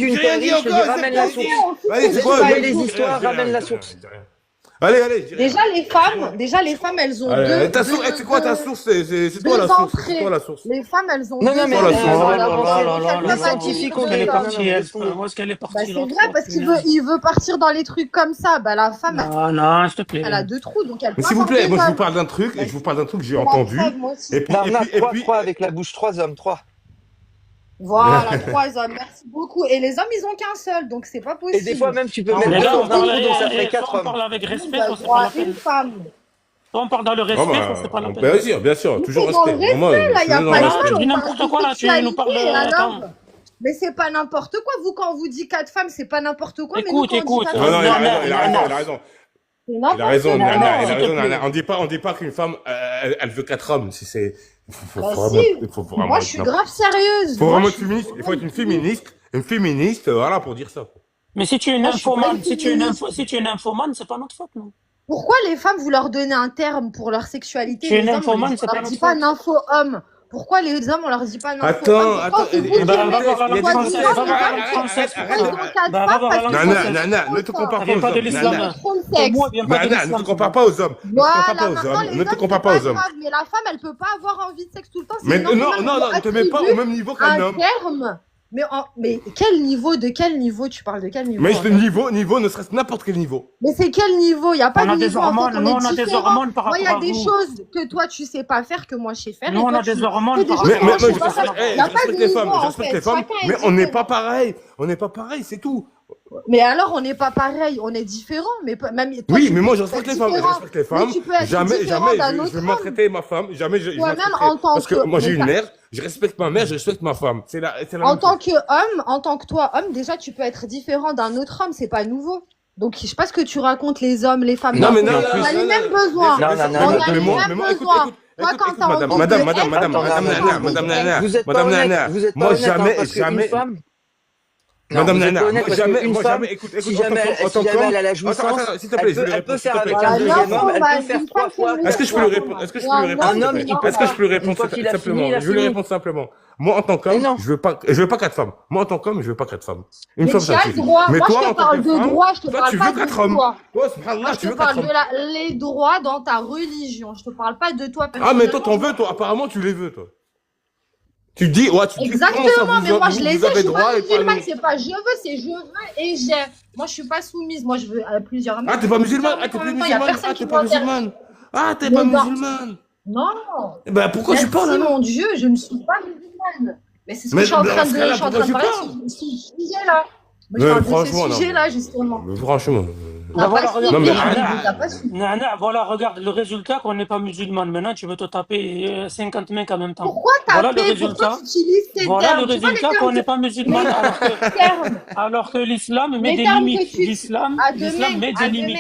une connerie, je te dis ramène la source. Allez, c'est quoi? Pas les histoires, ramène la source. Allez, Déjà les femmes, elles ont allez, ta source, c'est quoi ta source? C'est toi la source. C'est toi la source. Les femmes, elles ont Non, non, mais les scientifiques ont Elle est donné partie, où est-ce qu'elle est partie? c'est vrai, parce qu'il veut partir dans les trucs comme ça. Bah, la femme, Non, s'il te plaît. elle a 2 trous, donc elle peut Mais s'il vous plaît, moi je vous avoir parle d'un truc, et je vous parle d'un truc que j'ai des entendu. moi aussi. Et puis, Non, et puis, 3 avec la bouche, 3 hommes, 3. Voilà, 3 hommes, merci beaucoup. Et les hommes, ils ont qu'un seul, donc c'est pas possible. Et des fois même, tu peux Non, mettre Les deux gars, dans un trou, donc ça ferait soit 4 on hommes. parle avec respect, Bah, soit c'est pas la une peine. femme. Soit on parle dans le respect, soit c'est pas la peine. bien sûr, toujours Mais dans le respect. Moi, respect, là, je il y a suis dans pas le de respect. Tu dis on n'importe parle quoi là, tu nous parles sexualité, alors. Attends. Mais c'est pas n'importe quoi. Vous, quand on vous dit 4 femmes, c'est pas n'importe quoi. Écoute, mais nous, quand on dit écoute. quatre Non, non, femmes, il a raison. c'est Il a raison, n'importe quoi. il a raison. On dit pas qu'une femme, elle veut 4 hommes. Si c'est, Bah, si. faut vraiment. Moi, je suis grave sérieuse. Faut Moi, vraiment je être féministe. Il faut être une féministe, voilà, pour dire ça. Mais si tu es une Moi, je suis pas infomane, une si tu es féministe. une infomane, c'est pas notre faute, non? Pourquoi les femmes, vous leur donnez un terme pour leur sexualité? Tu es Les une hommes, infomane, on c'est pas leur dit notre pas faute. nympho-homme. Pourquoi les hommes, on leur dit pas nympho-homme? Attends, Pourquoi il y a vous Bah, dites, va voir la des langue françaises. française, va voir la langue Arrête, française. arrête, ils arrête. ont 4 Bah, va femmes voir la parce langue que Nana, française. Nana, ne te compare Ça pas vient aux pas de hommes. l'islam. Nana, trop le Pour sexe. moi, vient pas de Nana, ne l'islam. te compare pas aux hommes. Ne te compare Voilà, pas aux maintenant hommes. les Ne te hommes, c'est compare pas pas aux hommes. grave, mais la femme, elle peut pas avoir envie de sexe tout le temps. Mais C'est non, normal, non, on ne te mets pas au même niveau qu'un un homme. terme. Mais quel niveau? De quel niveau? Tu parles de quel niveau? Mais en le fait niveau ne serait-ce n'importe quel niveau. Mais c'est quel niveau? Il n'y a pas On de a des niveau. En fait, hormones, nous, on a des différents. hormones par Moi, il y rapport a à des vous. choses que toi, tu sais pas faire, que moi, je sais faire. Nous, et on toi, a des tu hormones fais des par choses Mais, que rapport moi, à je vous. sais pas faire. Il n'y a pas de les femmes, niveau, je en respecte fait. les femmes, Chacun est mais on n'est différent. pas pareil. On n'est pas pareil, c'est tout. Mais alors, on n'est pas pareil. On est différents. Mais même toi, Oui, tu mais moi, peux je être respecte les femmes. Je différent. respecte les Mais femmes. tu peux être Jamais, différent d'un je autre vais homme. maltraiter ma femme. Jamais je Toi-même, maltraiterai. en tant Parce que que... moi, j'ai mais une mère. Je respecte ma mère, je respecte ma femme. C'est la En même tant chose. qu'homme, en tant que toi, homme, déjà, tu peux être différent d'un autre homme. C'est pas nouveau. Donc, je sais pas ce que tu racontes, les hommes, les femmes. Non, mais non, non, On non, a les non, mêmes non. besoins. Non, non, On non, a non, les Mais moi, mêmes écoute, besoins. Toi, écoute, quand t'as envie madame, de madame, être, madame, madame, Attends, madame non, Nana, non, madame Nana, vous êtes pas madame honnête, Nana. vous êtes pas Moi, honnête, hein, jamais, parce qu'une jamais. femme... Non, Madame vous êtes Nana, pas honnête moi, parce qu'une moi, femme, jamais, écoute, si jamais elle a la jouissance, s'il te plaît, je vais lui elle peut répondre, s'il faire te plaît. avec un Voilà, deuxième homme, elle nympho, peut faire une 3 femme fois. féminine. Est-ce que je peux lui répondre? Est-ce que je peux lui répondre? Un homme, il peut Est-ce que je peux lui une répondre fois qu'il a simplement? fini, il a Je vais lui fini. répondre simplement. Moi, en tant Mais qu'homme, non. je veux pas 4 femmes. Moi, en tant qu'homme, je veux pas 4 femmes. Une Mais femme, tu ça as le suffit. droit. Mais Moi, toi, je en te tant parle que de femme, droit. Je te toi, parle tu pas veux de 4 hommes. toi. Toi, Moi, subhanallah, je tu te veux 4 parle hommes. de les droits dans ta religion. Je te parle pas de toi Ah, mais toi, t'en personnellement. veux, toi. Apparemment, tu les veux, toi. Tu dis, ouais, tu dis, comment ça, Exactement, mais moi, je vous les ai. Je avez suis droit pas et pas musulmane. nous. C'est pas je veux, c'est je veux et j'ai. Moi, je suis pas soumise. Moi, je veux plusieurs mecs. Ah, t'es pas musulmane? Ah, t'es En plus même temps, il y a musulmane? personne Ah, qui t'es pas m'interdit. musulmane? Ah, t'es Mais pas non. musulmane? Non. Eh ben, pourquoi tu parles, Merci, alors? mon Dieu, je ne suis pas musulmane. Mais c'est ce que Mais je suis en dans train ce de, cas-là, je suis en train pourquoi de tu parler parles? sur ce sujet-là. Mais je Ouais, parle de ce franchement, non. sujet-là, justement. Franchement. T'as Voilà, pas regarde, Non, mais suivi, arrête. Habib, t'as pas suivi. Nana, voilà, regarde le résultat qu'on n'est pas musulmane. Maintenant, tu veux te taper 50 mecs en même temps. Pourquoi Voilà le taper? résultat. Pourquoi tu utilises ces Voilà termes? le Tu vois les résultat termes qu'on que... n'est pas musulmane alors que l'islam met Les des termes que limites. tu utilises. L'islam met des limites.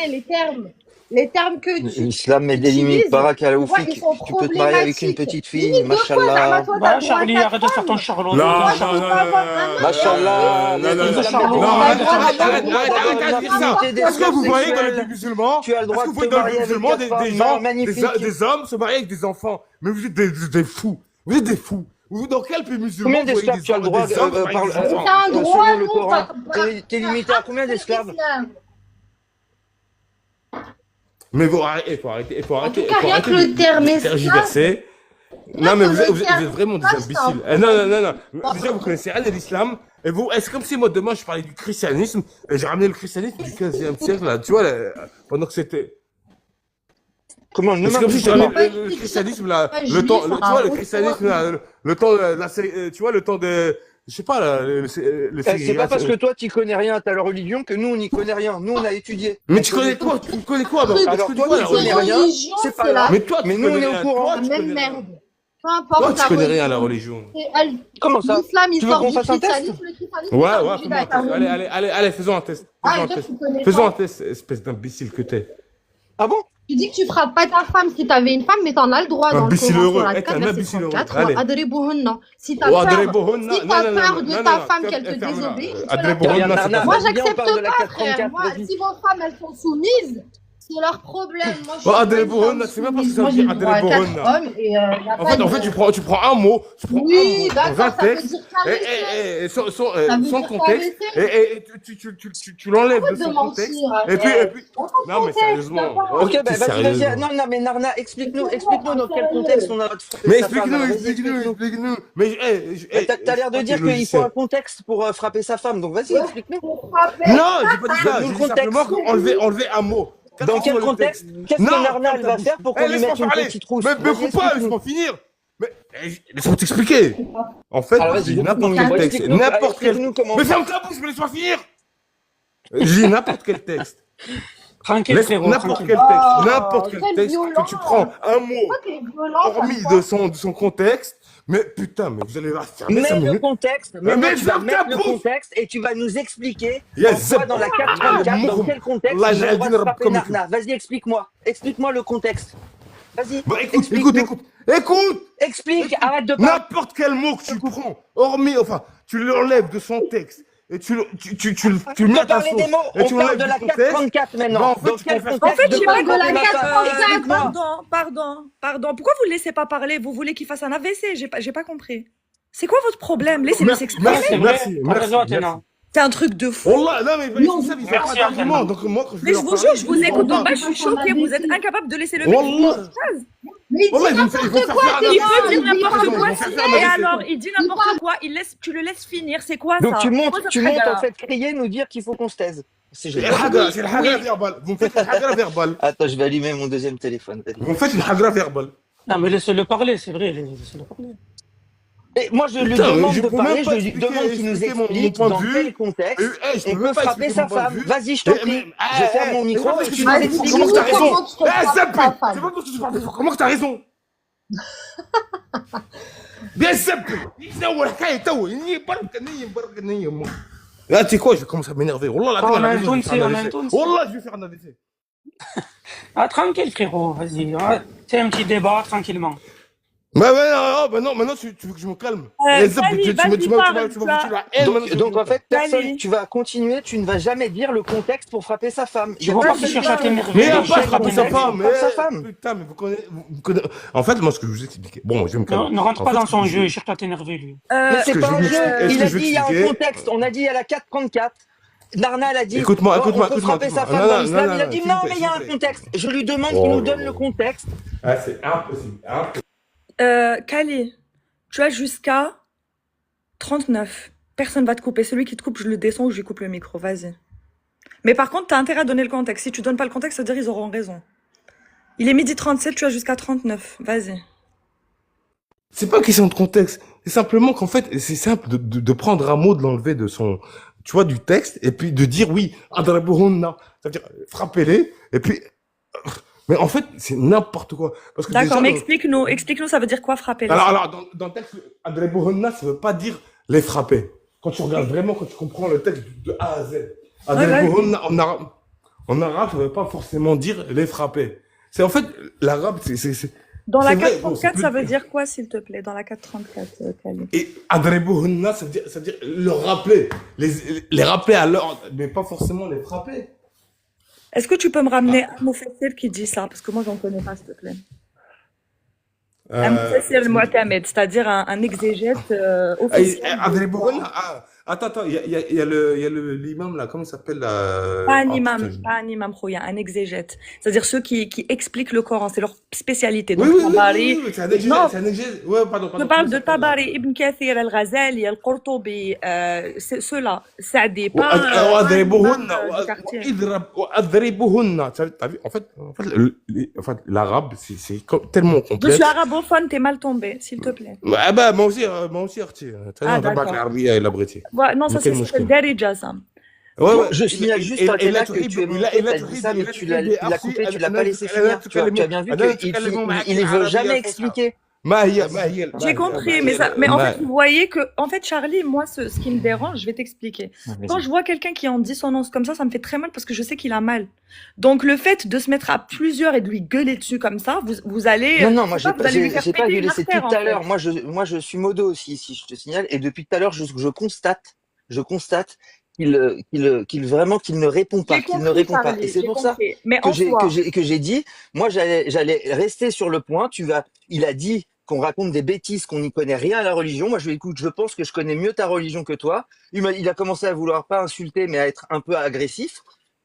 Les termes que tu L'islam met des limites. utilises, Barak tu vois, ils al-Oufik, sont tu peux te marier avec une problématiques. petite fille, Limite de quoi, mashallah. toi, t'as Bah, le droit à Charlie, 4 arrête de faire ton femmes. charlot. Non, Moi, non, je peux non, pas avoir un non, homme. Mashallah, non, non, les non, musulmans, non, t'as arrête, le droit arrête, d'avoir arrête, le droit arrête, d'avoir arrête, une arrête de dire ça. activité Est-ce que vous voyez dans les sexuelle. pays musulmans, Tu as le est-ce droit que de vous te voyez dans les marier pays avec musulmans 4 des femmes. gens, Magnifique. des hommes se marier avec des enfants? Mais vous êtes des fous. Vous êtes des fous. Vous, dans quel pays musulman Combien vous voyez d'esclaves tu as le droit des hommes se marier avec des enfants? T'as un droit, selon le non, Coran? pas- T'es limité à combien d'esclaves? Islam. Mais vous arrêtez, faut arrêter, il faut En arrêter. tout cas, faut rien arrêter que de le terme islam, tergiverser. Non, mais vous êtes vraiment des ça, c'est imbéciles. un- Non, non, non, non. Déjà, vous connaissez rien de l'islam. Et vous, c'est comme si moi, demain, je parlais du christianisme, et j'ai ramené le christianisme du 15e siècle, là, tu vois, là, pendant que c'était. Comment ne C'est comme si je m'implique ramenais pas. le christianisme, là, Ouais, le temps, juif, tu vois, le hein, christianisme, là, le temps, tu vois, le temps de, je sais pas, là, C'est pas parce que toi tu connais rien à ta religion que nous on n'y connaît rien. Nous on a étudié. Mais tu connais quoi? Tu connais quoi? Truc. Alors, Alors, toi, quoi, tu la connais religion? rien. religion, c'est pas c'est grave. la Mais toi, tu Mais nous, on connais est au rien. courant. Toi, la tu même connais rien. merde. Peu importe Toi, ta tu connais rien à religion. la religion. Comment ça? L'islam, il Tu veux sort qu'on du fasse un test? christianisme, le christianisme, Ouais, il sort ouais, du fais-moi un test. judaïsme. Allez, faisons un test. Ah, Faisons un et toi, test. tu connais Faisons pas. un test, espèce d'imbécile que t'es. Ah bon? Tu dis que tu frappes pas ta femme si t'avais une femme, mais t'en as le droit dans le Imbécile Coran, heureux. Sourate Eh, t'es 4, un verset imbécile heureux. 34. Allez. Adribuhunna. Si t'as Oh, peur, Adrebohunna. si t'as peur de ta femme qu'elle te Ferme-la. désobéisse, tu peux la Adrebohunna, faire. c'est pas Moi, ça. Viens, on j'accepte parle de la pas, 434, frère. Moi, vas-y. si vos femmes, elles sont soumises, C'est leur problème. Moi, je Bon, suis pas Adré une Bourronna, femme c'est même pas ce que soumise. ça Moi, veut j'ai dire, le droit Adré à 4 Bouronna. hommes et y a En pas fait, de... tu prends un mot, Oui, dans un d'accord, ça veut texte, dire et caresser. Ça veut sans dire contexte, caresser. et tu l'enlèves de Arrête de son contexte, mentir, et arrête. puis, Y a pas de non, mais contexte, y a sérieusement, pas. Ok, t'es bah vas-y. sérieusement. Non, mais Narna, explique-nous dans quel contexte Sérieux. on a le droit de frapper Mais sa femme. Alors vas-y, explique-nous. explique-nous. Mais, Mais t'as je l'air de crois que t'es dire qu'il faut un logicien. contexte pour frapper sa femme, donc vas-y, Ouais, explique-nous. pour frapper. Non, j'ai pas dit ça, Donne-nous j'ai le dit simplement contexte. qu'enlever un mot. Quel Dans que quel soit le contexte? texte. Qu'est-ce Non, que Narna ferme elle ta va bouche. faire pour qu'on lui Laisse-moi mette une parler. petite rousse? Mais me Vas-y, coupe pas, explique-nous. laisse-moi finir. Mais, laisse-moi t'expliquer. En fait, Alors j'ai vas-y, dit n'importe explique-nous. quel Bon, texte, explique-nous n'importe quel. explique-nous comment. Mais ferme ta bouche, mais laisse-moi finir. J'ai dit n'importe quel texte. Tranquille, Laisse frérot, n'importe tranquille. quel texte, n'importe quel Quelle texte que tu prends violence. un mot Pourquoi t'es violent hormis comme ça? de son contexte. Mais putain, mais vous allez la fermer 5 Mets le minutes. contexte, Mais maintenant tu vas ferme ta mettre le bouche. contexte et tu vas nous expliquer Yes, en quoi zeb. dans la Ah, 434, dans mourm. quel contexte Allah j'ai le droit de yahdi frapper comme Narna. Vas-y, explique-moi. Explique-moi le contexte. Vas-y, Bon, écoute, explique-nous. écoute. Explique, arrête de parler. N'importe quel mot que tu prends, hormis, enfin, tu l'enlèves de son texte et tu le On mets peut à ta parler sauce des mots, et on tu parle l'enlèves de du la contexte. 434 maintenant. Bah, en fait, Dans tu quel préfères- contexte En fait, de tu quoi parles de la frapper ma femme? 434. Explique-moi. Pardon. Pourquoi vous le laissez pas parler? Vous voulez qu'il fasse un AVC? J'ai pas compris. C'est quoi votre problème? Laissez-le Merci, s'exprimer. Non, c'est vrai. merci, T'as raison, merci. Athéna. C'est un truc de fou. Wallah, non, mais ils sont ça, ils ont Merci, pas d'argument. Athéna. Donc, moi, quand je Mais vais je leur vous parler, jure, je vous ils écoute. vont En bas, pas. je suis choquée. Vous êtes incapable de laisser le mec finir Wallah. une phrase. Mais il Wallah, dit ils vont faire n'importe faire quoi, un t'es Il AVC. peut dire dingue. n'importe Ils vont quoi. faire Et faire un AVC. alors, il dit n'importe quoi. Tu le laisses finir. C'est quoi Donc ça? tu Quoi, montes cette en règle-là fait crier, nous dire qu'il faut qu'on se taise. C'est C'est génial. le hagra verbal. Vous me faites le hagra verbal. Attends, je vais allumer mon deuxième téléphone. Vas-y. Vous me faites le hagra verbal. Non, mais laissez-le parler, c'est vrai, laissez-le parler. Et moi, je lui Putain, demande je de peux même parler, je pas lui demande qu'il nous expliquer mon explique point de dans vue. quel contexte Je on peux peut même pas frapper expliquer sa mon point de femme. vue. Vas-y, je t'en prie. Je ferme mon micro et tu nous Vas-y, expliques. Comment que t'as raison? comment tu te frappes Zeb, ta femme. c'est pas parce que tu parles. Comment que t'as raison? Bien simple. Là, tu sais quoi, je commence à m'énerver. Wallah, Oh, on a un raison, je vais Tounsi, faire on a un AVC. Tounsi. Wallah, je vais faire un AVC. Ah, tranquille, frérot, vas-y. Ah, c'est un petit débat, tranquillement. Maintenant, tu veux que je me calme. Zeb, Kali, tu m'as vas-y, parle, foutu la haine. Donc en fait, personne, Allez. tu vas continuer, tu ne vas jamais dire le contexte pour frapper sa femme. Tu vois pas qu'il cherche à t'énerver. Mais il a Il pas cherche frappé le sa contexte femme. pour frapper sa femme. Putain, mais vous connaissez. En fait, moi, ce que je vous explique. Bon, je vais me calmer. Ne rentre En pas fait, dans ce son que jeu, il cherche à t'énerver, lui. Mais c'est que pas je un vous jeu. explique- est-ce Il que a je vais dit il y a un expliquer contexte. On a dit il y a la 434. Narna, elle a dit Écoute-moi, oh, on peut écoute-moi. frapper sa Non, femme non, dans non, l'islam. non, Il a non, dit s'il non, vous plaît, mais il y a s'il un vous plaît. contexte. Je lui demande qu'il Oh nous là donne là. le contexte. Ah, c'est impossible. Kali, tu as jusqu'à 39. Personne va te couper. Celui qui te coupe, je le descends ou je lui coupe le micro. Vas-y. Mais par contre, tu as intérêt à donner le contexte. Si tu donnes pas le contexte, ça veut dire ils auront raison. Il est 12h37, tu as jusqu'à 39. Vas-y. C'est pas une question de contexte. C'est simplement qu'en fait, c'est simple de prendre un mot, de l'enlever de son, tu vois, du texte, et puis de dire oui, adrabuhunna. Ça veut dire, frappez-les, et puis, mais en fait, c'est n'importe quoi. Parce que D'accord, déjà, mais explique-nous, ça veut dire quoi frapper les alors, dans le texte, adrabuhunna, ça veut pas dire les frapper. Quand tu regardes vraiment, quand tu comprends le texte de A à Z. Adrabuhunna, en arabe, ça veut pas forcément dire les frapper. C'est en fait, l'arabe, c'est, Dans la c'est vrai, bon, 434, c'est ça plus- veut dire quoi, s'il te plaît? Dans la 434, Kali. Et adrebuhunna, ça veut dire leur rappeler, les rappeler à l'ordre, mais pas forcément les frapper. Est-ce que tu peux me ramener un Mufassir qui dit ça? Parce que moi, j'en connais pas, s'il te plaît. Un Mufassir al-Mu'tamid, c'est-à-dire un exégète officiel. Adrebuhunna, attends, il y a l'imam là, comment il s'appelle là? Pas un Oh, imam, putain, pas un imam khoya, un exégète. C'est-à-dire ceux qui expliquent le Coran, c'est leur spécialité. Oui, Donc, oui, Tabari. oui, c'est un exégète, Non. c'est un exégète. Ouais, pardon. Je parle de comment ça s'appelle, là? Tabari, Ibn Kathir, Al-Ghazali, Al-Qurtubi, ceux-là, Saadi, pas un وأضربوهن imam du quartier. وأضربوهن. T'as vu, en fait, l'arabe, c'est tellement Je complexe. suis arabophone, t'es mal tombé, s'il te plaît. Ah bah, moi aussi, أختي. Ah, تبعك d'accord. العربية إلى بغيتي. Ouais, non, ça Mais quel c'est mushkil. le Darija, ça. Ouais, ouais. Je signale juste à Athéna que tu es monté, t'as dit ça, mais tu l'as coupé, tu l'as pas laissé finir. Tu as bien vu qu'il ne veut jamais expliquer. J'ai compris, mais en fait, vous voyez que, en fait, Charlie, moi, ce qui me dérange, je vais t'expliquer. Quand je vois quelqu'un qui est en dissonance comme ça me fait très mal parce que je sais qu'il a mal. Donc, le fait de se mettre à plusieurs et de lui gueuler dessus comme ça, vous allez. Non, moi je sais pas, vous allez lui faire j'ai pas péter une gueulé, c'est artère, tout à en l'heure. fait. Moi, je suis modo aussi, si je te signale, et depuis tout à l'heure, je constate vraiment qu'il ne répond pas, J'ai qu'il ne compris, répond pas. Et Charlie, c'est j'ai pour ça compris. Mais en soi, que j'ai dit, moi j'allais rester sur le point. Il a dit qu'on raconte des bêtises, qu'on n'y connaît rien à la religion. Moi je lui ai dit, écoute, je pense que je connais mieux ta religion que toi. Il a commencé à vouloir pas insulter, mais à être un peu agressif.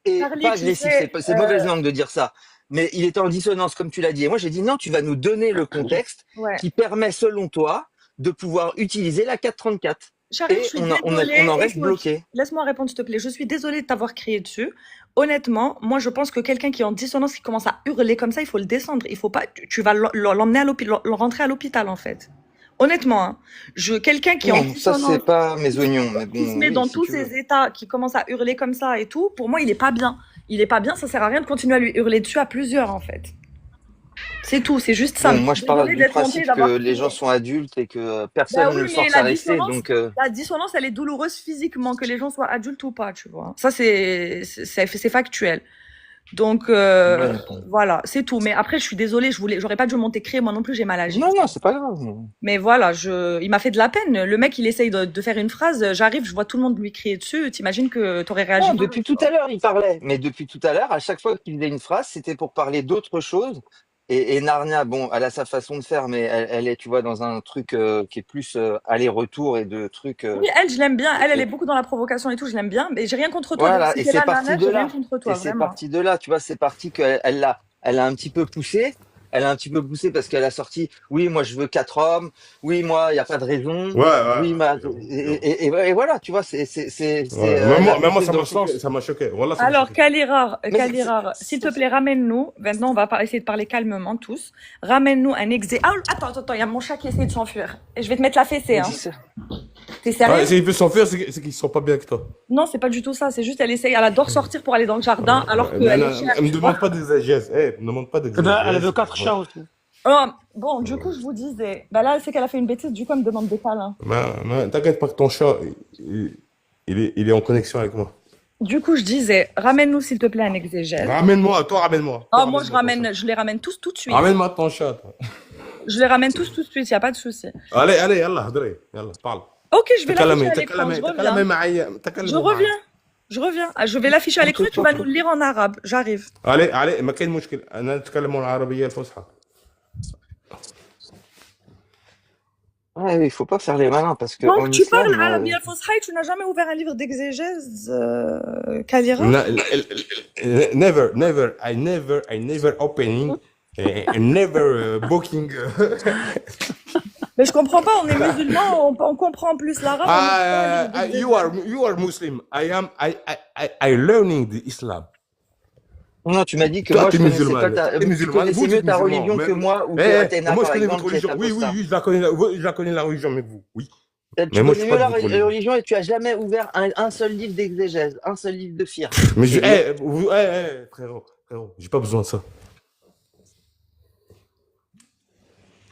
Et Charlie, pas tu agressif, sais, c'est mauvaise langue de dire ça. Mais il était en dissonance, comme tu l'as dit. Et moi j'ai dit, non, tu vas nous donner le contexte ouais. qui permet, selon toi, de pouvoir utiliser la 434. Charlie, je Et suis on désolée. en reste Écoute, bloqué. laisse-moi répondre, s'il te plaît. Je suis désolée de t'avoir crié dessus. Honnêtement, moi, je pense que quelqu'un qui est en dissonance, qui commence à hurler comme ça, il faut le descendre. Il faut pas, tu vas l'emmener à l'hôpital, le rentrer à l'hôpital, en fait. Honnêtement, hein. Quelqu'un qui est en Non, ça dissonance, c'est pas mes oignons, mais qui se bon, met oui, dans si tous tu veux. ses états, qui commence à hurler comme ça et tout, pour moi, il est pas bien. Il est pas bien, ça sert à rien de continuer à lui hurler dessus à plusieurs, en fait. C'est tout, c'est juste ça. Bon, Mais moi je je suis pars désolée du d'être montée, principe d'avoir que les crié. gens sont adultes et que Bah personne ne oui, le mais force à rester, donc la dissonance, elle est douloureuse physiquement, que les gens soient adultes ou pas, tu vois. Ça, c'est factuel. Donc, ouais, bon. voilà, c'est tout. Mais après, je suis désolée, j'aurais pas dû monter crier, moi non plus, j'ai mal agi. Non, c'est pas grave. Mais voilà, il m'a fait de la peine. Le mec, il essaye de faire une phrase, j'arrive, je vois tout le monde lui crier dessus. T'imagines que t'aurais réagi Non, comment, depuis tu tout vois. à l'heure, il parlait. Mais depuis tout à l'heure, à chaque fois qu'il faisait une phrase, c'était pour parler d'autre chose. Et Narnia, bon, elle a sa façon de faire, mais elle est, tu vois, dans un truc qui est plus aller-retour et de trucs. Oui, elle, je l'aime bien. Et Elle est c'est beaucoup dans la provocation et tout, je l'aime bien. Mais j'ai rien contre toi. Donc, Voilà, si et t'es c'est là, parti Nana, de j'ai rien là. contre Et toi, c'est vraiment. parti de là, tu vois, c'est parti elle a un petit peu poussé. Elle a un petit peu poussé parce qu'elle a sorti, oui, moi je veux 4 hommes, oui, moi, il n'y a pas de raison, Ouais, oui, et voilà, tu vois, ouais. elle a Même moi, poussé dans le sens. ça m'a choqué. Voilà, ça m'a Alors, choqué. Kalirar, Mais s'il te plaît, ramène-nous. Maintenant, on va essayer de parler calmement tous. Ramène-nous un exé. Ah, attends, il y a mon chat qui essaie de s'enfuir. Et je vais te mettre la fessée, hein. T'es Ouais, sérieux? s'il veut s'en faire, c'est qu'ils sont pas bien avec toi. Non, c'est pas du tout ça. C'est juste, elle adore sortir pour aller dans le jardin, alors Non, qu'elle non, est chère, elle me tu vois. demande pas d'exagérer. Eh, me demande pas Elle a d'exagérer. de 4 chats aussi. Oh, bon, du coup, je vous disais, bah là, elle sait qu'elle a fait une bêtise, du coup, elle me demande des câlins. Non, t'inquiète pas que ton chat, il est en connexion avec moi. Du coup, je disais, ramène-nous, s'il te plaît, un exégèse. Ramène-moi, toi, ramène-moi. Oh, Toi, moi, ramène-moi ton chat. je les ramène tous tout de suite. Ramène-moi ton chat, toi. Je les ramène tous tout de suite, y a pas de souci. Allez, yallah, هضري. Yallah, parle. Ok, je vais l'afficher à l'écran, تكلمي je تكلمي reviens. معايا Je تكلمي معايا. reviens. Je reviens. Ah, je vais l'afficher à l'écran et tu vas nous le lire en arabe. J'arrive. علي ما كاين مشكل انا نتكلم العربيه الفصحى. Ouais, il faut pas faire les malins parce que en Donc, tu parles islam, arabe al-Fosha et tu n'as jamais ouvert un livre d'exégèse, Kalira? I never opening never booking. Mais je comprends pas, on est musulmans, on comprend plus l'arabe. on ouvre pas un livre d'exégèse. You are Muslim. I learning the Islam. non, tu m'as dit que Toi, moi t'es je connaissais musulman. pas T'es tu musulman. connaissais Vous, mieux t'es ta musulman. religion que moi ou que Athéna Moi, je par connais exemple, votre qui est religion. ta Oui, posta. je la connais la religion, mais vous, oui. Tu moi, je connais suis mieux pas de votre la religion et tu as jamais ouvert un seul livre d'exégèse, un seul livre de fiqh. Mais Et frérot, j'ai pas besoin de ça.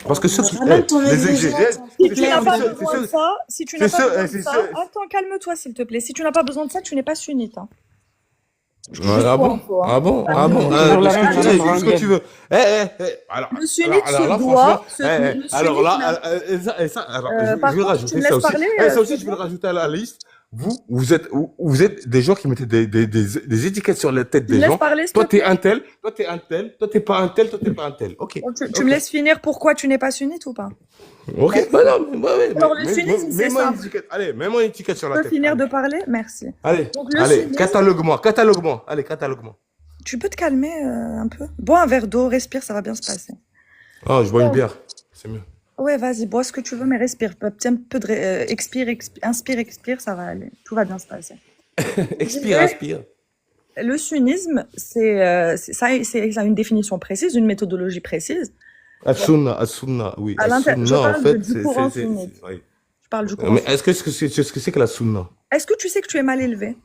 Parce que ceux qui, Ramène ton les exégèse. exégèses, Si tu n'as pas c'est besoin de ça, si tu n'as c'est pas ça, besoin de c'est ça, ça. attends, calme-toi s'il te plaît. Si tu n'as pas besoin de ça, tu n'es pas sunnite. Hein. Ah bon? Ah bon? Ah bon? toujours la Ce même que tu veux, chose, ce que tu veux. Alors, Le sunnite là, se doit. franchement, Le alors sunnite là, ça, alors, par je vais contre, tu rajouter me ça laisses aussi. parler, Ça aussi, c'est je vais le bon. rajouter à la liste. Vous êtes des gens qui mettaient des étiquettes sur la tête Tu me des laisses gens. parler, s'il Toi, te plaît. t'es un tel, toi, t'es un tel, toi, t'es pas un tel, toi, t'es pas un tel. Ok. Tu me laisses finir pourquoi tu n'es pas sunnite ou pas? Ok, bah non, Alors, le sunnisme, c'est mets-moi une simple. étiquette. Allez, mets-moi une étiquette sur Tu la peux tête. finir Allez. de parler? Merci. Allez, Donc, le allez, sunnisme, catalogue-moi. Allez, catalogue-moi. tu peux te calmer un peu? Bois un verre d'eau, respire, ça va bien se passer. Oh, je bois une bière. C'est mieux. Ouais, vas-y, bois ce que tu veux, mais respire. Un peu de inspire, expire, ça va aller. Tout va bien se passer. Expire, inspire. Le sunnisme, ça a une définition précise, une méthodologie précise. As-Sunna, oui. À l'intérieur, je As-Sunna, en parle fait, du courant sunnite. oui. Je parle du courant Mais sunnite. est-ce que c'est que la Sunna? Est-ce que tu sais que tu es mal élevé?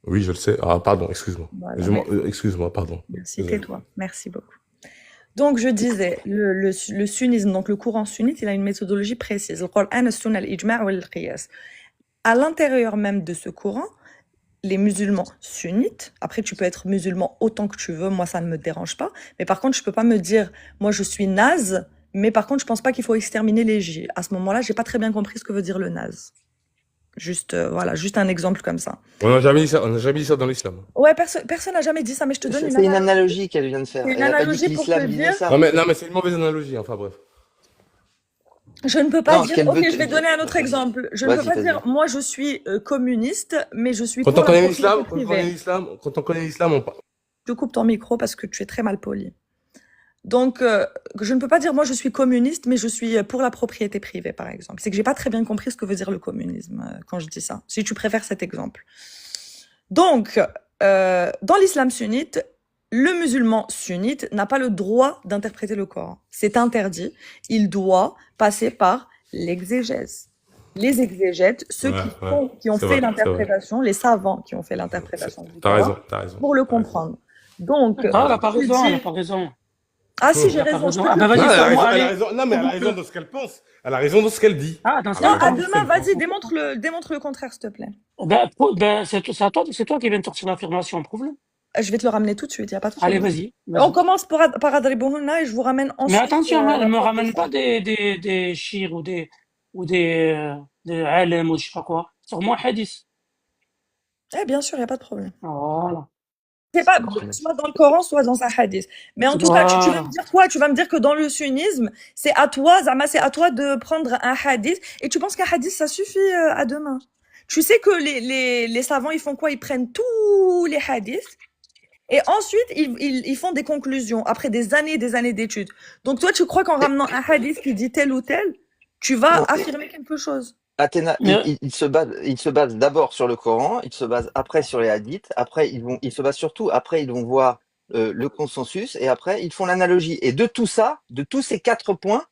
Oui, je le sais. Ah, pardon, excuse-moi. Voilà, Excuse-moi, pardon. merci, tais-toi. Merci beaucoup. Donc, je disais, le sunnisme, donc le courant sunnite, il a une méthodologie précise. Le Coran, as-Sunna, al-Ijma' wal-Qiyas. À l'intérieur même de ce courant, les musulmans sunnites, après tu peux être musulman autant que tu veux, moi ça ne me dérange pas, mais par contre je peux pas me dire, moi je suis naze, mais par contre je pense pas qu'il faut exterminer les juifs. À ce moment-là, j'ai pas très bien compris ce que veut dire le naze. Juste, voilà, juste un exemple comme ça. On n'a jamais dit ça, on n'a jamais dit ça dans l'islam. Ouais, personne n'a jamais dit ça, mais je te donne C'est une une analogie. analogie qu'elle vient de faire. C'est une Elle a pas dit que analogie pour te l'islam disait dire. ça. Non, mais c'est une mauvaise analogie, enfin bref. Je ne peux pas Non, ce dire. qu'elle Ok, veut je vais donner un autre exemple. Je ne peux Vas-y, pas vas-y. dire, moi je suis communiste, mais je suis Quand pour on la connaît propriété l'islam, privée. quand on connaît l'islam, on parle. Je coupe ton micro parce que tu es très mal poli. Donc, je ne peux pas dire moi je suis communiste, mais je suis pour la propriété privée, par exemple. C'est que j'ai pas très bien compris ce que veut dire le communisme quand je dis ça. Si tu préfères cet exemple. Donc, dans l'islam sunnite, le musulman sunnite n'a pas le droit d'interpréter le Coran. C'est interdit. Il doit passer par l'exégèse. Les exégètes, ceux Ouais, qui ont c'est fait vrai, l'interprétation, les savants qui ont fait l'interprétation du Coran, T'as raison. pour le comprendre. Donc, Ah, elle a pas je raison, elle a dis... pas raison. Ah si, Elle j'ai a pas raison. Je raison. peux Ah te bah le Non, vas-y, elle a prouver. raison, sors-moi, elle a allez. raison. Non, mais elle a raison dans ce qu'elle pense. Elle a raison dans ce qu'elle dit. Ah, dans ce Elle a Non, cas, raison à dans ce demain, qu'elle pense. vas-y, démontre le contraire, s'il te plaît. ben, c'est toi qui viens de sortir l'affirmation, prouve-le. Je vais te le ramener tout de suite, il n'y a pas de Allez, problème. vas-y. On commence par Adribouna et je vous ramène Mais ensuite attention, hein, la ne me preuve de ramène ça. pas des chirs ou des alem ou je sais pas quoi. Sors-moi un hadith. Eh bien sûr, il n'y a pas de problème. Voilà. C'est pas soit dans le Coran, soit dans un hadith. Mais en tout cas, tu vas me Voilà. dire quoi? Tu vas me dire que dans le sunnisme, c'est à toi, Zama, c'est à toi de prendre un hadith. Et tu penses qu'un hadith, ça suffit à demain. Tu sais que les savants, ils font quoi? Ils prennent tous les hadiths et ensuite, ils font des conclusions après des années d'études. Donc toi, tu crois qu'en ramenant un hadith qui dit tel ou tel, tu vas Non, affirmer quelque chose? Athéna, Mais, il se base d'abord sur le Coran, il se base après sur les hadiths, après il se base surtout, après ils vont voir le consensus, et après ils font l'analogie. Et de tout ça, de tous ces 4 points,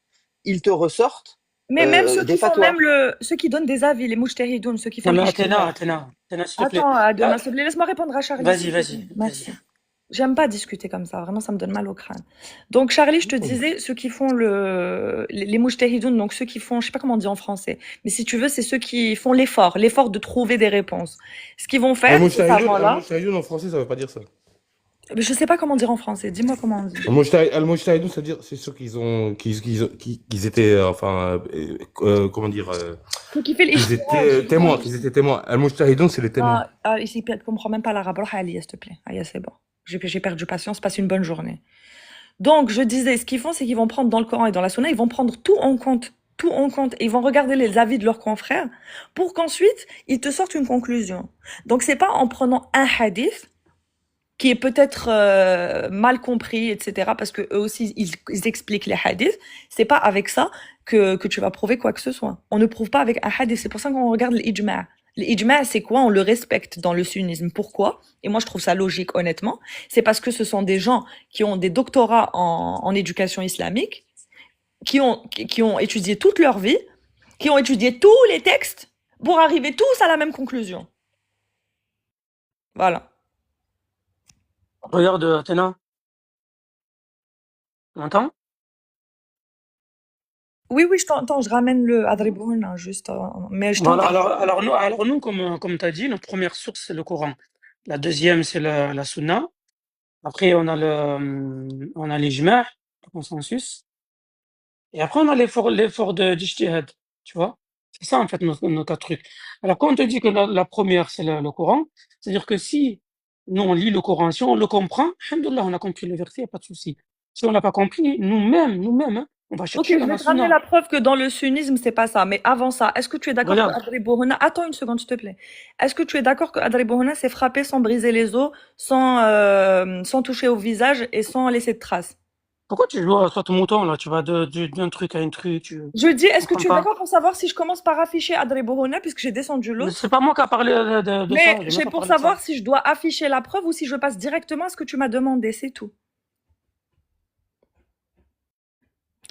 ils te ressortent Mais même ceux des qui font fatwas. ceux qui donnent des avis, les mujtahidoun, ceux qui font non, mais l'ijtihad. Athéna, s'il te plaît. Attends, à demain, Ah, s'il te plaît, laisse-moi répondre à Charlie. vas-y, s'il te vas-y, plaît. Merci. vas-y. J'aime pas discuter comme ça, vraiment, ça me donne mal au crâne. Donc, Charlie, je te disais, ceux qui font les mujtahidoun, donc ceux qui font, je sais pas comment on dit en français, mais si tu veux, c'est ceux qui font l'effort de trouver des réponses. Ce qu'ils vont faire, ces savants-là, Al-Mujtahidun en français, ça veut pas dire ça. je sais pas comment dire en français, dis-moi comment on dit. Al-Mujtahidun, c'est-à-dire, c'est ceux qu'ils étaient, comment dire, Ceux qui font qu'ils étaient témoins. Al-Mujtahidun, c'est les témoins. Ici, tu comprends même pas l'arabe. Alors, allez, s'il te plaît. Allez, c'est bon. J'ai perdu patience, passe une bonne journée. Donc, je disais, ce qu'ils font, c'est qu'ils vont prendre dans le Coran et dans la Sunna, ils vont prendre tout en compte. Tout en compte. Et ils vont regarder les avis de leurs confrères pour qu'ensuite, ils te sortent une conclusion. Donc, c'est pas en prenant un hadith qui est peut-être mal compris, etc. Parce que eux aussi, ils expliquent les hadiths. C'est pas avec ça que tu vas prouver quoi que ce soit. On ne prouve pas avec un hadith. C'est pour ça qu'on regarde l'ijma'. L'ijma', c'est quoi? On le respecte dans le sunnisme. Pourquoi? Et moi, je trouve ça logique, honnêtement. C'est parce que ce sont des gens qui ont des doctorats en éducation islamique, qui ont étudié toute leur vie, qui ont étudié tous les textes pour arriver tous à la même conclusion. Voilà. Regarde, Athéna. Tu m'entends? Oui, je t'entends. Je ramène le Adribouna, juste. Mais je Voilà. t'entends. Alors nous, comme tu as dit, notre première source, c'est le Coran. La deuxième, c'est la Sunna. Après, on a l'ijma', le consensus. Et après, on a l'effort d'ijtihad. Tu vois? C'est ça, en fait, nos 4 trucs. Alors, quand on te dit que la première, c'est le Coran, c'est-à-dire que si nous, on lit le Coran, si on le comprend, alhamdoulilah, on a compris le verset, il n'y a pas de souci. Si on l'a pas compris, nous-mêmes, hein, on va Ok, chercher je dans vais la te ramener Sunna. la preuve que dans le sunnisme, c'est pas ça. Mais avant ça, est-ce que tu es d'accord que Regarde. Adribouna... Attends une seconde, s'il te plaît. Est-ce que tu es d'accord que Adribouna s'est frappé sans briser les os, sans toucher au visage et sans laisser de traces? Pourquoi tu joues à ton mouton, là? Tu vas d'un truc à un truc, Je dis, est-ce que comprends tu es pas. d'accord pour savoir si je commence par afficher Adribouna, puisque j'ai descendu Mais l'autre? c'est pas moi qui a parlé de ça, Mais j'ai même c'est pas pour parlé de ça. savoir si je dois afficher la preuve ou si je passe directement à ce que tu m'as demandé, c'est tout.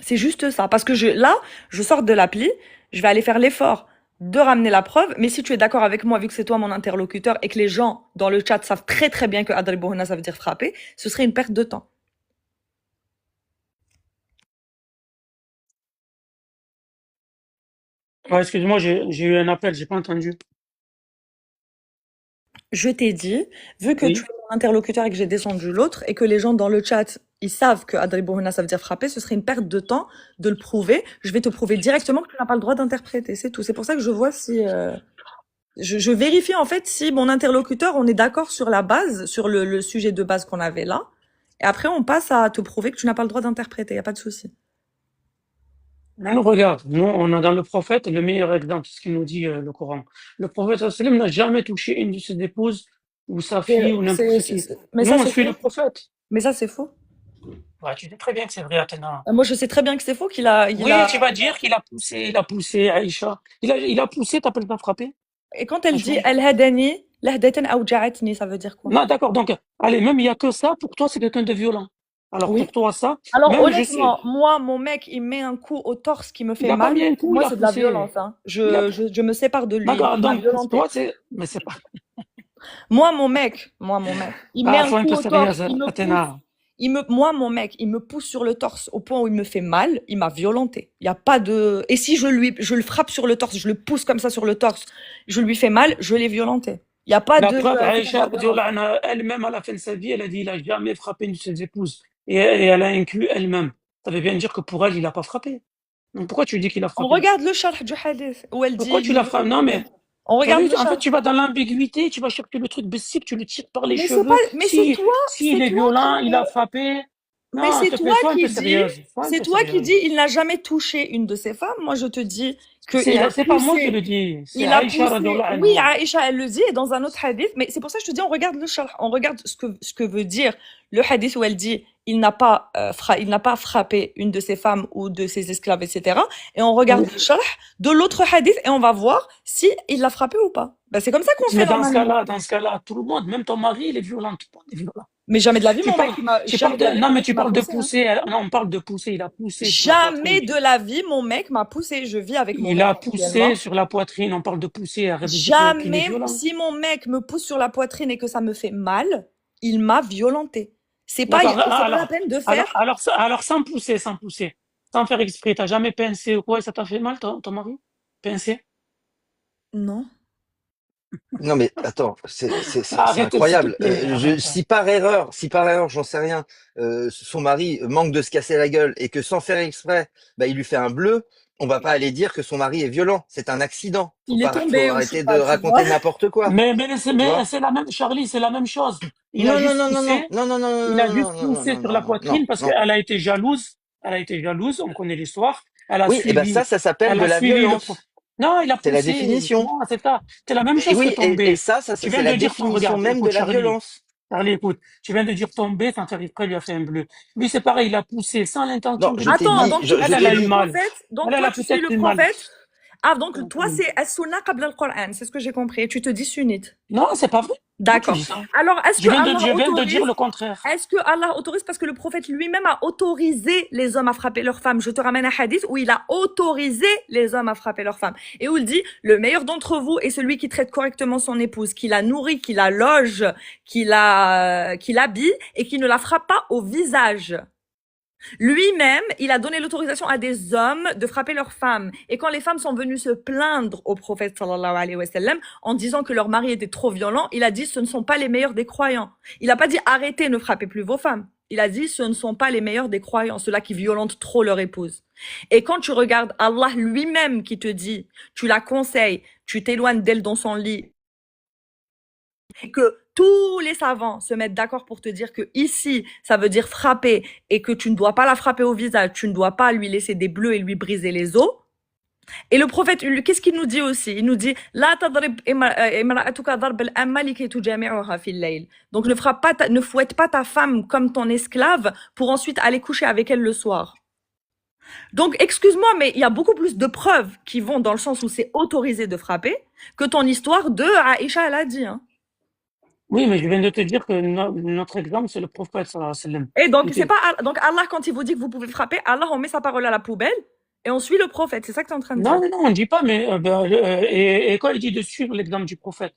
C'est juste ça. Parce que là, je sors de l'appli, je vais aller faire l'effort de ramener la preuve. Mais si tu es d'accord avec moi, vu que c'est toi mon interlocuteur et que les gens dans le chat savent très très bien que Adribouna, ça veut dire frapper, ce serait une perte de temps. Ouais, excuse-moi, j'ai eu un appel, j'ai pas entendu. Je t'ai dit, vu que Oui. tu es mon interlocuteur et que j'ai descendu l'autre, et que les gens dans le chat, ils savent que Adribouna, ça veut dire frapper, ce serait une perte de temps de le prouver. Je vais te prouver directement que tu n'as pas le droit d'interpréter, c'est tout. C'est pour ça que je vois si... Je vérifie en fait si mon interlocuteur, on est d'accord sur la base, sur le sujet de base qu'on avait là. Et après, on passe à te prouver que tu n'as pas le droit d'interpréter. Y a pas de souci. Nous, regarde, nous, on a dans le prophète le meilleur exemple, ce qu'il nous dit le Coran. Le prophète sallallahu alayhi wa sallam n'a jamais touché une de ses épouses ou sa fille ou n'importe qui. Mais Nous, ça, on c'est suit le faux. prophète. Mais ça, c'est faux. Ouais, tu sais très bien que c'est vrai, Athéna. Moi, je sais très bien que c'est faux qu'il a, il Oui, a. tu vas dire qu'il a poussé Aïcha. Il a poussé, t'appelles pas frappé? Et quand elle dit Franchement. al hadani, lahdatan awja'atni, ça veut dire quoi? Non, d'accord, donc, allez, même il y a que ça, pour toi, c'est quelqu'un de violent. Alors, Oui. pour toi, ça, Alors, même je sais, honnêtement, moi, mon mec, il met un coup au torse qui me il fait a pas mal. mis un coup, Moi, il a c'est de la poussé. violence, hein. Il a... Je me sépare de lui. D'accord, Il m'a donc, violenté. toi, c'est, mais c'est pas, Moi, mon mec, il met un faut un coup peu au torse, sérieux, il me pousse. Athéna. Moi, mon mec, il me pousse sur le torse au point où il me fait mal, il m'a violenté. Il y a pas de, et si je le frappe sur le torse, je le pousse comme ça sur le torse, je lui fais mal, je l'ai violenté. Il y a pas La de, preuve, c'est pas de Aïcha, la violence. elle-même, à la fin de sa vie, elle a dit, il a jamais frappé une de ses épouses. Et elle a inclus elle-même. Ça veut bien dire que pour elle, il a pas frappé. Donc, pourquoi tu dis qu'il a On frappé? regarde le sharh du hadith où elle dit, Pourquoi tu l'as frappé? Non, mais, on tu as regarde vu, le en fait, sharh. tu vas dans l'ambiguïté, tu vas chercher le truc basique, tu le tires par les Mais c'est pas, cheveux. mais c'est toi S'il est qui violent, il a frappé. Mais Non, s'il c'est te plaît, toi sois un peu qui dis, sérieuse. Sois un c'est peu toi qui sérieuse. dis, il n'a jamais touché une de ses femmes. Moi, je te dis qu'il a C'est pas moi qui poussé, le dis, c'est il a Aïcha poussé. radiallahu Oui, anha. Aïcha, elle le dit et dans un autre hadith. Mais c'est pour ça que je te dis, on regarde le sharh, on regarde ce que veut dire le hadith où elle dit, il n'a pas frappé une de ses femmes ou de ses esclaves, etc. Et on regarde le sharh de l'autre hadith et on va voir si il l'a frappé ou pas. Ben, c'est comme ça qu'on fait Mais normalement. dans ce cas-là, tout le monde, même ton mari, il est violent, tout le monde est violent. Mais jamais de la vie, Tu mon mec, parles, jamais de la vie, non, mon mais mec tu m'a parles de poussé, hein. pousser, non, on parle de pousser, il a poussé sur la Jamais poitrine. de la vie, mon mec m'a poussé. Je vis avec mon Il mec a actuellement. poussé sur la poitrine, on parle de pousser, arrête de dire qu'il est Jamais, violent. si mon mec me pousse sur la poitrine et que ça me fait mal, il m'a violenté. C'est pas D'accord, la peine de faire. alors sans pousser, sans faire exprès, t'as jamais pincé ou quoi, et ça t'a fait mal, ton mari? Pincé? Non. Non mais attends, c'est Arrête, s'il te incroyable. plaît, arrête. Si par erreur, j'en sais rien, son mari manque de se casser la gueule et que sans faire exprès, bah, il lui fait un bleu, on va pas aller dire que son mari est violent. C'est un accident. Il est Faut tombé ou je sais arrêter de pas, tu vois. raconter n'importe quoi. Mais Tu vois? c'est la même, Charlie, c'est la même chose. Il a Non, non, juste non, non, non, poussé, non, non, non, il a non, juste non, non, poussé non, sur non, la non, non, poitrine parce non. qu'elle a été jalouse. Elle a été jalouse, on connaît l'histoire. Oui, et ben ça s'appelle Elle de a la suivi violence. Non, il a C'est la poussé. définition. Non, c'est ça. C'est la même Et chose que oui, et tomber. ça, Tu c'est viens la de dire, définition regarde, même de écoute, la violence. Charlie, écoute. Tu viens de dire tomber sans faire exprès, il lui a fait un bleu. Lui, c'est pareil, il a poussé sans l'intention Non, de je lui t'ai faire Attends, mal. dit, donc tu je Elle suis t'ai a eu le dit, mal. prophète. Donc Elle toi, a tu suis peut-être le eu mal. prophète. Ah, donc toi, c'est as-sunnah qabla al-Qur'an. C'est ce que j'ai compris. Tu te dis sunnite. Non, c'est pas vrai. Pourquoi tu D'accord. dis ça? Alors, est-ce que Allah Je viens de dire autorise le contraire. Est-ce que Allah autorise parce que le prophète lui-même a autorisé les hommes à frapper leurs femmes? Je te ramène un hadith où il a autorisé les hommes à frapper leurs femmes et où il dit le meilleur d'entre vous est celui qui traite correctement son épouse, qui la nourrit, qui la loge, qui l'habille et qui ne la frappe pas au visage. Lui-même, il a donné l'autorisation à des hommes de frapper leurs femmes. Et quand les femmes sont venues se plaindre au prophète sallallahu alayhi wa sallam en disant que leur mari était trop violent, il a dit ce ne sont pas les meilleurs des croyants. Il n'a pas dit arrêtez, ne frappez plus vos femmes. Il a dit ce ne sont pas les meilleurs des croyants, ceux-là qui violentent trop leur épouse. Et quand tu regardes Allah lui-même qui te dit, tu la conseilles, tu t'éloignes d'elle dans son lit, et que tous les savants se mettent d'accord pour te dire que ici, ça veut dire frapper et que tu ne dois pas la frapper au visage, tu ne dois pas lui laisser des bleus et lui briser les os. Et le prophète, qu'est-ce qu'il nous dit aussi? Il nous dit la tadrib imra'atuka darb al-amma likay tujami'uha fil layl. Donc ne fouette pas ta femme comme ton esclave pour ensuite aller coucher avec elle le soir. Donc, excuse-moi, mais il y a beaucoup plus de preuves qui vont dans le sens où c'est autorisé de frapper que ton histoire de Aïcha, elle a dit, hein. Oui, mais je viens de te dire que notre exemple, c'est le prophète, sallallahu alayhi wa sallam. Et donc, c'est pas, donc Allah, quand il vous dit que vous pouvez frapper, Allah, on met sa parole à la poubelle et on suit le prophète. C'est ça que tu es en train de dire. Non, on ne dit pas, mais et quand il dit de suivre l'exemple du prophète,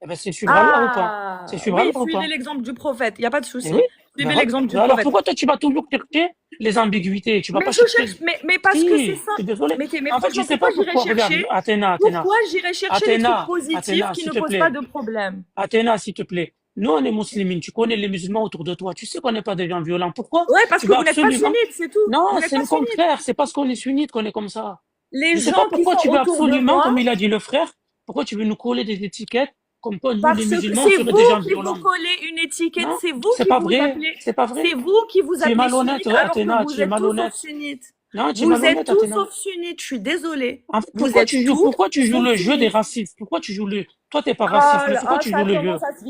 eh ben, c'est suivre Allah ou pas? C'est suivre oui, Allah ou pas? suivez l'exemple du prophète, il n'y a pas de souci. Eh oui. Suivez Ben, l'exemple du alors prophète. pourquoi toi tu vas toujours chercher les ambiguïtés? Tu vas Mais pas je chercher. cherche, mais parce que c'est ça. Je suis désolé. Mais En fait, je franchement, sais pas pourquoi pourquoi. j'irais Regarde, chercher, Athéna. pourquoi j'irais chercher les trucs positifs Athéna, qui s'il ne te posent plaît. pas de problème? Athéna, s'il te plaît. Nous, on est musulmans. Tu connais les musulmans autour de toi. Tu sais qu'on n'est pas des gens violents. Pourquoi? Ouais, parce Tu que vas vous n'êtes pas absolument. sunnites, c'est tout. Non, Vous n'êtes c'est pas le sunnites. contraire. C'est parce qu'on est sunnite qu'on est comme ça. Les Je sais gens pas qui pourquoi sont tu vas autour de absolument, moi, comme il a dit le frère, Pourquoi tu veux nous coller des étiquettes comme quoi nous, Parce les que musulmans, c'est seraient des gens vous qui violents? vous collez une étiquette, Non, c'est vous c'est qui pas vous vrai. appelez, C'est pas vrai. c'est vous qui vous Tu es appelez malhonnête, sunnite alors que Athéna, vous tu es êtes tout sauf malhonnête. sunnite. Non, tu es Vous malhonnête, êtes tout Athéna. sauf sunnite, je suis désolée. En fait, Vous êtes tout pourquoi tu joues sauf le jeu des sunnite. racistes? Pourquoi tu joues le, toi t'es pas raciste, mais pourquoi tu joues Ça le jeu? commence à se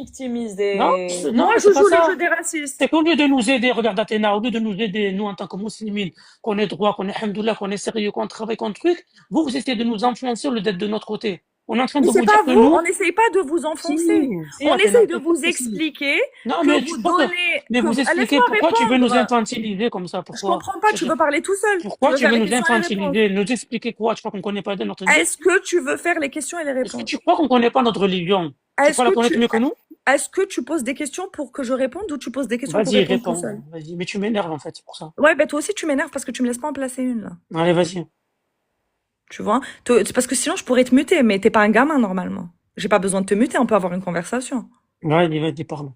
Non, victimiser. non, Moi, c'est je pas joue le ça. jeu des racistes. C'est qu'au lieu de nous aider, regarde Athéna, au lieu de nous aider, nous en tant que musulmans, qu'on est droit, qu'on est hamdoullah, qu'on est sérieux, qu'on travaille, qu'on truc, vous essayez de nous influencer au lieu d'être de notre côté. On est en train Mais de c'est vous pas dire que vous, nous, on n'essaye pas de vous si, enfoncer. si, On Athéna, essaye de t'es vous si. expliquer Non, que mais vous pourquoi, donnez, mais vous expliquez Laisse-moi pourquoi tu veux nous répondre. infantiliser comme ça, Je pourquoi? comprends pas, tu veux parler tout seul. Tu Pourquoi veux tu faire veux les nous questions et les réponses. infantiliser? Nous expliquer quoi? Tu crois qu'on connaît pas notre religion? Est-ce que tu veux faire les questions et les Est-ce que réponses? tu crois qu'on connaît pas notre religion? Tu Est-ce crois la que connaître mieux que nous? est-ce que tu poses des questions pour que je réponde ou tu poses des questions pour Vas-y, répondre tout réponds. seul? Vas-y, mais tu m'énerves en fait, c'est pour ça. Ouais, ben toi aussi tu m'énerves parce que tu me laisses pas en placer une là. Allez, vas-y. Tu vois? C'est parce que sinon je pourrais te muter, mais t'es pas un gamin normalement. J'ai pas besoin de te muter, on peut avoir une conversation. Vas-y, parle.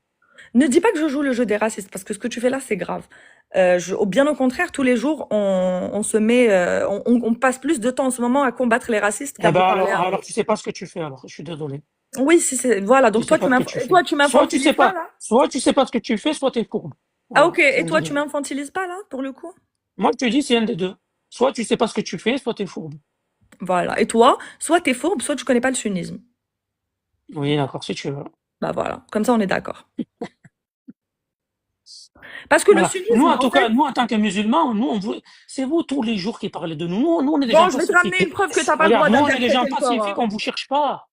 Ne dis pas que je joue le jeu des racistes parce que ce que tu fais là c'est grave. Bien au contraire, tous les jours on se met, on passe plus de temps en ce moment à combattre les racistes qu'à Eh vous ben parler. alors tu sais pas ce que tu fais alors, je suis désolé. Oui, si c'est voilà. Donc Tu sais pas ce que tu fais. toi tu Soit tu m'infantilises sais pas pas, là. soit tu sais pas ce que tu fais, soit t'es courbe. Ah Voilà, ok. c'est Et un toi des tu deux. m'infantilises pas là pour le coup. Moi je te dis c'est un des deux. Soit tu sais pas ce que tu fais, soit t'es fourbe. Voilà. Et toi, soit t'es fourbe, soit tu connais pas le sunnisme. Oui, d'accord, si tu veux. Bah voilà. Comme ça on est d'accord. Parce que le Voilà. sunnisme, Nous, en en tout fait, cas, nous, en tant que musulmans, c'est vous tous les jours qui parlez de nous. Nous, on est des bon, gens je vais te pacifiques. ramener une preuve que t'as pas le droit Regarde, nous, on est des gens d'interpréter le pacifiques, Coran. on vous cherche pas.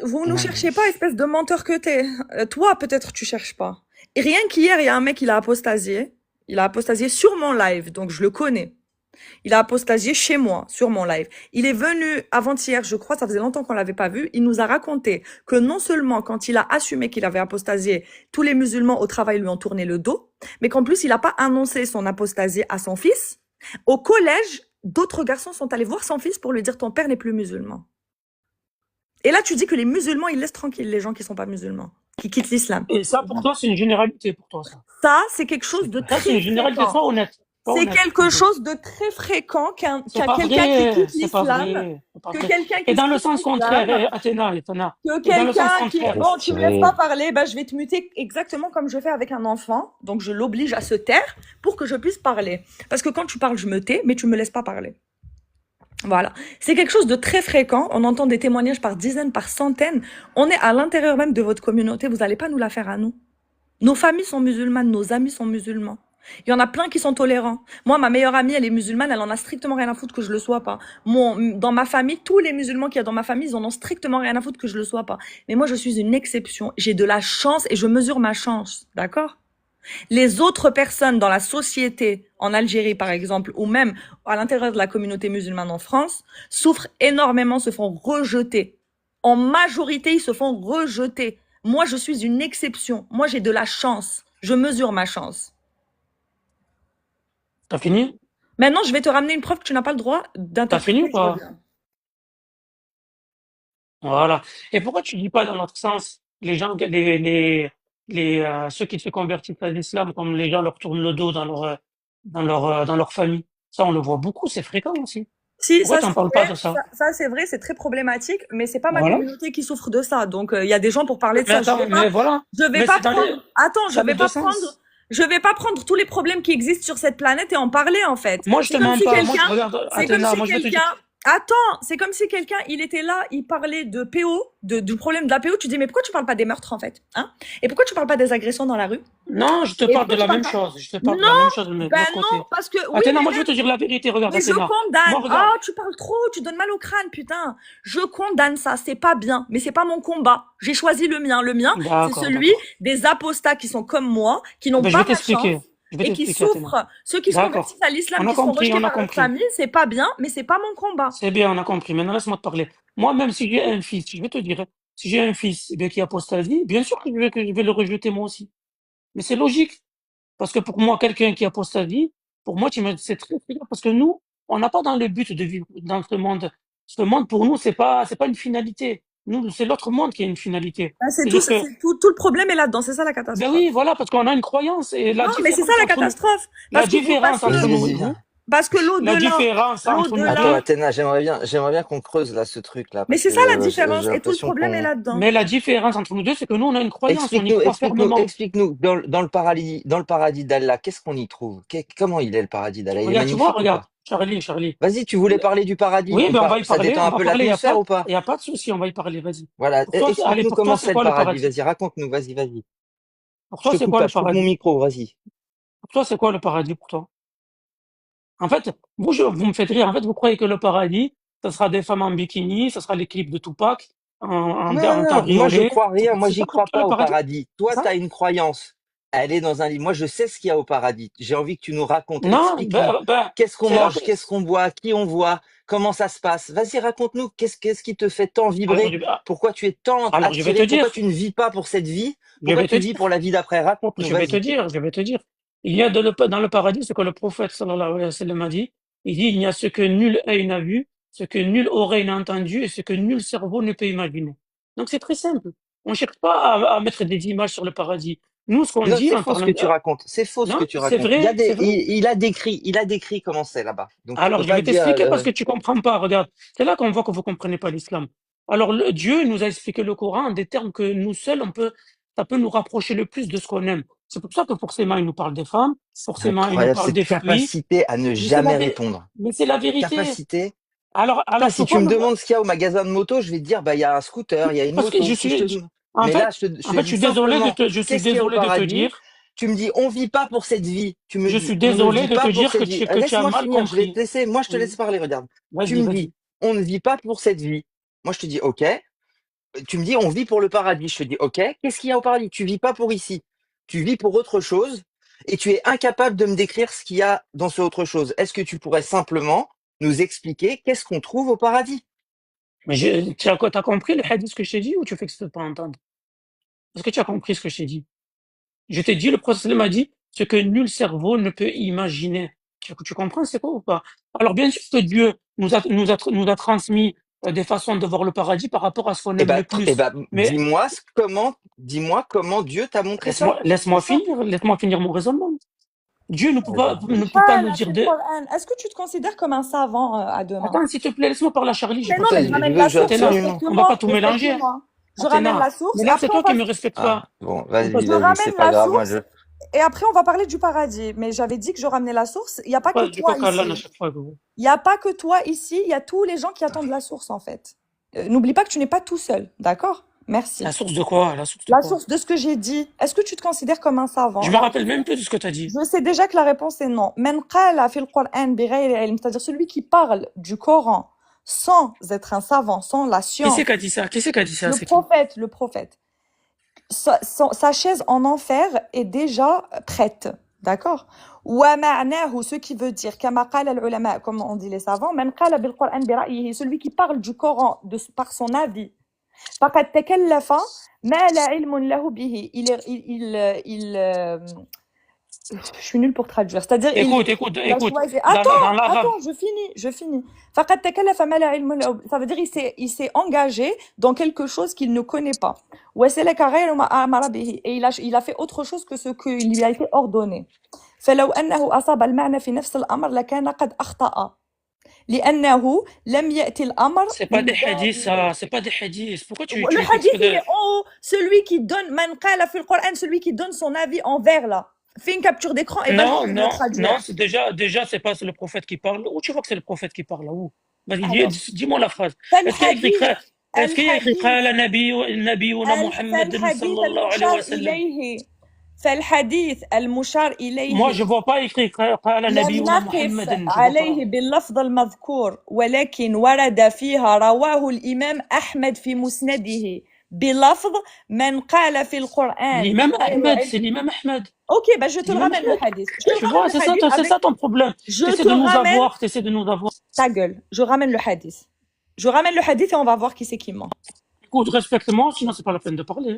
Vous nous cherchez pas, espèce de menteur que t'es. Toi, peut-être tu cherches pas. Et rien qu'hier, il y a un mec, il a apostasié. Il a apostasié sur mon live, donc je le connais. Il a apostasié chez moi, sur mon live. Il est venu avant-hier, je crois, ça faisait longtemps qu'on l'avait pas vu. Il nous a raconté que non seulement quand il a assumé qu'il avait apostasié, tous les musulmans au travail lui ont tourné le dos, mais qu'en plus, il a pas annoncé son apostasie à son fils. Au collège, d'autres garçons sont allés voir son fils pour lui dire ton père n'est plus musulman. Et là, tu dis que les musulmans, ils laissent tranquilles les gens qui sont pas musulmans, qui quittent l'islam. Et ça, pour toi, c'est une généralité pour toi, ça. Ça, c'est quelque chose de Ça, très c'est une généralité, fréquent. sois honnête. C'est quelque chose de très fréquent qu'un C'est pas quelqu'un qui vrai, quitte c'est pas l'islam, vrai. C'est pas que vrai. quelqu'un qui Et dans le quitte sens l'islam, contraire, Athéna, que et dans le quelqu'un sens qui contraire. bon, tu me laisses pas parler, bah je vais te muter exactement comme je fais avec un enfant. Donc je l'oblige à se taire pour que je puisse parler. Parce que quand tu parles, je me tais, mais tu me laisses pas parler. Voilà. C'est quelque chose de très fréquent. On entend des témoignages par dizaines, par centaines. On est à l'intérieur même de votre communauté. Vous allez pas nous la faire à nous. Nos familles sont musulmanes, nos amis sont musulmans. Il y en a plein qui sont tolérants. Moi, ma meilleure amie, elle est musulmane, elle en a strictement rien à foutre que je le sois pas. Dans ma famille, tous les musulmans qu'il y a dans ma famille, ils en ont strictement rien à foutre que je le sois pas. Mais moi, je suis une exception. J'ai de la chance et je mesure ma chance. D'accord? Les autres personnes dans la société, en Algérie par exemple, ou même à l'intérieur de la communauté musulmane en France, souffrent énormément, se font rejeter. En majorité, ils se font rejeter. Moi, je suis une exception. Moi, j'ai de la chance. Je mesure ma chance. T'as fini? Maintenant, je vais te ramener une preuve que tu n'as pas le droit d'interpréter. T'as fini ou pas? Voilà. Et pourquoi tu dis pas dans l'autre sens, les gens, ceux qui se convertissent à l'islam, comme les gens leur tournent le dos dans leur famille. Ça, on le voit beaucoup, c'est fréquent aussi. Si, Pourquoi ça t'en c'est parles pas vrai, de ça? ça c'est vrai, c'est très problématique, mais c'est pas ma Voilà. communauté qui souffre de ça. Donc il y a des gens pour parler de Mais ça. attends, mais voilà. Je vais Mais pas c'est dans prendre. les- Attends, dans les deux sens. je vais pas prendre tous les problèmes qui existent sur cette planète et en parler en fait. Moi, je te C'est comme mens si pas. Moi, je quelqu'un, regarde, c'est comme Athéna, si moi, je vais te quelqu'un. dire. Attends, c'est comme si quelqu'un, il était là, il parlait de PO, du problème de la PO. Tu dis mais pourquoi tu parles pas des meurtres en fait, hein? Et pourquoi tu parles pas des agressions dans la rue? Non, je te Et parle de pourquoi la tu même parles pas? chose. Je te parle de Non, la même chose, mais de ben l'autre côté. non, parce que oui, Athéna, mais moi, je vais te dire la vérité. Regarde, mais je Athéna. condamne. Moi, regarde. Ah, tu parles trop, tu donnes mal au crâne, putain. Je condamne ça, c'est pas bien, mais c'est pas mon combat. J'ai choisi le mien. Le mien, c'est D'accord, celui d'accord. des apostats qui sont comme moi, qui n'ont Ben, je pas vais ma chance t'expliquer. Je vais et qui t'expliquer, Athéna. souffrent. Ceux qui se D'accord. convertissent à l'islam, On a qui sont compris, rejetés on a par leur compris. famille, c'est pas bien, mais c'est pas mon combat. C'est bien, on a compris. Maintenant, laisse-moi te parler. Moi, même si j'ai un fils, je vais te dire, si j'ai un fils, eh bien, qui apostasie, bien sûr que je vais le rejeter moi aussi. Mais c'est logique. Parce que pour moi, quelqu'un qui apostasie, pour moi, c'est très, très grave. Parce que nous, on n'a pas dans le but de vivre dans ce monde. Ce monde, pour nous, c'est pas une finalité. Nous, c'est l'autre monde qui a une finalité. Ben, C'est-à-dire que, tout le problème est là-dedans, c'est ça la ben catastrophe. oui, voilà, parce qu'on a une croyance et la Non, mais c'est ça différence la entre nous, catastrophe. la Parce que vous, différence parce que entre nous et Vas-y, vous, Parce que La l'au-delà, différence entre nous Attends, l'au-delà. deux, Athéna, j'aimerais bien qu'on creuse là ce truc-là, Mais parce c'est ça la que différence. j'ai Et tout le l'impression problème est qu'on... là-dedans. mais la différence entre nous deux, c'est que nous, on a une croyance, on y Explique-nous, croit explique-nous, fermement. explique-nous, dans le paradis d'Allah, qu'est-ce qu'on y trouve? Comment il est le paradis d'Allah? Il est Regarde, tu vois, magnifique ou regarde, pas? Charlie. Vas-y, tu voulais parler du paradis, Oui, ben on va y ça parler, détend on un va peu parler, l'atmosphère ou pas? y a pas de souci, on va y parler, vas-y. Voilà, Pour toi, allez, explique-nous pour toi, comment c'est c'est le quoi le paradis, paradis? vas-y, raconte-nous, vas-y. Pour toi, c'est quoi le Je coupe mon paradis? micro, vas-y. Pour toi, c'est quoi le paradis pour toi? En fait, vous me faites rire. En fait, vous croyez que le paradis, ça sera des femmes en bikini, ça sera les clips de Tupac en Non, moi je cabriolet. crois rien, moi C'est ça j'y pour crois toi le pas au paradis? paradis. C'est Toi, tu ça? as une croyance. Elle est dans un livre. Moi, je sais ce qu'il y a au paradis. J'ai envie que tu nous racontes. Non, Explique-nous. Qu'est-ce qu'on c'est là. mange, qu'est-ce qu'on boit, qui on voit, comment ça se passe. Vas-y, raconte-nous. Qu'est-ce qui te fait tant Alors, vibrer? je, ah, Pourquoi tu es tant alors, je vais te attiré? Pourquoi dire, tu ne vis pas pour cette vie? je Pourquoi vais te tu vis dire, pour la vie d'après? Raconte-nous, vas-y. je vais te dire. Il y a dans le paradis ce que le prophète sallallahu alayhi wa sallam a dit. Il dit, il y a ce que nul œil n'a vu, ce que nulle oreille n'a entendu et ce que nul cerveau ne peut imaginer. Donc c'est très simple. On ne cherche pas à mettre des images sur le paradis. Nous, ce qu'on Non, dit c'est en faux ce parlant que tu racontes. C'est faux ce que non, tu c'est racontes. Il y a vrai, c'est des, vrai. il a décrit comment c'est là-bas. Donc tu Alors, peux je pas vais dire, t'expliquer parce que tu comprends pas. Regarde, c'est là qu'on voit que vous comprenez pas l'islam. Alors, Dieu nous a expliqué le Coran en des termes que nous seuls, ça peut nous rapprocher le plus de ce qu'on aime. C'est pour ça que forcément, il nous parle des femmes, forcément, il nous incroyable, parle cette des fruits, capacité à ne mais c'est jamais répondre. mais c'est la vérité. Capacité. Putain, Alors, si pourquoi tu me ne pas, demandes ce qu'il y a au magasin de moto, je vais te dire, bah, il y a un scooter, il y a une parce que moto. Si je te demande. en Mais là, fait, je te je dis suis désolé simplement, je suis qu'est-ce qu'il y a au désolé de te paradis? dire, Tu me dis, on vit pas pour cette vie. Tu me je dis, suis on ne désolé vit de te pas pour dire cette vie. que tu as Laisse-moi mal finir, je vais te compris. laisser. Moi, je te Oui. laisse parler, regarde. Tu Vas-y, me vas-y. dis, on ne vit pas pour cette vie. Moi, je te dis, ok. Tu me dis, on vit pour le paradis. Je te dis, ok. Qu'est-ce qu'il y a au paradis? Tu vis pas pour ici. Tu vis pour autre chose et tu es incapable de me décrire ce qu'il y a dans ce autre chose. Est-ce que tu pourrais simplement nous expliquer qu'est-ce qu'on trouve au paradis? Mais t'as compris le hadith que je t'ai dit ou tu fais que tu peux pas entendre? Est-ce que tu as compris ce que je t'ai dit? Je t'ai dit, le prophète m'a dit ce que nul cerveau ne peut imaginer. Tu comprends c'est quoi ou pas? Alors bien sûr que Dieu nous a transmis des façons de voir le paradis par rapport à ce qu'on aime le Eh plus. ben, Mais dis-moi comment Dieu t'a montré ça. C'est ça. laisse-moi finir mon raisonnement. Dieu Vas-y. ne peut pas Ah, nous la dire fil de... Qur'an. Est-ce que tu te considères comme un savant à deux mains? Attends, s'il te plaît, laisse-moi parler à Charlie, j'ai Mais pas non, Putain, mais je fini. ramène il la veut source, Athéna, absolument. on va pas respecte-moi, tout mélanger. respecte-moi. Je ramène Athéna. la source Mais et là, c'est après on toi qui va... me respectes Ah, pas. bon, Je vas-y, c'est ramène pas la grave. Moi, source et après on va parler du paradis. Mais j'avais dit que je ramenais la source. Il n'y a pas que Pourquoi, du toi coq à ici. l'âne à chaque fois, gros. Il n'y a pas que toi ici. Il y a tous les gens qui attendent la source en fait. N'oublie pas que tu n'es pas tout seul. D'accord? Merci. La source de quoi? La source de La quoi? source de ce que j'ai dit. Est-ce que tu te considères comme un savant? Je me rappelle même plus de ce que tu as dit. Je sais déjà que la réponse est non. Men qala fil Qur'an bighayri ilm, c'est-à-dire celui qui parle du Coran sans être un savant, sans la Qui science. c'est qui a dit ça? Qui c'est qui a dit ça? Le C'est qui? prophète, le prophète. Sa chaise en enfer est déjà prête. D'accord? Wa ma'nahu, ce qui veut dire, kama qala al-ulama, comme on dit les savants, man qala bil Qur'an bi ra'yihi, celui qui parle du Coran par son avis. Faqad takallafa ma la ilmun lahu bihi. Je suis nulle pour traduire. C'est-à-dire, Écoute. il a choisi. Dans l'arabe. Attends, je finis. فقد تكلف ما لا علم له. Ça veut dire il s'est engagé dans quelque chose qu'il ne connaît pas. وسلك غير ما أمر به. Et il a fait autre chose que ce qui lui a été ordonné. فلو أنه أصاب المعنى في نفس الأمر لكان قد أخطأ. لأنه لم يأتي الأمر C'est pas من des hadiths, باب. ça. C'est pas des hadiths. Pourquoi tu Le fais hadith, exprès il de... est en haut. Celui qui donne, man qala fil Qur'an, celui qui donne son avis en vert, là. Fais une capture d'écran et vas-y, je vais le traduire. Non, c'est déjà, c'est pas le prophète qui parle. Où tu vois que c'est le prophète qui parle, là? Où? Vas-y, Alors, dis-moi la phrase. فالحديث Est-ce qu'il y a écrit الحديث قال نبينا محمد فالحديث صلى الله عليه المشار وسلم؟ إليه فالحديث المشار Moi, إليه je vois pas écrit قال لم نبينا نقف محمد. Je vois عليه pas. باللفظ المذكور ولكن ورد فيها رواه الإمام أحمد في مسنده بلفظ من قال في القرآن L'imam بغير Ahmed, علم. c'est l'imam Ahmed. Ok, bah je te le L'imam ramène le Ahmed. hadith. Je te le Tu ramène vois, le c'est hadith ça avec... ton problème. Je T'essaies te de nous ramène... avoir. Ta gueule. Je ramène le hadith. Je ramène le hadith et on va voir qui c'est qui ment. Écoute, respecte-moi, sinon c'est pas la peine de parler.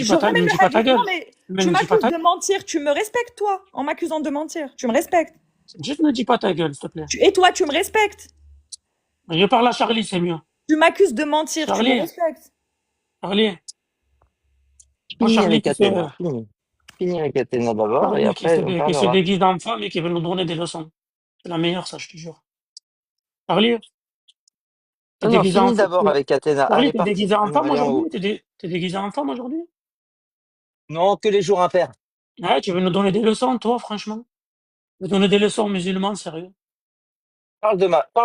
Je ramène le hadith. Non, mais Mais tu ne dis pas m'accuses ta de mentir. Tu me respectes, toi, en m'accusant de mentir. Tu me respectes. Juste ne dis pas ta gueule, s'il te plaît. Et toi, tu me respectes. Je parle à Charlie, c'est mieux. Tu m'accuses de mentir. Tu Charlie. me respectes. Charlie. Moi, Finis Charlie avec Athéna. Finis avec Athéna d'abord et après on qui se parlera. déguise en femme et qui veut nous donner des leçons. C'est la meilleure, ça, je te jure. Charlie, t'es Non, non, déguisé en finis d'abord avec Athéna. Charlie, Allez, t'es parti. déguisé en On va femme aller en aujourd'hui? haut. T'es déguisé en femme aujourd'hui? Non, que les jours impairs. Ouais, tu veux nous donner des leçons, toi, franchement? Tu veux donner des leçons aux musulmans, sérieux? Parle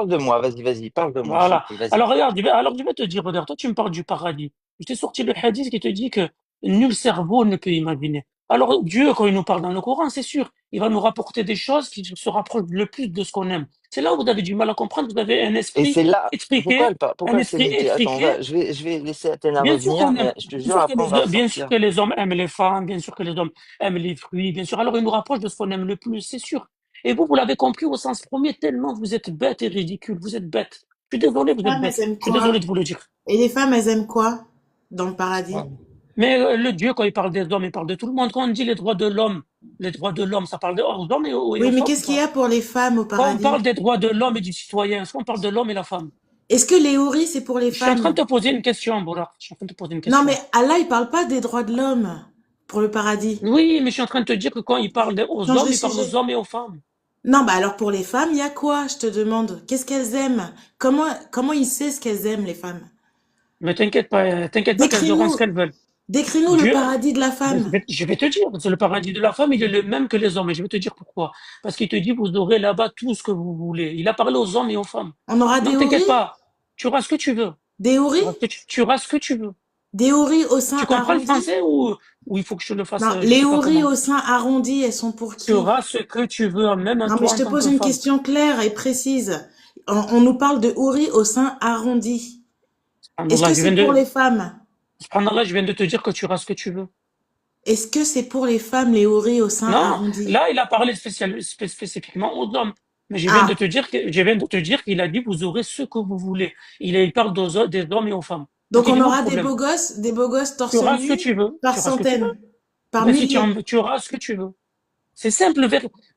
de moi. Vas-y, vas-y. Parle de moi, je t'en Voilà. prie. Vas-y. Alors regarde, je vais te dire, regarde, toi tu me parles du paradis. Je t'ai sorti le hadith qui te dit que nul cerveau ne peut imaginer. Alors Dieu, quand il nous parle dans le Coran, c'est sûr, il va nous rapporter des choses qui se rapprochent le plus de ce qu'on aime. C'est là où vous avez du mal à comprendre, vous avez Et c'est là. un Pourquoi elle s'est esprit mutée? Attends, étriqué. je vais laisser Athéna Bien sûr revenir, qu'on aime, mais je te jure, après, on va bien sûr ressortir. que les hommes aiment les femmes, bien sûr que les hommes aiment les fruits, bien sûr. Alors il nous rapproche de ce qu'on aime le plus, c'est sûr. Et vous l'avez compris au sens premier, tellement vous êtes bête et ridicule, vous êtes bête. Je suis désolé, vous êtes Femmes, elles bête. aiment Je suis désolé quoi? de vous le dire. Et les femmes, elles aiment quoi dans le Ouais. paradis? Mais le Dieu, quand il parle des hommes, il parle de tout le monde. Quand on dit les droits de l'homme, ça parle aux hommes et Oui, aux mais femmes ou qu'est-ce qu'il y pas? a pour les femmes au Quand on parle paradis? des droits de l'homme et du citoyen, est-ce qu'on parle de l'homme et la femme? Est-ce que les houris, c'est pour les Je suis en train de femmes? te poser une question, Boura. Je suis en train de te poser une Non, mais question. Allah, il parle pas des droits de l'homme pour le paradis. Oui, mais je suis en train de te dire que quand il parle aux Change hommes, de il parle aux sujet. hommes et aux femmes. Non, bah alors pour les femmes, il y a quoi, je te demande? Qu'est-ce qu'elles aiment? Comment il sait ce qu'elles aiment, les femmes? Mais t'inquiète pas qu'elles auront ce Décris-nous, qu'elles veulent. décris-nous le Dieu, paradis de la femme. je vais te dire, c'est le paradis de la femme, il est le même que les hommes. Et je vais te dire pourquoi. Parce qu'il te dit, vous aurez là-bas tout ce que vous voulez. Il a parlé aux hommes et aux femmes. On aura des Donc t'inquiète houris? pas, tu auras ce que tu veux. Des houris? Tu auras ce que tu veux. Des houris au sein Tu comprends le arrondi? français ou il faut que je te le fasse, Non, je les sais pas houris comment. au sein arrondi, elles sont pour Tu qui? auras ce que tu veux, même Non, mais toi je en te tant pose que une femme. question claire et précise. On nous parle de houris au sein arrondi. Est-ce Subhanallah, que c'est pour les femmes? subhanallah, je viens de te dire que tu auras ce que tu veux. Est-ce que c'est pour les femmes, les houris au sein Non, arrondi? là, il a parlé spécifiquement aux hommes. Mais Ah, je viens de te dire qu'il a dit, vous aurez ce que vous voulez. Il parle des hommes et aux femmes. Donc, donc il on est où le aura problème? des beaux gosses Tu torse auras ce que nu tu veux. par Tu auras ce que tu veux. centaines, par Ben, si tu, milliers. tu auras ce que tu veux. C'est simple.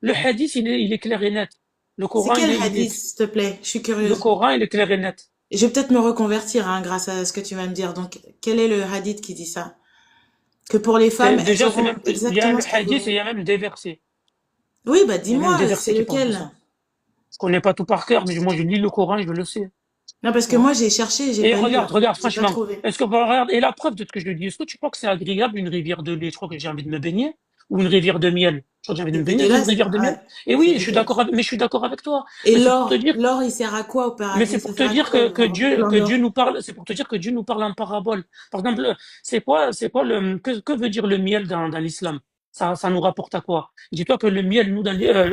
Le hadith, il est clair et net. Le C'est Coran, quel hadith, s'il te plaît? Je suis le curieuse. Coran, il est clair et net. Je vais peut-être me reconvertir, hein, grâce à ce que tu vas me dire. Donc, quel est le hadith qui dit ça? Que pour les femmes, elles Déjà, auront il y a exactement le ce qu'elles hadith et voudront. il y a même des versets. Oui, bah Il y a même des dis-moi, c'est versets qui parlent de lequel? ça. Je connais pas tout par cœur, mais moi, je lis le Coran, je le sais. Non, parce Tu que vois. moi j'ai cherché, j'ai Et pas eu, hein. regarde, J'ai pas franchement. trouvé. Regarde, et la preuve de ce que je dis, est-ce que tu crois que c'est agréable une rivière de lait? Je crois que j'ai envie de me baigner. Ou une rivière de miel? Je crois que j'ai envie de C'est me baigner dans une dégueulasse. rivière de miel. Ouais, Et c'est oui, dégueulasse. mais je suis d'accord avec toi. Et Mais c'est pour te dire, l'or, il sert à quoi au mais paradis? c'est Ça pour te sert à dire quoi l'or? Plein Que Dieu d'or. nous parle, c'est pour te dire que Dieu nous parle en parabole. Par exemple, que veut dire le miel dans l'islam? Ça nous rapporte à quoi? Dis-toi que le miel, nous,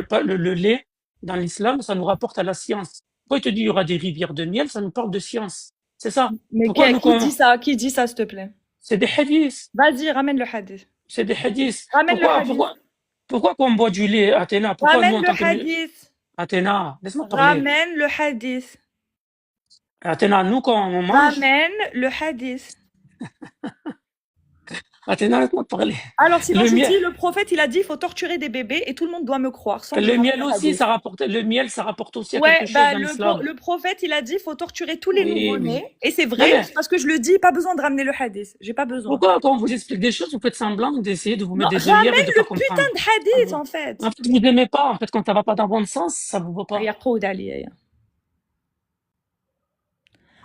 pas le lait, dans l'islam, ça nous rapporte à la science. Quand il te dit il y aura des rivières de miel, ça nous parle de science. C'est ça. Mais Pourquoi nous, qui dit ça? Qui dit ça, s'il te plaît? c'est des hadiths. Vas-y, ramène le hadith. C'est des hadiths. Ramène le hadith. Pourquoi quand on boit du lait, Athéna? Pourquoi nous, Ramène en le tant que, hadith. Athéna, laisse-moi parler. Ramène le hadith. Athéna, nous, quand on mange, Ramène le hadith. Athéna, laisse-moi parler. Alors, sinon, Le je miel, dis, le prophète, il a dit, il faut torturer des bébés et tout le monde doit me croire sans que je le ramène miel le aussi, hadith. ça rapporte aussi à Ouais, quelque chose bah, dans l'islam. le prophète, il a dit, il faut torturer tous les Oui, oui. nouveau-nés. Et c'est Non, vrai, mais c'est parce que je le dis, pas besoin de ramener le hadith. J'ai pas besoin. pourquoi, quand on vous explique des choses, vous faites semblant d'essayer de vous Non, mettre des œillères et ramène de le pas putain comprendre? de hadith, en fait. En fait, vous n'aimez pas. En fait, quand ça va pas dans le bon sens, ça vous va pas. يا قود عليا.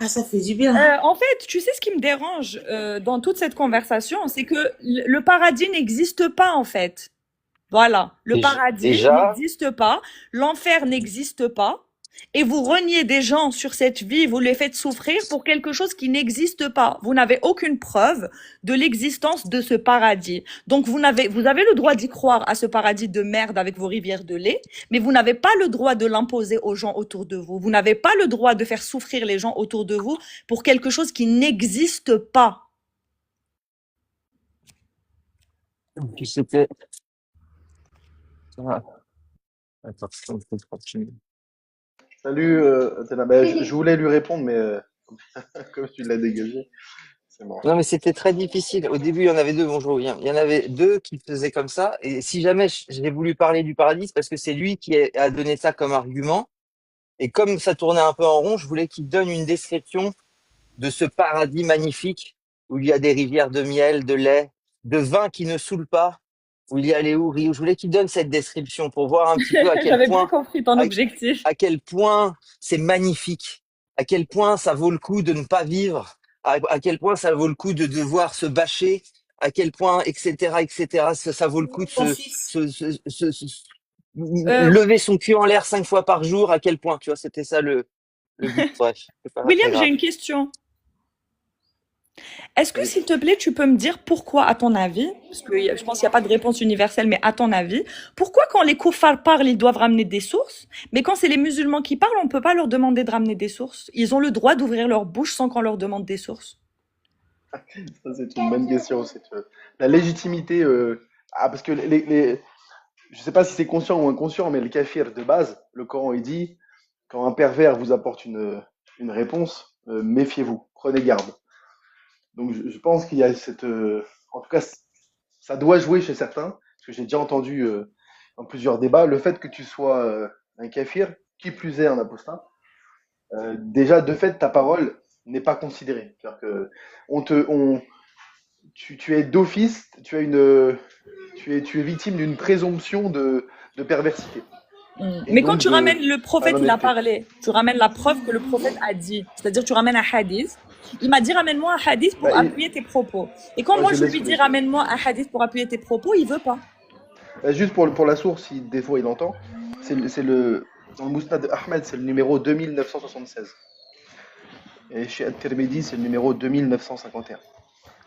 Ah, ça fait du bien. En fait, tu sais ce qui me dérange dans toute cette conversation, c'est que le paradis n'existe pas, en fait. Voilà, le paradis Déjà, n'existe pas, l'enfer n'existe pas, et vous reniez des gens sur cette vie, vous les faites souffrir pour quelque chose qui n'existe pas. Vous n'avez aucune preuve de l'existence de ce paradis. Donc vous avez le droit d'y croire à ce paradis de merde avec vos rivières de lait, mais vous n'avez pas le droit de l'imposer aux gens autour de vous. Vous n'avez pas le droit de faire souffrir les gens autour de vous pour quelque chose qui n'existe pas. c'était. Ah, attends, je vais continuer. Salut, Athéna. Ben, je voulais lui répondre, mais comme tu l'as dégagé, c'est mort. Non, mais c'était très difficile. Au début, il y en avait deux. Bonjour, William. Il y en avait deux qui faisaient comme ça. Et si jamais j'ai voulu parler du paradis, c'est parce que c'est lui qui a donné ça comme argument. Et comme ça tournait un peu en rond, je voulais qu'il donne une description de ce paradis magnifique où il y a des rivières de miel, de lait, de vin qui ne saoule pas. où il y a les houris, où je voulais qu'il donne cette description pour voir un petit peu J'avais bien compris ton à, objectif. à quel point c'est magnifique, à quel point ça vaut le coup de ne pas vivre, à quel point ça vaut le coup de devoir se bâcher, à quel point, etc., ça vaut le coup de Ton fils. Euh, lever son cul en l'air 5 fois par jour, à quel point, tu vois, c'était ça le but. Bref, c'est pas très William, j'ai grave. une question. Est-ce que, Oui. s'il te plaît, tu peux me dire pourquoi, à ton avis, parce que je pense qu'il n'y a pas de réponse universelle, mais à ton avis, pourquoi quand les koufars parlent, ils doivent ramener des sources, mais quand c'est les musulmans qui parlent, on ne peut pas leur demander de ramener des sources? Ils ont le droit d'ouvrir leur bouche sans qu'on leur demande des sources. Ça, c'est une bonne question. La légitimité. Parce que je sais pas si c'est conscient ou inconscient, mais le kafir de base, le Coran, il dit, quand un pervers vous apporte une réponse, méfiez-vous, prenez garde. Donc je pense qu'il y a en tout cas, ça doit jouer chez certains, parce que j'ai déjà entendu dans plusieurs débats, le fait que tu sois un kafir, qui plus est un apostat, déjà de fait ta parole n'est pas considérée. C'est-à-dire que tu es d'office, tu es victime d'une présomption de perversité et Mais quand donc tu de ramènes le prophète, il a malhonnêteté. parlé. Tu ramènes la preuve que le prophète a dit. C'est-à-dire, tu ramènes un hadith. Il m'a dit, ramène-moi un hadith pour Bah, appuyer tes propos. Et quand ouais, moi, je je l'ai lui sous dis, les yeux. ramène-moi un hadith pour appuyer tes propos, il veut pas. Juste pour la source, si des fois il entend, dans le Mousnad de Ahmed, c'est le numéro 2976. Et chez At-Tirmidhi, c'est le numéro 2951.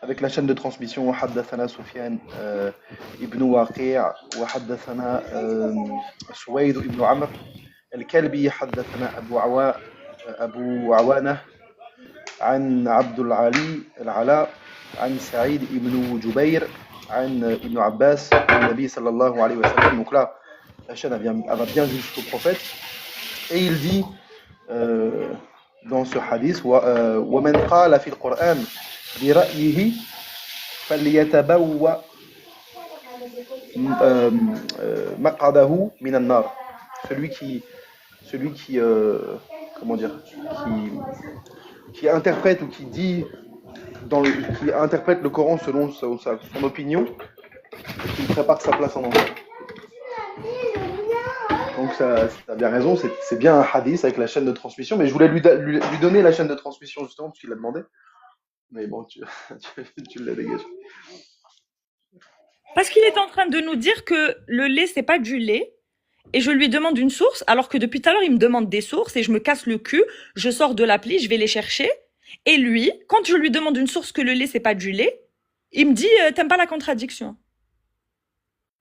Avec la chaîne de transmission, Haddathana Sufyan ibn Waqi' wa Haddathana Suwayd ibn Amr الكلبي حدثنا أبو عوانة عن عبد العلي العلاء عن سعيد بن جبير عن ابن عباس عن النبي صلى الله عليه وسلم. Donc là, la chaîne elle va bien jusqu'au prophète. Et il dit dans ce hadith ومن قال في القرآن برأيه فليتبوأ مقعده من النار. Celui qui comment dire, qui interprète ou qui dit qui interprète le Coran selon son opinion, qui prépare sa place en enfer. Donc ça a bien raison, c'est bien un hadith avec la chaîne de transmission, mais je voulais lui donner la chaîne de transmission justement parce qu'il l'a demandé. Mais bon, tu l'as dégagé. Parce qu'il est en train de nous dire que le lait, c'est pas du lait. Et je lui demande une source, alors que depuis tout à l'heure, il me demande des sources et je me casse le cul. Je sors de l'appli, je vais les chercher. Et lui, quand je lui demande une source que le lait, c'est pas du lait, il me dit, t'aimes pas la contradiction.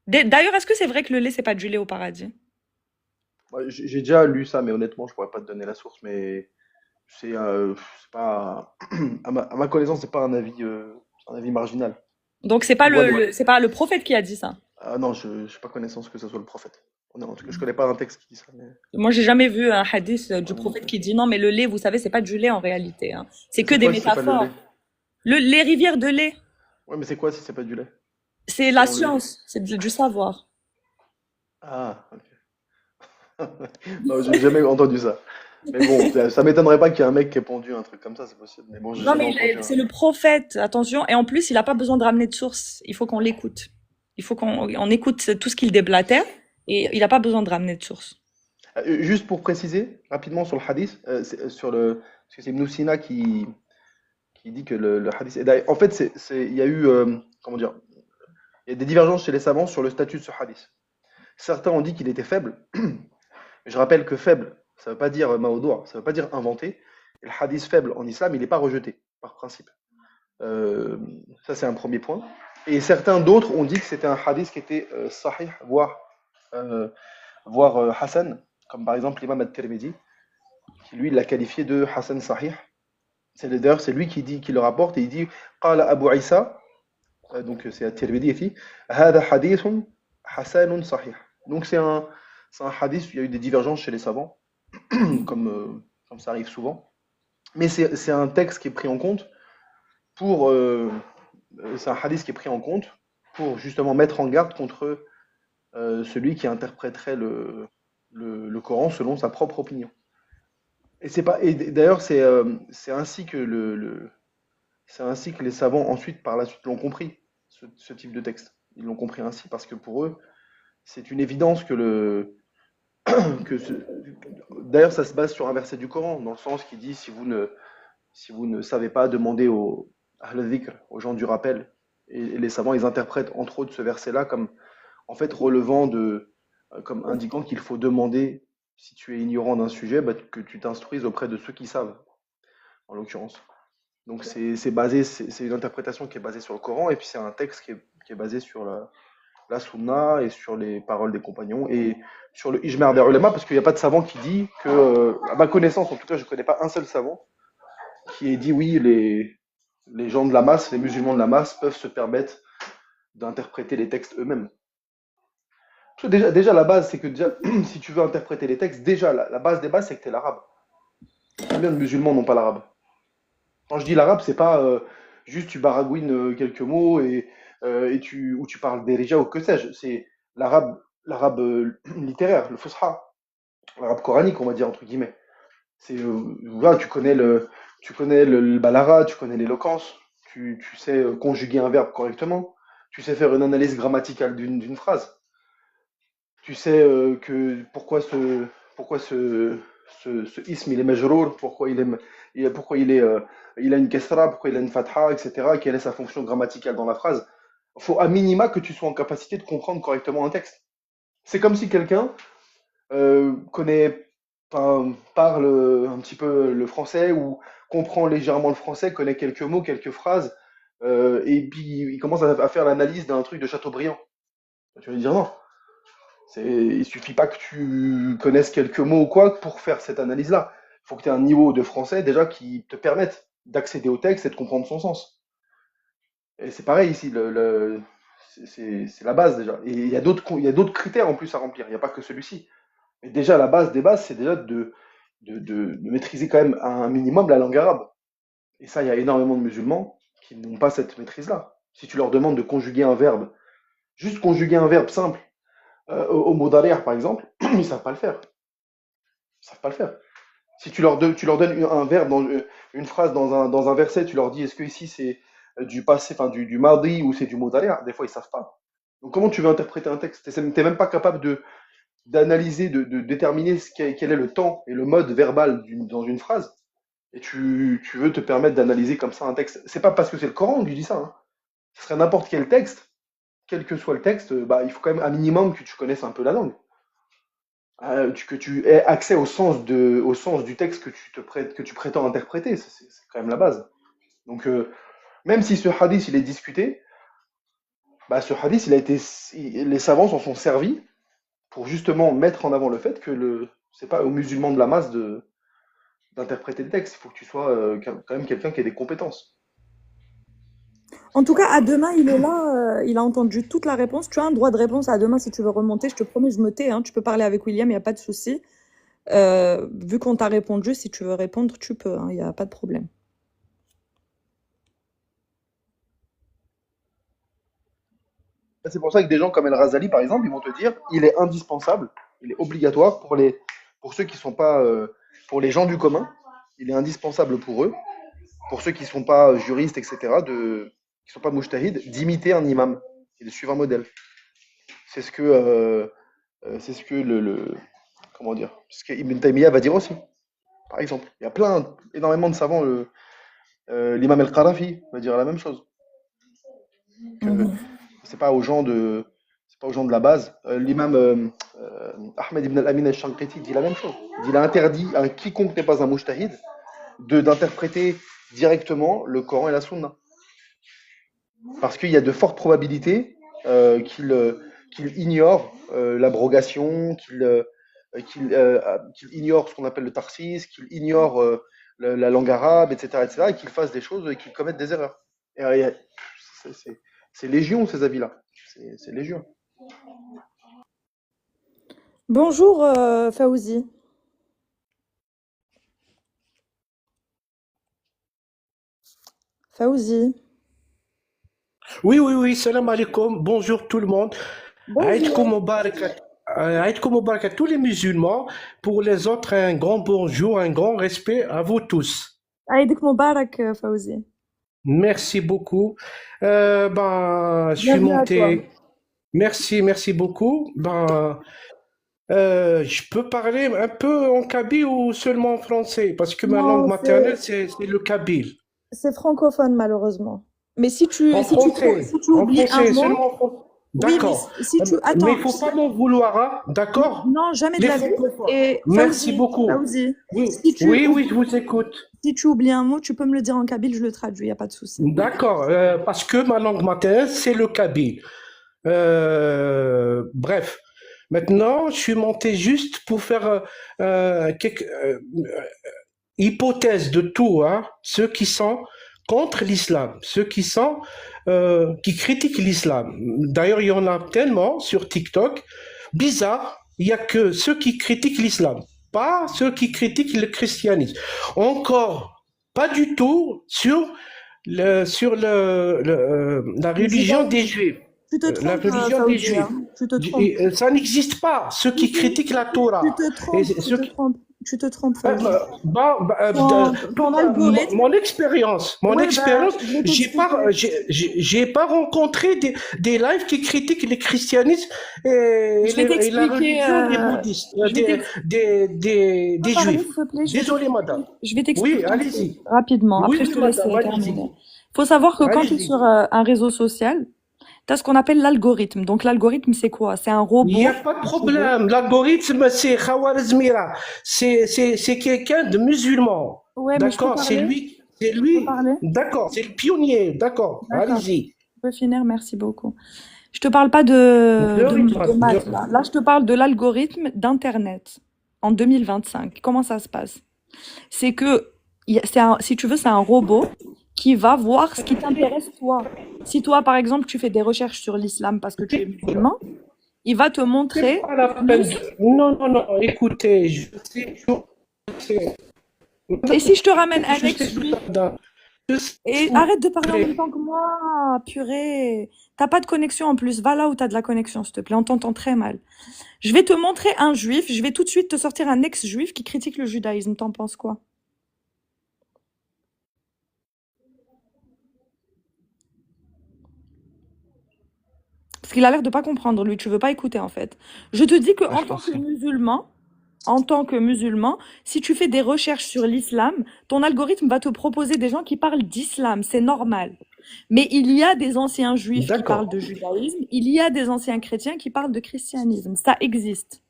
D'ailleurs, est-ce que c'est vrai que le lait, c'est pas du lait au paradis? J'ai déjà lu ça, mais honnêtement, je pourrais pas te donner la source, mais c'est pas à ma connaissance, c'est pas un avis marginal. Donc c'est pas Ouais, c'est pas le prophète qui a dit ça. Ah non, je n'ai pas connaissance que ce soit le prophète. Non, en tout cas, je connais pas un texte qui dit ça. Moi, j'ai jamais vu un hadith du prophète qui dit non, mais le lait, vous savez, c'est pas du lait en réalité, hein. C'est que C'est des quoi si c'est pas le métaphores. lait? Les rivières de lait, Ouais, mais c'est quoi si c'est pas du lait? c'est la Selon le... science, c'est du savoir. Ah, ok. Non, j'ai jamais entendu ça. Mais bon, ça m'étonnerait pas qu'il y ait un mec qui ait pondu un truc comme ça, c'est possible. Mais bon, j'ai Non, jamais mais entendu c'est le prophète, attention. Et en plus, il n'a pas besoin de ramener de source. Il faut qu'on l'écoute. Il faut qu'on écoute tout ce qu'il déblatère. Et il n'a pas besoin de ramener de source. Juste pour préciser, rapidement sur le hadith, parce que c'est Ibn Sina qui dit que le hadith... En fait, il y a eu, comment dire, il y a des divergences chez les savants sur le statut de ce hadith. Certains ont dit qu'il était faible. Je rappelle que faible, ça ne veut pas dire maodoua, ça ne veut pas dire inventé. Et le hadith faible en islam, il n'est pas rejeté, par principe. Ça, c'est un premier point. Et certains d'autres ont dit que c'était un hadith qui était sahih, voire Hassan, comme par exemple l'imam At-Tirmidhi, qui lui l'a qualifié de Hassan sahih. D'ailleurs, c'est lui qui le rapporte et il dit Qala Abu Isa, donc c'est At-Tirmidhi ici, Hada hadithun Hassanun sahih. Donc c'est un hadith où il y a eu des divergences chez les savants, comme ça arrive souvent. Mais c'est un texte qui est pris en compte c'est un hadith qui est pris en compte pour justement mettre en garde contre celui qui interpréterait le Coran selon sa propre opinion. Et d'ailleurs, c'est ainsi que c'est ainsi que les savants ensuite, par la suite, l'ont compris, ce type de texte. Ils l'ont compris ainsi parce que pour eux, c'est une évidence que d'ailleurs, ça se base sur un verset du Coran, dans le sens qui dit si vous ne savez pas, demandez aux Ahl dhikr, aux gens du rappel. Et les savants, ils interprètent entre autres ce verset-là comme en fait relevant comme indiquant qu'il faut demander, si tu es ignorant d'un sujet, bah, que tu t'instruises auprès de ceux qui savent, en l'occurrence. Donc c'est une interprétation qui est basée sur le Coran, et puis c'est un texte qui est basé sur la Sunna et sur les paroles des compagnons et sur le Ijma' des ulama, parce qu'il n'y a pas de savant qui dit que, à ma connaissance, en tout cas, je ne connais pas un seul savant qui ait dit oui, les gens de la masse, les musulmans de la masse peuvent se permettre d'interpréter les textes eux-mêmes. Parce que déjà, la base, c'est que déjà, si tu veux interpréter les textes, déjà, la base des bases, c'est que tu es l'arabe. Combien de musulmans n'ont pas l'arabe? Quand je dis l'arabe, c'est pas juste tu baragouines quelques mots ou tu parles d'Erija ou que sais-je. C'est l'arabe littéraire, le fusha, l'arabe coranique, on va dire entre guillemets. C'est voilà, tu connais le balara, tu connais l'éloquence, tu sais conjuguer un verbe correctement, tu sais faire une analyse grammaticale d'une phrase. Tu sais pourquoi ce ism il est majrour, pourquoi il a une kasra, pourquoi il a une fatha, etc. Quelle est sa fonction grammaticale dans la phrase. Il faut à minima que tu sois en capacité de comprendre correctement un texte. C'est comme si quelqu'un parle un petit peu le français ou comprend légèrement le français, connaît quelques mots, quelques phrases, et puis il commence à faire l'analyse d'un truc de Chateaubriand. Tu vas lui dire non. Il suffit pas que tu connaisses quelques mots ou quoi pour faire cette analyse-là. Il faut que tu aies un niveau de français déjà qui te permette d'accéder au texte et de comprendre son sens. Et c'est pareil ici, c'est la base déjà. Et il y a d'autres critères en plus à remplir, il n'y a pas que celui-ci. Mais déjà, la base des bases, c'est déjà de maîtriser quand même à un minimum la langue arabe. Et ça, il y a énormément de musulmans qui n'ont pas cette maîtrise-là. Si tu leur demandes de conjuguer un verbe, juste conjuguer un verbe simple, au mot d'arrière, par exemple, ils ne savent pas le faire. Ils savent pas le faire. Si tu leur donnes un verbe, une phrase dans un verset, tu leur dis est-ce que ici c'est du passé, enfin du mardi ou c'est du mot d'arrière, des fois ils savent pas. Donc comment tu veux interpréter un texte? Tu n'es même pas capable d'analyser, de déterminer quel est le temps et le mode verbal dans une phrase. Et tu veux te permettre d'analyser comme ça un texte. C'est pas parce que c'est le Coran que je dis ça. Hein. Ce serait n'importe quel texte, quel que soit le texte, bah, il faut quand même un minimum que tu connaisses un peu la langue. Que tu aies accès au sens du texte que tu prétends interpréter. C'est quand même la base. Donc, même si ce hadith il est discuté, bah, ce hadith les savants s'en sont servis pour justement mettre en avant le fait que c'est pas aux musulmans de la masse d'interpréter le texte. Il faut que tu sois quand même quelqu'un qui ait des compétences. En tout cas, à demain, il est là, il a entendu toute la réponse. Tu as un droit de réponse à demain si tu veux remonter. Je te promets, je me tais. Hein. Tu peux parler avec William, il n'y a pas de souci. Vu qu'on t'a répondu, si tu veux répondre, tu peux. Il n'y a pas de problème. C'est pour ça que des gens comme El Razali, par exemple, ils vont te dire il est indispensable, il est obligatoire pour ceux qui sont pas, pour les gens du commun, il est indispensable pour eux, pour ceux qui sont pas juristes, etc., qui sont pas mujtahid, d'imiter un imam et de suivre un modèle. C'est ce que, comment dire, ce que Ibn Taymiyyah va dire aussi. Par exemple, il y a énormément de savants. L'imam El-Qarafi va dire la même chose. C'est pas aux gens de la base. L'imam Ahmed ibn al-Amin al-Shanqiti dit la même chose. Il dit il a interdit à quiconque n'est pas un mujtahid d'interpréter directement le Coran et la Sunna. Parce qu'il y a de fortes probabilités qu'il ignore l'abrogation, qu'il ignore ce qu'on appelle le tarsis, qu'il ignore la langue arabe, etc., et qu'il fasse des choses et qu'il commette des erreurs. Et, c'est légion, ces avis-là. C'est légion. Bonjour, Fawzi. Fawzi. Oui, salam alaikum, bonjour tout le monde. Aïdkoum Mubarak à tous les musulmans. Pour les autres, un grand bonjour, un grand respect à vous tous. Aïdik Mubarak, Fawzi. Merci beaucoup. Je suis monté. merci beaucoup. Ben, je peux parler un peu en kabyle ou seulement en français? Parce que ma langue Non, maternelle, c'est le kabyle. c'est francophone, malheureusement. Mais En français, si tu oublies un mot, seulement en français. oui, mais D'accord. si tu, Mais attends, il faut pas m'en vouloir, hein? D'accord? non, jamais de Les la vie. francophones. Et Merci Fauzi, beaucoup. Fauzi, Oui, si tu oui, oublies, je vous écoute. si tu oublies un mot, tu peux me le dire en kabyle, je le traduis, y a pas de souci. D'accord, parce que ma langue maternelle, c'est le kabyle. Bref, maintenant, je suis monté juste pour faire quelques hypothèses de tout, hein. Ceux qui sont contre l'islam, ceux qui critiquent l'islam. D'ailleurs, il y en a tellement sur TikTok. Bizarre, il y a que ceux qui critiquent l'islam, pas ceux qui critiquent le christianisme. Encore, pas du tout la religion des Juifs. Tu te La trompes, religion des Fauzi, Juifs. hein. Tu te trompes. Ça n'existe pas. Ceux qui critiquent la Torah. Tu te trompes, Et tu ceux te qui- trompes. Tu te trompes, Fauzi. Ton algorithme, mon expérience, ouais, bah, je vais t'expliquer. j'ai pas rencontré des lives qui critiquent le christianisme et, Je vais et la t'expliquer, religion des bouddhistes, je vais des peux parler, juifs. s'il te plaît? Désolé, madame. Je vais t'expliquer Oui, un allez-y. truc rapidement. Oui, Après, je te oui, laisse madame, allez-y. terminer. Faut savoir que quand tu es Allez-y. sur un réseau social, tu as ce qu'on appelle l'algorithme. Donc, l'algorithme, c'est quoi? C'est un Il n'y robot. a pas de problème. L'algorithme, c'est Khawarizmira. C'est quelqu'un de musulman. Ouais, mais je peux D'accord, c'est parler? lui. C'est Je peux lui. parler? D'accord, c'est le pionnier. D'accord, D'accord. allez-y. Je peux finir, merci beaucoup. Je te parle pas de maths, là. Là, je te parle de l'algorithme d'Internet en 2025. Comment ça se passe? C'est que, si tu veux, c'est un robot qui va voir ce qui t'intéresse toi. Si toi, par exemple, tu fais des recherches sur l'islam parce que tu es musulman, il va te C'est montrer pas la peine plus. Non, non, non, écoutez, je sais, Et si je te ramène un je sais ex-juif, tout ça. Je sais et tout. arrête de parler en même temps que moi, purée. T'as pas de connexion en plus. Va là où t'as de la connexion, s'il te plaît. On t'entend très mal. Je vais te montrer un juif. Je vais tout de suite te sortir un ex-juif qui critique le judaïsme. T'en penses quoi? Parce qu'il a l'air de pas comprendre, lui. Tu veux pas écouter, en fait. Je te dis que Ouais, je pense que... en tant que musulman, si tu fais des recherches sur l'islam, ton algorithme va te proposer des gens qui parlent d'islam. C'est normal. Mais il y a des anciens juifs qui parlent D'accord. de judaïsme. Il y a des anciens chrétiens qui parlent de christianisme. Ça existe.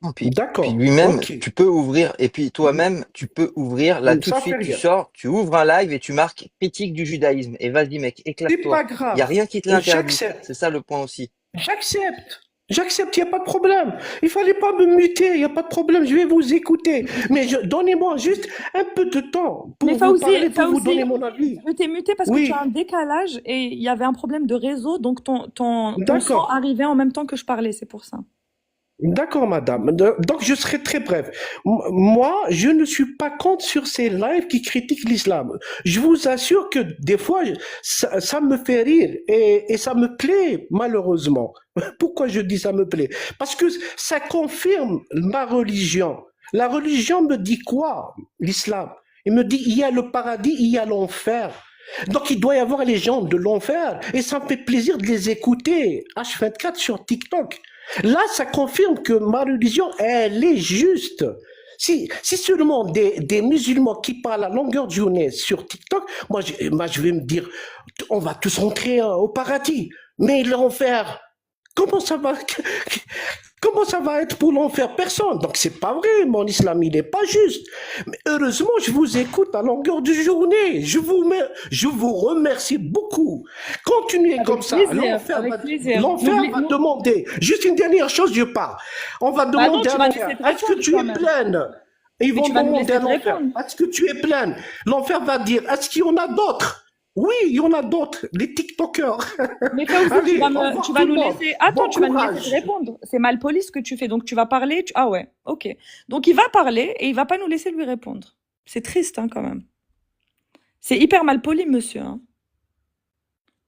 Non, puis D'accord. lui-même, Ok. tu peux ouvrir, et puis toi-même, tu peux ouvrir, là tout de Ça fait suite, tu rien. sors, tu ouvres un live et tu marques critique du judaïsme. Et vas-y, mec, C'est éclate-toi. pas Il n'y a grave. rien qui te l'interdit. J'accepte. C'est ça le point aussi. J'accepte. J'accepte, il n'y a pas de problème. Il fallait pas me muter, il n'y a pas de problème, je vais vous écouter. Mais donnez-moi juste un peu de temps pour Mais vous Fauzi, parler, pour vous Fauzi, donner mon avis. je t'ai muté parce que tu Oui, as un décalage et il y avait un problème de réseau, donc ton son d'accord. arrivait en même temps que je parlais, c'est pour ça. D'accord, madame. Donc, je serai très bref. Moi, je ne suis pas contre sur ces lives qui critiquent l'islam. Je vous assure que des fois, ça me fait rire et ça me plaît, malheureusement. Pourquoi je dis ça me plaît? Parce que ça confirme ma religion. La religion me dit quoi? L'islam. Il me dit, il y a le paradis, il y a l'enfer. Donc, il doit y avoir les gens de l'enfer. Et ça me fait plaisir de les écouter. H24 sur TikTok. Là, ça confirme que ma religion, elle est juste. Si seulement des musulmans qui parlent à longueur de journée sur TikTok, moi, je vais me dire, on va tous rentrer au paradis. Mais l'enfer, comment ça va, comment ça va être pour l'enfer? Personne. Donc, c'est pas vrai. Mon islam, il n'est pas juste. Mais heureusement, je vous écoute à longueur de journée. Je vous remercie beaucoup. Continuez comme ça. L'enfer avec plaisir. va demander. Juste une dernière chose, je pars. On va Bah non, demander tu à vas l'enfer, nous laisser te est-ce que répondre tu quand es même. pleine? Et ils Mais vont tu vas nous demander laisser à te l'enfer, répondre. est-ce que tu es pleine? L'enfer va dire, est-ce qu'il y en a d'autres? Oui, il y en a d'autres, les TikTokers. Mais Fauzi, Allez, tu vas au revoir tu tout vas le nous monde. laisser. Attends, Bon tu vas nous laisser te courage. répondre. C'est mal poli ce que tu fais. Donc tu vas parler. Ah ouais, ok. Donc il va parler et il va pas nous laisser lui répondre. C'est triste, hein, quand même. C'est hyper mal poli, monsieur, hein.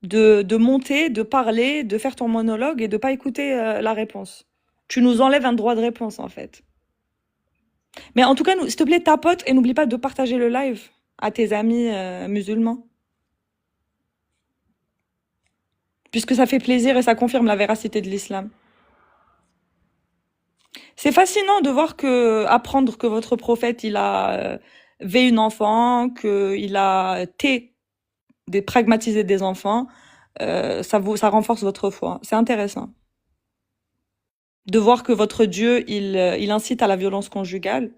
De monter, de parler, de faire ton monologue et de pas écouter la réponse. Tu nous enlèves un droit de réponse, en fait. Mais en tout cas, s'il te plaît, tapote et n'oublie pas de partager le live à tes amis musulmans. puisque ça fait plaisir et ça confirme la véracité de l'islam. C'est fascinant de voir apprendre que votre prophète, il a V une enfant, qu'il a pragmatisé des enfants, ça renforce votre foi. C'est intéressant. De voir que votre Dieu, il incite à la violence conjugale,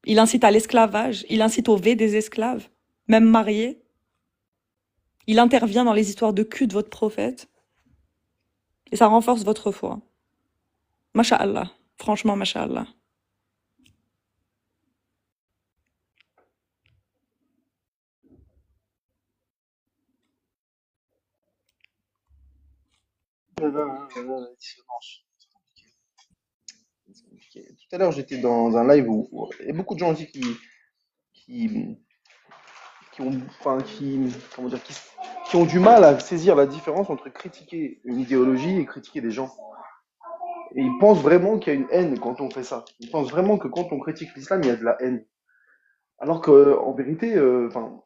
il incite à l'esclavage, il incite au V des esclaves, même mariés. Il intervient dans les histoires de cul de votre prophète. Et ça renforce votre foi. Masha'Allah. Franchement, Masha'Allah. C'est compliqué. Tout à l'heure, j'étais dans un live où il y a beaucoup de gens aussi qui, qui ont, enfin, comment dire, qui ont du mal à saisir la différence entre critiquer une idéologie et critiquer des gens. Et ils pensent vraiment qu'il y a une haine quand on fait ça. Ils pensent vraiment que quand on critique l'islam, il y a de la haine. Alors que, en vérité, enfin,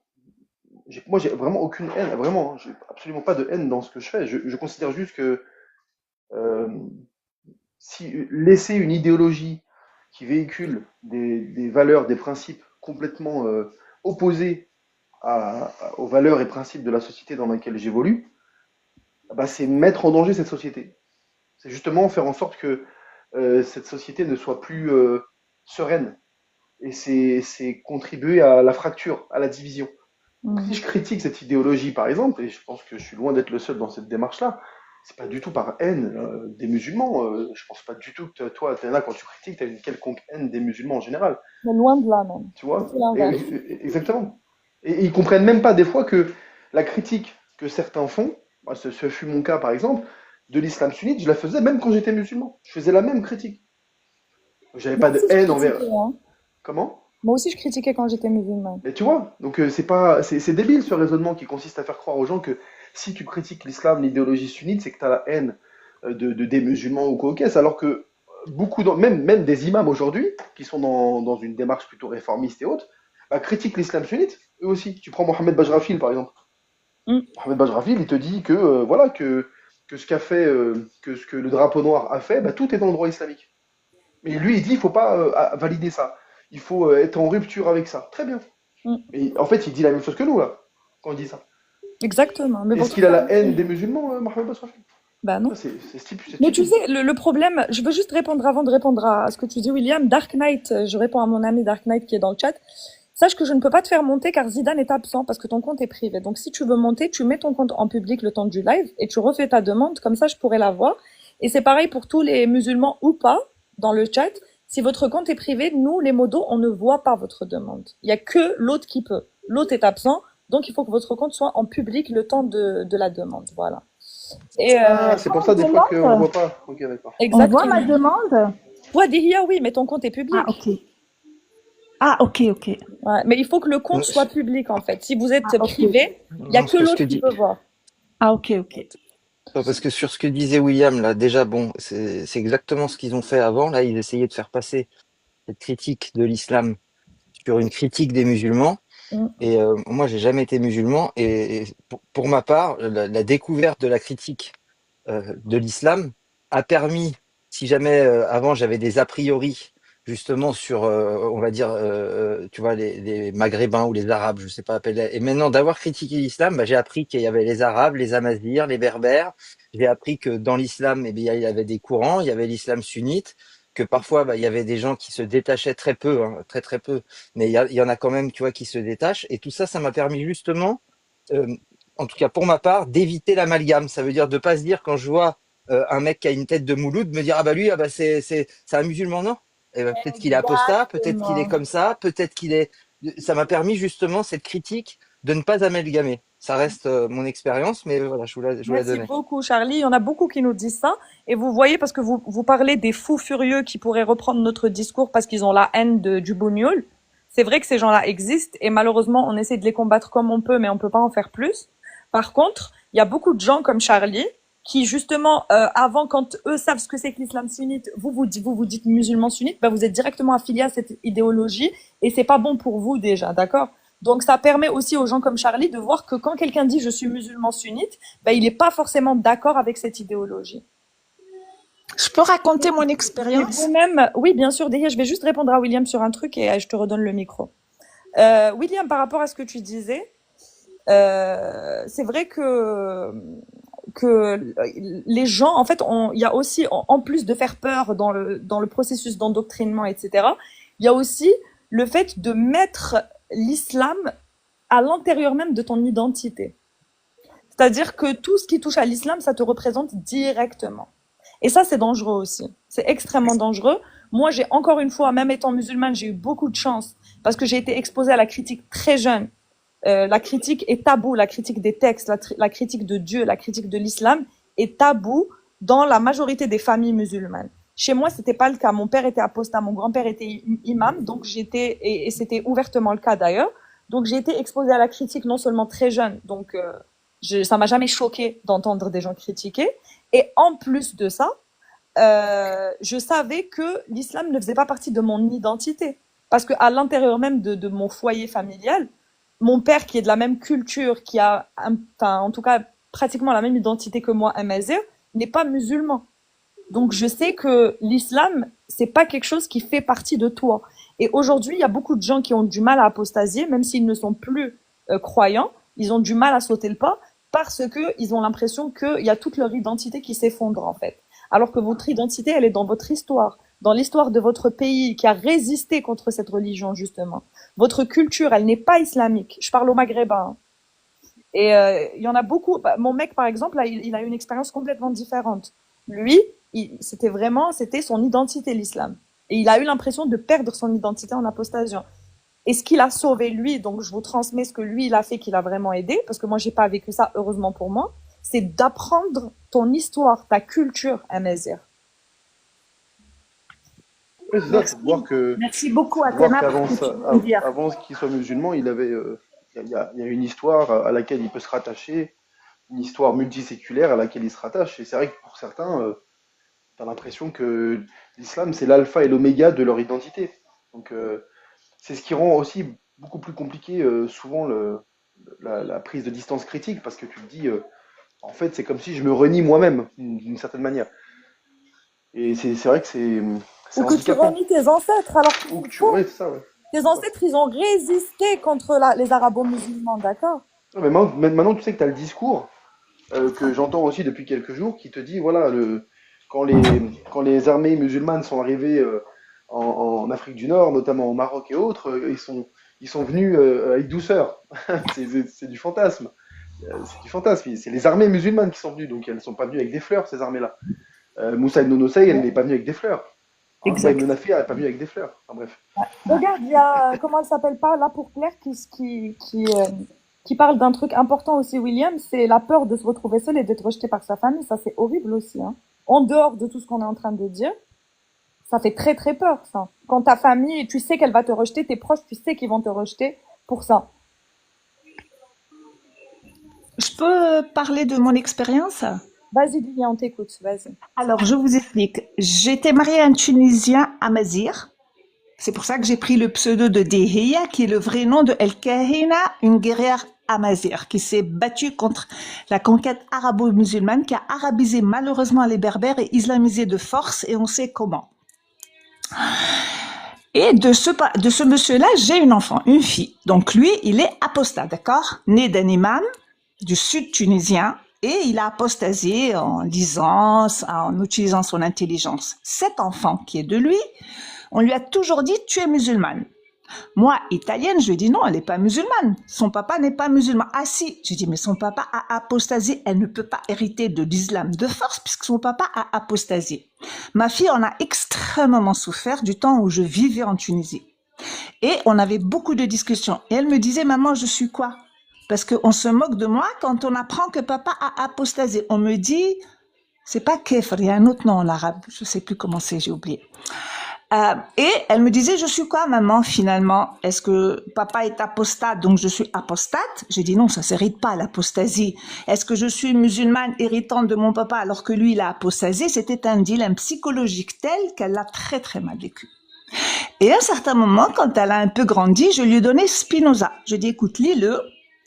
moi, j'ai vraiment aucune haine, vraiment, hein. J'ai absolument pas de haine dans ce que je fais. Je considère juste que euh, si laisser une idéologie qui véhicule des valeurs, des principes complètement opposés aux valeurs et principes de la société dans laquelle j'évolue, bah, c'est mettre en danger cette société. C'est justement faire en sorte que cette société ne soit plus sereine. Et c'est contribuer à la fracture, à la division. Donc, si je critique cette idéologie, par exemple, et je pense que je suis loin d'être le seul dans cette démarche-là, c'est pas du tout par haine des musulmans. Je pense pas du tout que toi, t'es là quand tu critiques, tu as une quelconque haine des musulmans en général. Mais loin de là, même. Tu vois? C'est l'inverse. Exactement. Et ils comprennent même pas des fois que la critique que certains font, moi, ce fut mon cas par exemple, de l'islam sunnite, je la faisais même quand j'étais musulman. Je faisais la même critique. J'avais Moi pas de aussi, je haine envers. critiquais, hein. Comment? Moi aussi, je critiquais quand j'étais musulmane. Et tu vois, donc c'est débile ce raisonnement qui consiste à faire croire aux gens que si tu critiques l'islam, l'idéologie sunnite, c'est que tu as la haine des musulmans ou quoi qu'est-ce, alors que même des imams aujourd'hui, qui sont dans une démarche plutôt réformiste et autres, bah, critiquent l'islam sunnite, eux aussi. Tu prends Mohamed Bajrafil par exemple. Mm. Mohamed Bajrafil, il te dit que voilà que ce qu'a fait, que ce que le drapeau noir a fait, bah, tout est dans le droit islamique. Mais lui, il dit, il faut pas valider ça. Il faut être en rupture avec ça. Très bien. Mm. Et en fait, il dit la même chose que nous, là, quand il dit ça. Exactement. Mais Est-ce qu'il a la haine des musulmans, Mohamed Bajrafil? Bah non. Ça, c'est Mais tu stupide. sais, le problème, je veux juste répondre avant de répondre à ce que tu dis, William. Dark Knight, je réponds à mon ami Dark Knight qui est dans le chat. Sache que je ne peux pas te faire monter car Zidane est absent parce que ton compte est privé. Donc si tu veux monter, tu mets ton compte en public le temps du live et tu refais ta demande, comme ça je pourrai la voir. Et c'est pareil pour tous les musulmans ou pas dans le chat. Si votre compte est privé, nous les modos, on ne voit pas votre demande. Il y a que l'autre qui peut. L'autre est absent, donc il faut que votre compte soit en public le temps de la demande. Voilà. Et C'est pour ça des fois qu'on ne voit pas. Ok, d'accord. On voit ma exactement. demande? Toi, Diria, oui, mais ton compte est public. Ah, ok. Ah, ok, ok. Ouais, mais il faut que le compte soit public, en fait. Si vous êtes privé, il y a Non, que sur ce l'autre que qui dit. peut voir. Ah, ok, ok. Parce que sur ce que disait William, là, déjà, bon, c'est exactement ce qu'ils ont fait avant. Là, ils essayaient de faire passer cette critique de l'islam sur une critique des musulmans. Mm. Et moi, j'ai jamais été musulman. Et pour ma part, la découverte de la critique de l'islam a permis, si jamais avant j'avais des a priori justement sur, on va dire, tu vois, les Maghrébins ou les Arabes, je sais pas appeler. Et maintenant, d'avoir critiqué l'islam, bah, j'ai appris qu'il y avait les Arabes, les Amazirs, les Berbères. J'ai appris que dans l'islam, eh bien, il y avait des courants, il y avait l'islam sunnite, que parfois, bah, il y avait des gens qui se détachaient très peu, hein, très très peu, mais il y en a quand même, tu vois, qui se détachent. Et tout ça, ça m'a permis justement, euh, en tout cas pour ma part, d'éviter l'amalgame. Ça veut dire de pas se dire quand je vois un mec qui a une tête de Mouloud, me dire ah bah lui, ah bah c'est un musulman, non? Eh ben, peut-être qu'il est apostat, peut-être qu'il est comme ça, peut-être qu'il est. Ça m'a permis justement cette critique de ne pas amalgamer. Ça reste mon expérience, mais voilà, je vous la Merci donnais. beaucoup, Charlie. Il y en a beaucoup qui nous disent ça. Et vous voyez, parce que vous parlez des fous furieux qui pourraient reprendre notre discours parce qu'ils ont la haine du bougnoul. C'est vrai que ces gens-là existent et malheureusement, on essaie de les combattre comme on peut, mais on peut pas en faire plus. Par contre, il y a beaucoup de gens comme Charlie qui, justement, avant, quand eux savent ce que c'est que l'islam sunnite, vous dites musulman sunnite, bah, vous êtes directement affilié à cette idéologie et c'est pas bon pour vous déjà, d'accord? Donc ça permet aussi aux gens comme Charlie de voir que quand quelqu'un dit je suis musulman sunnite, ben, il n'est pas forcément d'accord avec cette idéologie. Je peux raconter mon Et expérience? vous-même, oui, bien sûr, Delia, je vais juste répondre à William sur un truc et je te redonne le micro. William, par rapport à ce que tu disais, c'est vrai que les gens, en fait, il y a aussi, en plus de faire peur dans le processus d'endoctrinement, etc., il y a aussi le fait de mettre l'islam à l'intérieur même de ton identité. C'est-à-dire que tout ce qui touche à l'islam, ça te représente directement. Et ça, c'est dangereux aussi. C'est extrêmement dangereux. Moi, j'ai encore une fois, même étant musulmane, j'ai eu beaucoup de chance parce que j'ai été exposée à la critique très jeune. La critique est taboue, la critique des textes, la critique de Dieu, la critique de l'islam est taboue dans la majorité des familles musulmanes. Chez moi, c'était pas le cas. Mon père était apostat, mon grand-père était imam, donc et c'était ouvertement le cas d'ailleurs. Donc j'ai été exposée à la critique non seulement très jeune, donc ça m'a jamais choqué d'entendre des gens critiquer. Et en plus de ça, je savais que l'islam ne faisait pas partie de mon identité. Parce qu'à l'intérieur même de mon foyer familial, mon père, qui est de la même culture, qui a, en tout cas, pratiquement la même identité que moi, Amazir, n'est pas musulman. Donc, je sais que l'islam, c'est pas quelque chose qui fait partie de toi. Et aujourd'hui, il y a beaucoup de gens qui ont du mal à apostasier, même s'ils ne sont plus croyants, ils ont du mal à sauter le pas parce que ils ont l'impression qu'il y a toute leur identité qui s'effondre, en fait. Alors que votre identité, elle est dans votre histoire, dans l'histoire de votre pays qui a résisté contre cette religion, justement. Votre culture, elle n'est pas islamique. Je parle aux Maghrébins. Et il y en a beaucoup. Mon mec, par exemple, là, il a eu une expérience complètement différente. Lui, c'était son identité, l'islam. Et il a eu l'impression de perdre son identité en apostasiant. Et ce qu'il a sauvé, lui, donc je vous transmets ce que lui, il a fait, qu'il a vraiment aidé, parce que moi, j'ai pas vécu ça, heureusement pour moi, c'est d'apprendre ton histoire, ta culture, Amazir. Oui, c'est ça, c'est de voir que, Merci beaucoup, c'est de voir Athéna, pour ce que tu viens de dire. avant qu'il soit musulman, il y a une histoire à laquelle il peut se rattacher, une histoire multiséculaire à laquelle il se rattache. Et c'est vrai que pour certains, tu as l'impression que l'islam, c'est l'alpha et l'oméga de leur identité. Donc, c'est ce qui rend aussi beaucoup plus compliqué souvent la prise de distance critique, parce que tu te dis, en fait, c'est comme si je me renie moi-même, d'une certaine manière. Et c'est vrai que c'est Ou que tu handicapant. renies tes ancêtres, alors que Ou que tu... Ouais, c'est ça, ouais. tes ancêtres, ils ont résisté contre les arabo-musulmans, d'accord? Non, mais maintenant, tu sais que tu as le discours que j'entends aussi depuis quelques jours qui te dit, voilà, quand les armées musulmanes sont arrivées en Afrique du Nord, notamment au Maroc et autres, ils sont venus avec douceur. C'est du fantasme. C'est du fantasme. C'est les armées musulmanes qui sont venues, donc elles ne sont pas venues avec des fleurs, ces armées-là. Moussa ibn Nusayr, elle n'est pas venue avec des fleurs. Moussa ibn Nafir, elle n'est pas venue avec des fleurs. Enfin, bref. Regarde, il y a, comment elle s'appelle pas, là pour Claire, qui parle d'un truc important aussi, William, c'est la peur de se retrouver seul et d'être rejeté par sa famille. Ça, c'est horrible aussi, hein. En dehors de tout ce qu'on est en train de dire, ça fait très très peur, ça. Quand ta famille, tu sais qu'elle va te rejeter, tes proches, tu sais qu'ils vont te rejeter pour ça. Je peux parler de mon expérience? Vas-y, Didier, on t'écoute, vas-y. Alors, je vous explique. J'étais mariée à un Tunisien, Amazir. C'est pour ça que j'ai pris le pseudo de Dehiya, qui est le vrai nom de El Kahina, une guerrière Amazir, qui s'est battue contre la conquête arabo-musulmane, qui a arabisé malheureusement les Berbères et islamisé de force, et on sait comment. Et de ce monsieur-là, j'ai une enfant, une fille. Donc lui, il est apostat, d'accord? Né d'un imam du sud tunisien, et il a apostasié en lisant, en utilisant son intelligence. Cet enfant qui est de lui, on lui a toujours dit, tu es musulmane. Moi, italienne, je lui ai dit non, elle n'est pas musulmane. Son papa n'est pas musulman. Ah si, j'ai dit, mais son papa a apostasié. Elle ne peut pas hériter de l'islam de force puisque son papa a apostasié. Ma fille en a extrêmement souffert du temps où je vivais en Tunisie. Et on avait beaucoup de discussions. Et elle me disait, maman, je suis quoi? Parce qu'on se moque de moi quand on apprend que papa a apostasié. On me dit, c'est pas kefr, il y a un autre nom en arabe. Je sais plus comment c'est, j'ai oublié. Et elle me disait, je suis quoi, maman, finalement? Est-ce que papa est apostate, donc je suis apostate? J'ai dit non, ça s'hérite pas, l'apostasie. Est-ce que je suis musulmane héritante de mon papa alors que lui, il a apostasié? C'était un dilemme psychologique tel qu'elle l'a très, très mal vécu. Et à un certain moment, quand elle a un peu grandi, je lui ai donné Spinoza. Je lui ai dit, écoute, lis-le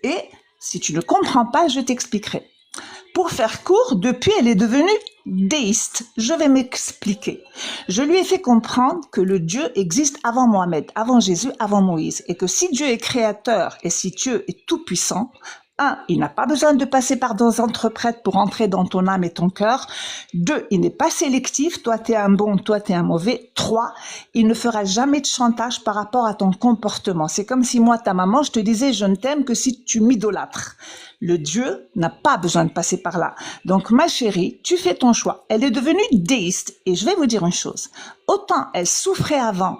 et si tu ne comprends pas, je t'expliquerai. Pour faire court, depuis, elle est devenue déiste. Je vais m'expliquer. Je lui ai fait comprendre que le Dieu existe avant Mohamed, avant Jésus, avant Moïse, et que si Dieu est créateur et si Dieu est tout puissant, il n'a pas besoin de passer par des interprètes pour entrer dans ton âme et ton cœur. 2, il n'est pas sélectif. Toi, t'es un bon, toi, t'es un mauvais. 3, il ne fera jamais de chantage par rapport à ton comportement. C'est comme si moi, ta maman, je te disais, je ne t'aime que si tu m'idolâtres. Le Dieu n'a pas besoin de passer par là. Donc, ma chérie, tu fais ton choix. Elle est devenue déiste. Et je vais vous dire une chose. Autant elle souffrait avant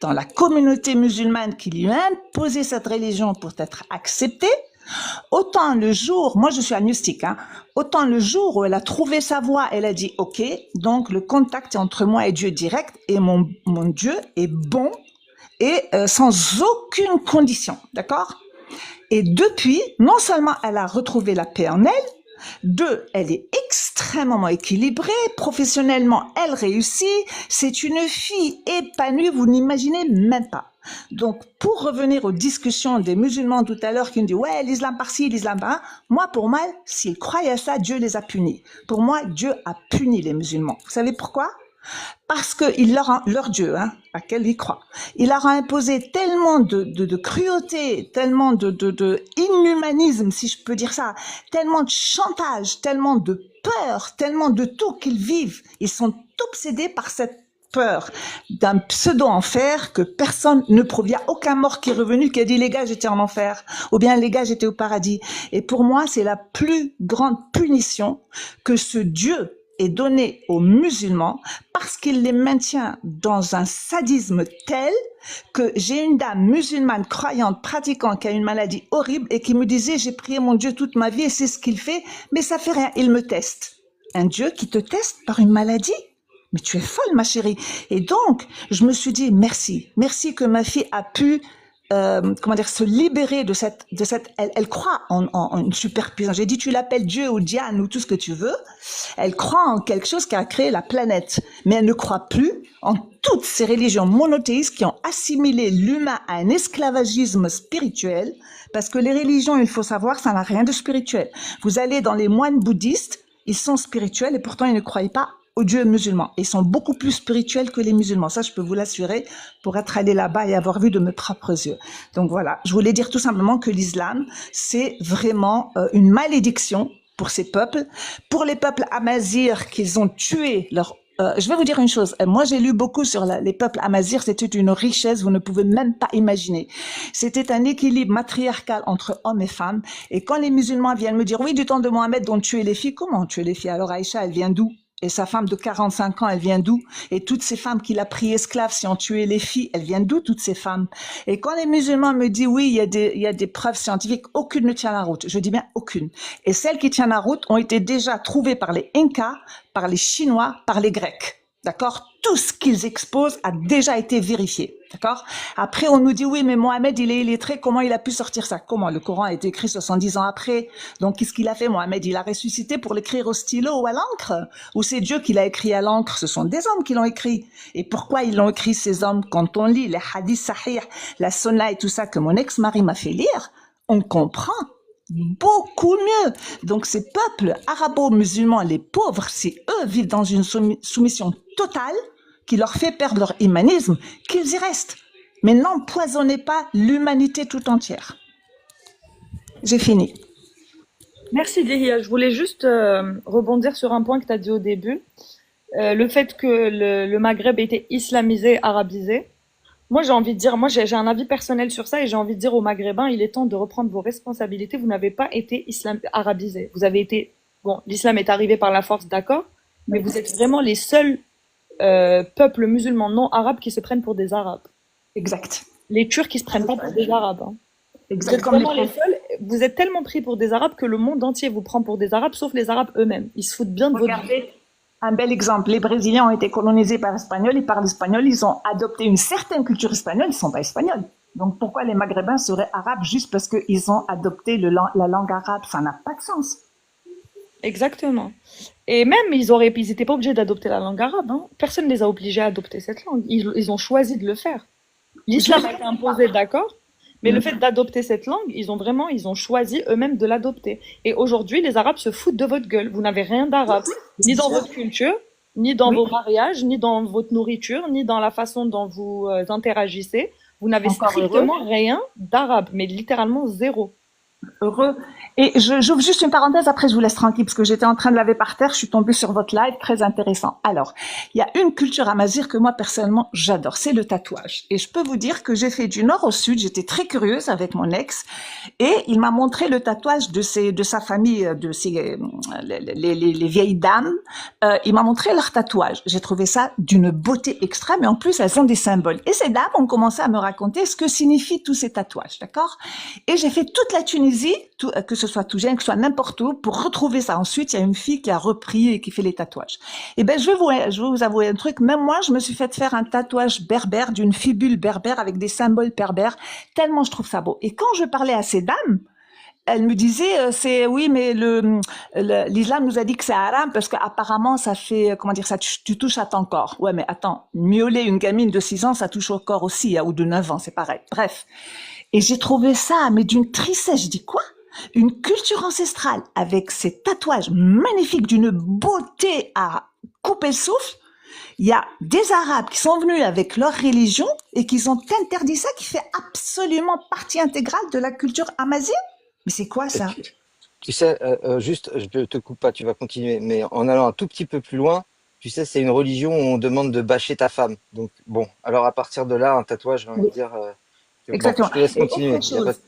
dans la communauté musulmane qui lui a imposé cette religion pour être acceptée, autant le jour, moi je suis agnostique, autant le jour où elle a trouvé sa voie, elle a dit ok, donc le contact est entre moi et Dieu direct et mon Dieu est bon et sans aucune condition, d'accord? Et depuis, non seulement elle a retrouvé la paix en elle, 2, elle est extrêmement équilibrée, professionnellement elle réussit, c'est une fille épanouie, vous n'imaginez même pas. Donc, pour revenir aux discussions des musulmans tout à l'heure qui me disent « Ouais, l'islam par-ci, l'islam par-là », moi, pour moi, s'ils croyaient à ça, Dieu les a punis. Pour moi, Dieu a puni les musulmans. Vous savez pourquoi? Parce que leur Dieu, à quel ils croient, il leur a imposé tellement de cruauté, tellement de inhumanisme, si je peux dire ça, tellement de chantage, tellement de peur, tellement de tout qu'ils vivent. Ils sont obsédés par cette peur d'un pseudo-enfer que personne ne prouve. Il n'y a aucun mort qui est revenu qui a dit les gars j'étais en enfer ou bien les gars j'étais au paradis. Et pour moi c'est la plus grande punition que ce Dieu ait donné aux musulmans parce qu'il les maintient dans un sadisme tel que j'ai une dame musulmane croyante pratiquante qui a une maladie horrible et qui me disait j'ai prié mon Dieu toute ma vie et c'est ce qu'il fait mais ça fait rien, il me teste. Un Dieu qui te teste par une maladie? Mais tu es folle, ma chérie. Et donc, je me suis dit, merci que ma fille a pu, se libérer de cette, elle croit en une super puissance. J'ai dit, tu l'appelles Dieu ou Diane ou tout ce que tu veux. Elle croit en quelque chose qui a créé la planète. Mais elle ne croit plus en toutes ces religions monothéistes qui ont assimilé l'humain à un esclavagisme spirituel. Parce que les religions, il faut savoir, ça n'a rien de spirituel. Vous allez dans les moines bouddhistes, ils sont spirituels et pourtant ils ne croient pas aux dieux musulmans. Ils sont beaucoup plus spirituels que les musulmans. Ça, je peux vous l'assurer pour être allé là-bas et avoir vu de mes propres yeux. Donc voilà, je voulais dire tout simplement que l'islam, c'est vraiment une malédiction pour ces peuples. Pour les peuples amazirs qu'ils ont tué leur... je vais vous dire une chose. Moi, j'ai lu beaucoup sur les peuples amazirs. C'était une richesse, vous ne pouvez même pas imaginer. C'était un équilibre matriarcal entre hommes et femmes. Et quand les musulmans viennent me dire, oui, du temps de Mohamed, on tuait les filles. Comment on tuait les filles? Alors Aïcha, elle vient d'où? Et sa femme de 45 ans, elle vient d'où? Et toutes ces femmes qu'il a pris esclaves, si on tuait les filles, elles viennent d'où, toutes ces femmes? Et quand les musulmans me disent, oui, il y a des preuves scientifiques, aucune ne tient la route. Je dis bien aucune. Et celles qui tiennent la route ont été déjà trouvées par les Incas, par les Chinois, par les Grecs. D'accord? Tout ce qu'ils exposent a déjà été vérifié. D'accord? Après, on nous dit, oui, mais Mohamed, il est illettré. Comment il a pu sortir ça? Comment? Le Coran a été écrit 70 ans après. Donc, qu'est-ce qu'il a fait, Mohamed? Il a ressuscité pour l'écrire au stylo ou à l'encre? Ou c'est Dieu qui l'a écrit à l'encre? Ce sont des hommes qui l'ont écrit. Et pourquoi ils l'ont écrit, ces hommes? Quand on lit les hadiths sahih, la sunna et tout ça que mon ex-mari m'a fait lire, on comprend beaucoup mieux. Donc, ces peuples arabo-musulmans, les pauvres, si eux vivent dans une soumission totale, qui leur fait perdre leur humanisme, qu'ils y restent. Mais n'empoisonnez pas l'humanité tout entière. J'ai fini. Merci Dihya. Je voulais juste rebondir sur un point que tu as dit au début. Le fait que le Maghreb était islamisé, arabisé. Moi, j'ai envie de dire, moi, j'ai un avis personnel sur ça et j'ai envie de dire aux Maghrébins, il est temps de reprendre vos responsabilités. Vous n'avez pas été arabisé. Vous avez été, bon, l'islam est arrivé par la force, d'accord, mais vous êtes vraiment les seuls peuples musulmans non arabes qui se prennent pour des arabes. Exact. Les Turcs qui se prennent pas pour des arabes. Hein. Exact. Vous êtes vraiment les seuls. Vous êtes tellement pris pour des arabes que le monde entier vous prend pour des arabes, sauf les arabes eux-mêmes. Ils se foutent bien de votre vie. Un bel exemple. Les Brésiliens ont été colonisés par les Espagnols, ils parlent espagnol, ils ont adopté une certaine culture espagnole, ils ne sont pas espagnols. Donc pourquoi les Maghrébins seraient arabes juste parce qu'ils ont adopté la langue arabe? Ça n'a pas de sens. Exactement. Et même, ils étaient pas obligés d'adopter la langue arabe, hein. Personne ne les a obligés à adopter cette langue. Ils ont choisi de le faire. L'islam a été imposé, d'accord, mais le fait d'adopter cette langue, ils ont choisi eux-mêmes de l'adopter. Et aujourd'hui, les Arabes se foutent de votre gueule. Vous n'avez rien d'arabe, ni dans votre culture, ni dans vos mariages, ni dans votre nourriture, ni dans la façon dont vous interagissez. Vous n'avez Encore heureux. strictement rien d'arabe, mais littéralement zéro. Heureux. Et j'ouvre juste une parenthèse, après je vous laisse tranquille, parce que j'étais en train de laver par terre, je suis tombée sur votre live, très intéressant. Alors, il y a une culture amazigh que moi, personnellement, j'adore, c'est le tatouage. Et je peux vous dire que j'ai fait du nord au sud, j'étais très curieuse avec mon ex, et il m'a montré le tatouage de sa famille, les vieilles dames. Il m'a montré leur tatouage. J'ai trouvé ça d'une beauté extrême, et en plus, elles ont des symboles. Et ces dames ont commencé à me raconter ce que signifient tous ces tatouages, d'accord? Et j'ai fait toute la Tunisie, que ce soit Tougène, que ce soit n'importe où, pour retrouver ça. Ensuite, il y a une fille qui a repris et qui fait les tatouages. Et ben, je vais vous avouer un truc. Même moi, je me suis fait faire un tatouage berbère, d'une fibule berbère avec des symboles berbères, tellement je trouve ça beau. Et quand je parlais à ces dames, elle me disait, oui, mais l'islam nous a dit que c'est haram parce qu'apparemment ça fait, comment dire, ça, tu touches à ton corps. Ouais, mais attends, miauler une gamine de 6 ans, ça touche au corps aussi, hein, ou de 9 ans, c'est pareil. Bref. Et j'ai trouvé ça, mais d'une tristesse. Je dis quoi? Une culture ancestrale avec ces tatouages magnifiques d'une beauté à couper le souffle. Il y a des Arabes qui sont venus avec leur religion et qui ont interdit ça, qui fait absolument partie intégrale de la culture amazigh. Mais c'est quoi ça? Tu sais, juste, je te coupe pas, tu vas continuer, mais en allant un tout petit peu plus loin, tu sais, c'est une religion où on demande de bâcher ta femme. Donc, bon, alors à partir de là, un tatouage, j'ai envie de dire, bon, Exactement. je te laisse Et continuer. autre chose,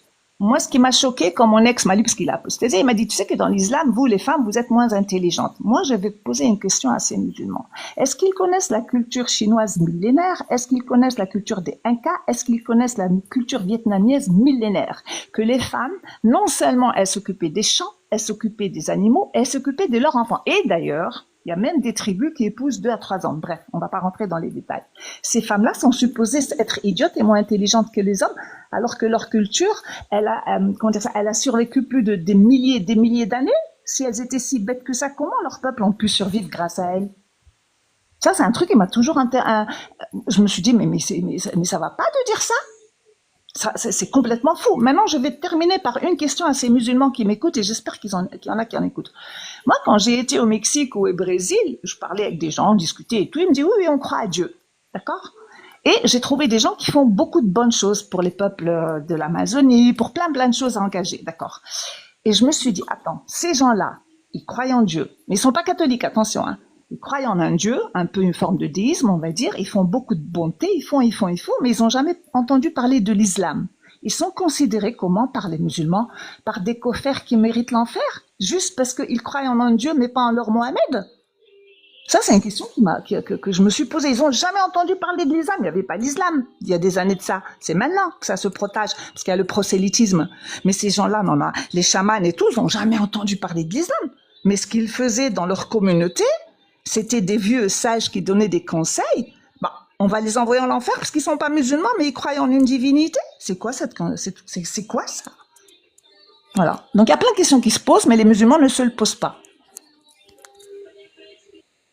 moi, ce qui m'a choqué quand mon ex m'a dit, parce qu'il a apostasé, il m'a dit, tu sais que dans l'islam, vous, les femmes, vous êtes moins intelligentes. Moi, je vais poser une question à ces musulmans. Est-ce qu'ils connaissent la culture chinoise millénaire? Est-ce qu'ils connaissent la culture des Incas? Est-ce qu'ils connaissent la culture vietnamienne millénaire? Que les femmes, non seulement elles s'occupaient des champs, elles s'occupaient des animaux, elles s'occupaient de leurs enfants. Et d'ailleurs, il y a même des tribus qui épousent 2 à 3 ans. Bref, on va pas rentrer dans les détails. Ces femmes-là sont supposées être idiotes et moins intelligentes que les hommes, alors que leur culture, elle a survécu plus de des milliers d'années. Si elles étaient si bêtes que ça, comment leur peuple ont pu survivre grâce à elles? Ça, c'est un truc qui m'a toujours je me suis dit, mais ça va pas de dire ça? C'est complètement fou. Maintenant, je vais terminer par une question à ces musulmans qui m'écoutent et j'espère qu'il y en a qui en écoutent. Moi, quand j'ai été au Mexique ou au Brésil, je parlais avec des gens, on discutait et tout, ils me disaient oui, on croit à Dieu. D'accord? Et j'ai trouvé des gens qui font beaucoup de bonnes choses pour les peuples de l'Amazonie, pour plein de choses à engager. D'accord? Et je me suis dit, attends, ces gens-là, ils croient en Dieu, mais ils sont pas catholiques, attention, hein. Ils croient en un Dieu, un peu une forme de déisme, on va dire. Ils font beaucoup de bonté, ils font, mais ils n'ont jamais entendu parler de l'islam. Ils sont considérés comment par les musulmans? Par des coffers qui méritent l'enfer, juste parce qu'ils croient en un Dieu, mais pas en leur Mohamed. Ça, c'est une question que je me suis posée. Ils n'ont jamais entendu parler de l'islam. Il n'y avait pas d'islam il y a des années de ça. C'est maintenant que ça se protège, parce qu'il y a le prosélytisme. Mais ces gens-là, non, les chamans et tout, ils n'ont jamais entendu parler de l'islam. Mais ce qu'ils faisaient dans leur communauté, c'était des vieux sages qui donnaient des conseils. Bah, on va les envoyer en enfer parce qu'ils sont pas musulmans, mais ils croient en une divinité. C'est quoi c'est quoi ça? Voilà. Donc il y a plein de questions qui se posent, mais les musulmans ne se le posent pas.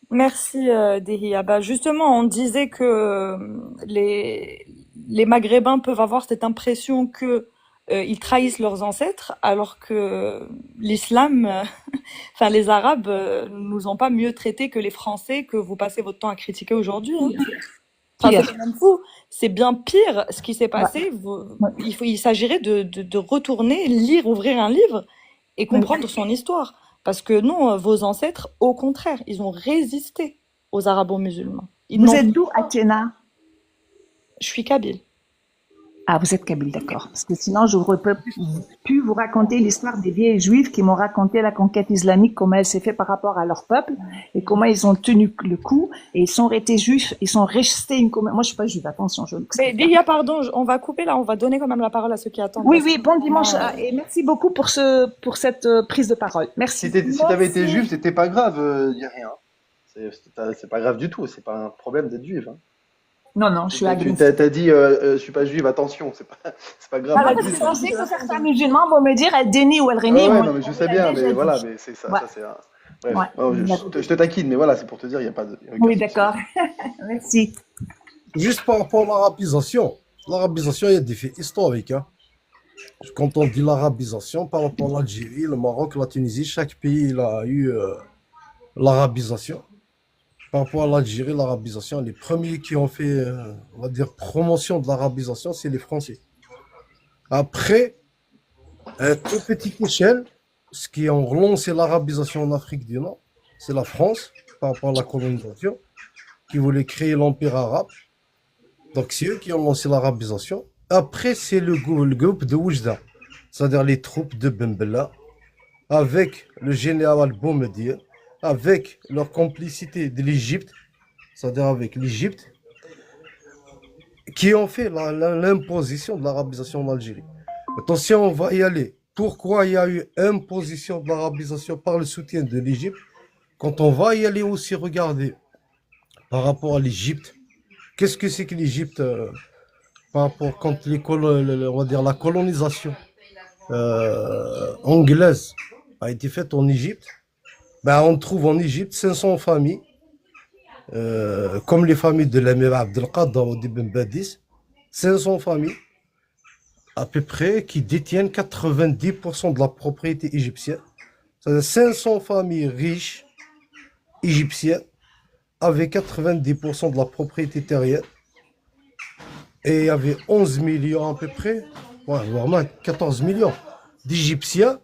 Merci, Dehia. Bah, justement, on disait que les Maghrébins peuvent avoir cette impression que ils trahissent leurs ancêtres, alors que l'islam, enfin les Arabes, nous ont pas mieux traités que les Français que vous passez votre temps à critiquer aujourd'hui, hein. Enfin, c'est même fou. C'est bien pire ce qui s'est passé. Il s'agirait de retourner, lire, ouvrir un livre et comprendre son histoire. Parce que non, vos ancêtres, au contraire, ils ont résisté aux arabo-musulmans. Vous êtes d'où, Athéna? Je suis kabyle. Ah, vous êtes kabyle, d'accord. Parce que sinon, j'aurais pu vous raconter l'histoire des vieilles juifs qui m'ont raconté la conquête islamique, comment elle s'est faite par rapport à leur peuple et comment ils ont tenu le coup et ils sont restés juifs, ils sont restés moi, je suis pas juive, attention. Mais Dehia, pardon, on va couper là, on va donner quand même la parole à ceux qui attendent. Oui, bon dimanche et merci beaucoup pour cette prise de parole. Merci. Si t'avais été juif, c'était pas grave, y a rien. C'est pas grave du tout, c'est pas un problème d'être juif, hein. Non, non, je suis Tu agressive. t'as dit, je suis pas juive, attention, c'est pas grave Voilà, non parce plus. que je sais que certains musulmans vont me dire elle dénie ou elle Ouais, renie. ouais, Moi, non, mais je on sais me l'a bien, déjà mais voilà, dit. mais c'est ça, Ouais, ça c'est un... Bref, ouais, non, d'accord. je te taquine, mais voilà, c'est pour te dire, il y a aucun Oui, souci. d'accord. Merci. Juste par rapport à l'arabisation, il y a des faits historiques, hein. Quand on dit l'arabisation, par rapport à l'Algérie, le Maroc, la Tunisie, chaque pays il a eu l'arabisation. Par rapport à l'Algérie, l'arabisation, les premiers qui ont fait, on va dire, promotion de l'arabisation, c'est les Français. Après, à toute petite échelle, ce qui ont relancé l'arabisation en Afrique du Nord, c'est la France, par rapport à la colonisation, qui voulait créer l'Empire arabe. Donc, c'est eux qui ont lancé l'arabisation. Après, c'est le groupe de Oujda, c'est-à-dire les troupes de Ben Bella, avec le général Boumediene, avec leur complicité de l'Égypte, c'est-à-dire avec l'Égypte, qui ont fait l'imposition de l'arabisation en Algérie. Attention, on va y aller. Pourquoi il y a eu imposition de l'arabisation par le soutien de l'Égypte? Quand on va y aller aussi regarder par rapport à l'Égypte, qu'est-ce que c'est que l'Égypte par rapport quand on va dire la colonisation anglaise a été faite en Égypte, ben on trouve en Égypte 500 familles, comme les familles de l'émir Abdelkader ou d'Ibn Badis, 500 familles à peu près qui détiennent 90% de la propriété égyptienne. C'est-à-dire 500 familles riches égyptiennes avec 90% de la propriété terrienne. Et il y avait 11 millions à peu près, ouais, voire même 14 millions d'Égyptiens,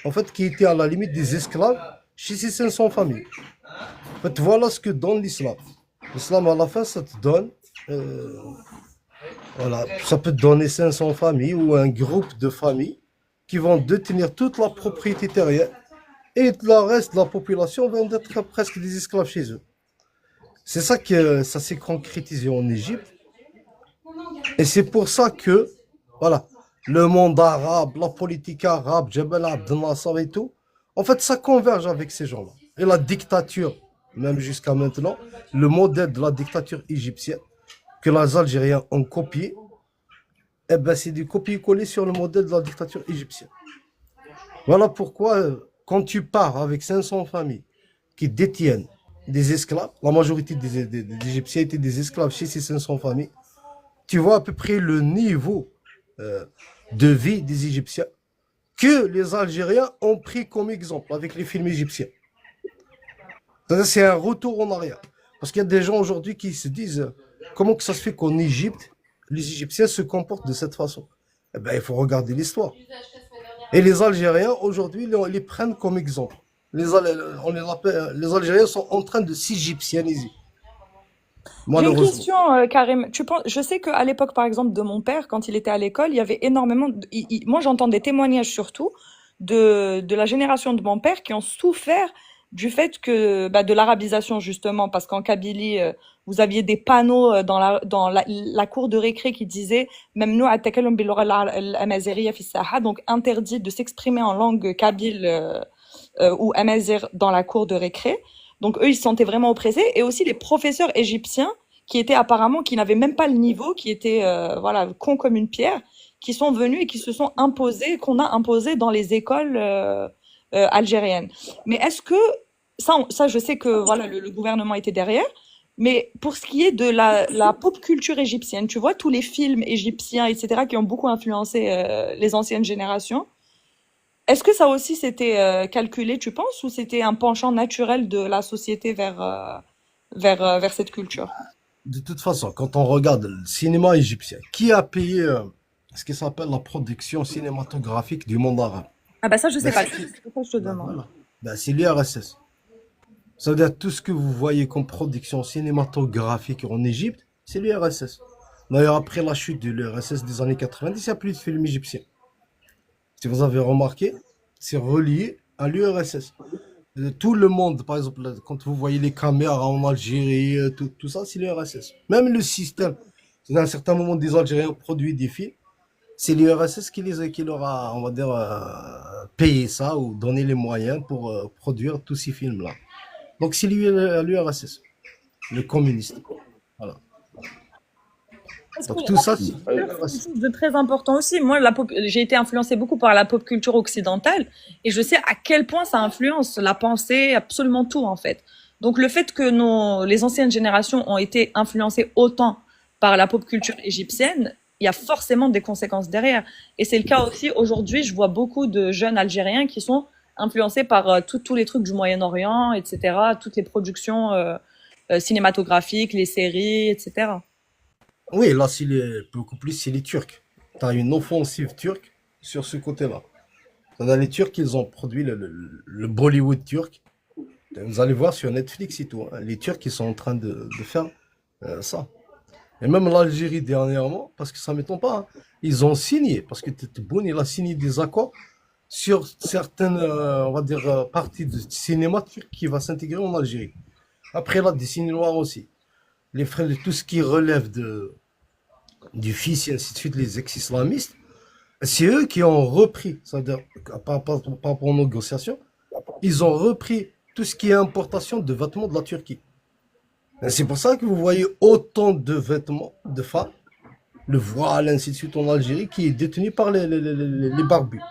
en fait, qui étaient à la limite des esclaves chez ces 500 familles. En fait, voilà ce que donne l'islam. L'islam, à la fin, ça te donne, voilà, ça peut te donner 500 familles ou un groupe de familles qui vont détenir toute la propriété terrienne et le reste de la population vont être presque des esclaves chez eux. C'est ça que ça s'est concrétisé en Égypte. Et c'est pour ça que, voilà, le monde arabe, la politique arabe, Jebel Abdel Nasser et tout, en fait, ça converge avec ces gens-là. Et la dictature, même jusqu'à maintenant, le modèle de la dictature égyptienne que les Algériens ont copié, eh ben, c'est du copier-coller sur le modèle de la dictature égyptienne. Voilà pourquoi, quand tu pars avec 500 familles qui détiennent des esclaves, la majorité des Égyptiens étaient des esclaves chez ces 500 familles, tu vois à peu près le niveau de vie des Égyptiens que les Algériens ont pris comme exemple avec les films égyptiens. C'est un retour en arrière. Parce qu'il y a des gens aujourd'hui qui se disent comment que ça se fait qu'en Égypte, les Égyptiens se comportent de cette façon. Eh ben, il faut regarder l'histoire. Et les Algériens, aujourd'hui, ils les prennent comme exemple. Les Algériens sont en train de s'égyptianiser. J'ai une Malheureusement. question, Karim. Je sais qu'à l'époque, par exemple, de mon père, quand il était à l'école, il y avait énormément. Moi, j'entends des témoignages surtout de la génération de mon père qui ont souffert du fait que de l'arabisation justement, parce qu'en Kabylie, vous aviez des panneaux dans la cour de récré qui disaient même nous at-takallum bil-lugha al-amazighiya fi as-saha, donc interdit de s'exprimer en langue kabyle ou amazigh dans la cour de récré. Donc eux, ils se sentaient vraiment oppressés. Et aussi les professeurs égyptiens qui étaient apparemment, qui n'avaient même pas le niveau, qui étaient voilà cons comme une pierre, qui sont venus et qui se sont imposés, qu'on a imposés dans les écoles algériennes. Mais est-ce que ça, je sais que voilà le gouvernement était derrière. Mais pour ce qui est de la pop culture égyptienne, tu vois tous les films égyptiens, etc., qui ont beaucoup influencé les anciennes générations. Est-ce que ça aussi c'était calculé, tu penses, ou c'était un penchant naturel de la société vers cette culture? De toute façon, quand on regarde le cinéma égyptien, qui a payé ce qui s'appelle la production cinématographique du monde arabe? Ah bah ça, je sais Ben, pas. C'est pour ça que je te ben demande. voilà. Ben, c'est l'URSS. Ça veut dire tout ce que vous voyez comme production cinématographique en Égypte, c'est l'URSS. D'ailleurs, après la chute de l'URSS des années 90, il n'y a plus de films égyptiens. Si vous avez remarqué, c'est relié à l'URSS. Tout le monde, par exemple, quand vous voyez les caméras en Algérie, tout ça, c'est l'URSS. Même le système, à un certain moment, des Algériens ont produit des films, c'est l'URSS qui leur a, on va dire, payé ça ou donné les moyens pour produire tous ces films-là. Donc c'est l'URSS, le communiste. Voilà. Parce que Donc la tout pop ça, culture, Euh, c'est quelque chose de très important aussi. Moi, j'ai été influencée beaucoup par la pop culture occidentale et je sais à quel point ça influence la pensée, absolument tout en fait. Donc le fait que les anciennes générations ont été influencées autant par la pop culture égyptienne, il y a forcément des conséquences derrière. Et c'est le cas aussi aujourd'hui. Je vois beaucoup de jeunes Algériens qui sont influencés par tous les trucs du Moyen-Orient, etc., toutes les productions cinématographiques, les séries, etc. oui, là, beaucoup plus, c'est les Turcs. Tu as une offensive turque sur ce côté-là. T'as les Turcs, ils ont produit le Bollywood turc. Vous allez voir sur Netflix et tout, hein. Les Turcs, ils sont en train de faire ça. Et même l'Algérie dernièrement, parce que ça ne m'étonne pas, hein, ils ont signé, parce que Tebboune, il a signé des accords sur certaines, on va dire, parties du cinéma turc qui va s'intégrer en Algérie. Après, là, des cinémas aussi. Les frères de tout ce qui relève du fils et ainsi de suite, les ex-islamistes, c'est eux qui ont repris, c'est-à-dire par rapport aux négociations, ils ont repris tout ce qui est importation de vêtements de la Turquie. Et c'est pour ça que vous voyez autant de vêtements de femmes, le voile, ainsi de suite, en Algérie, qui est détenu par les barbus.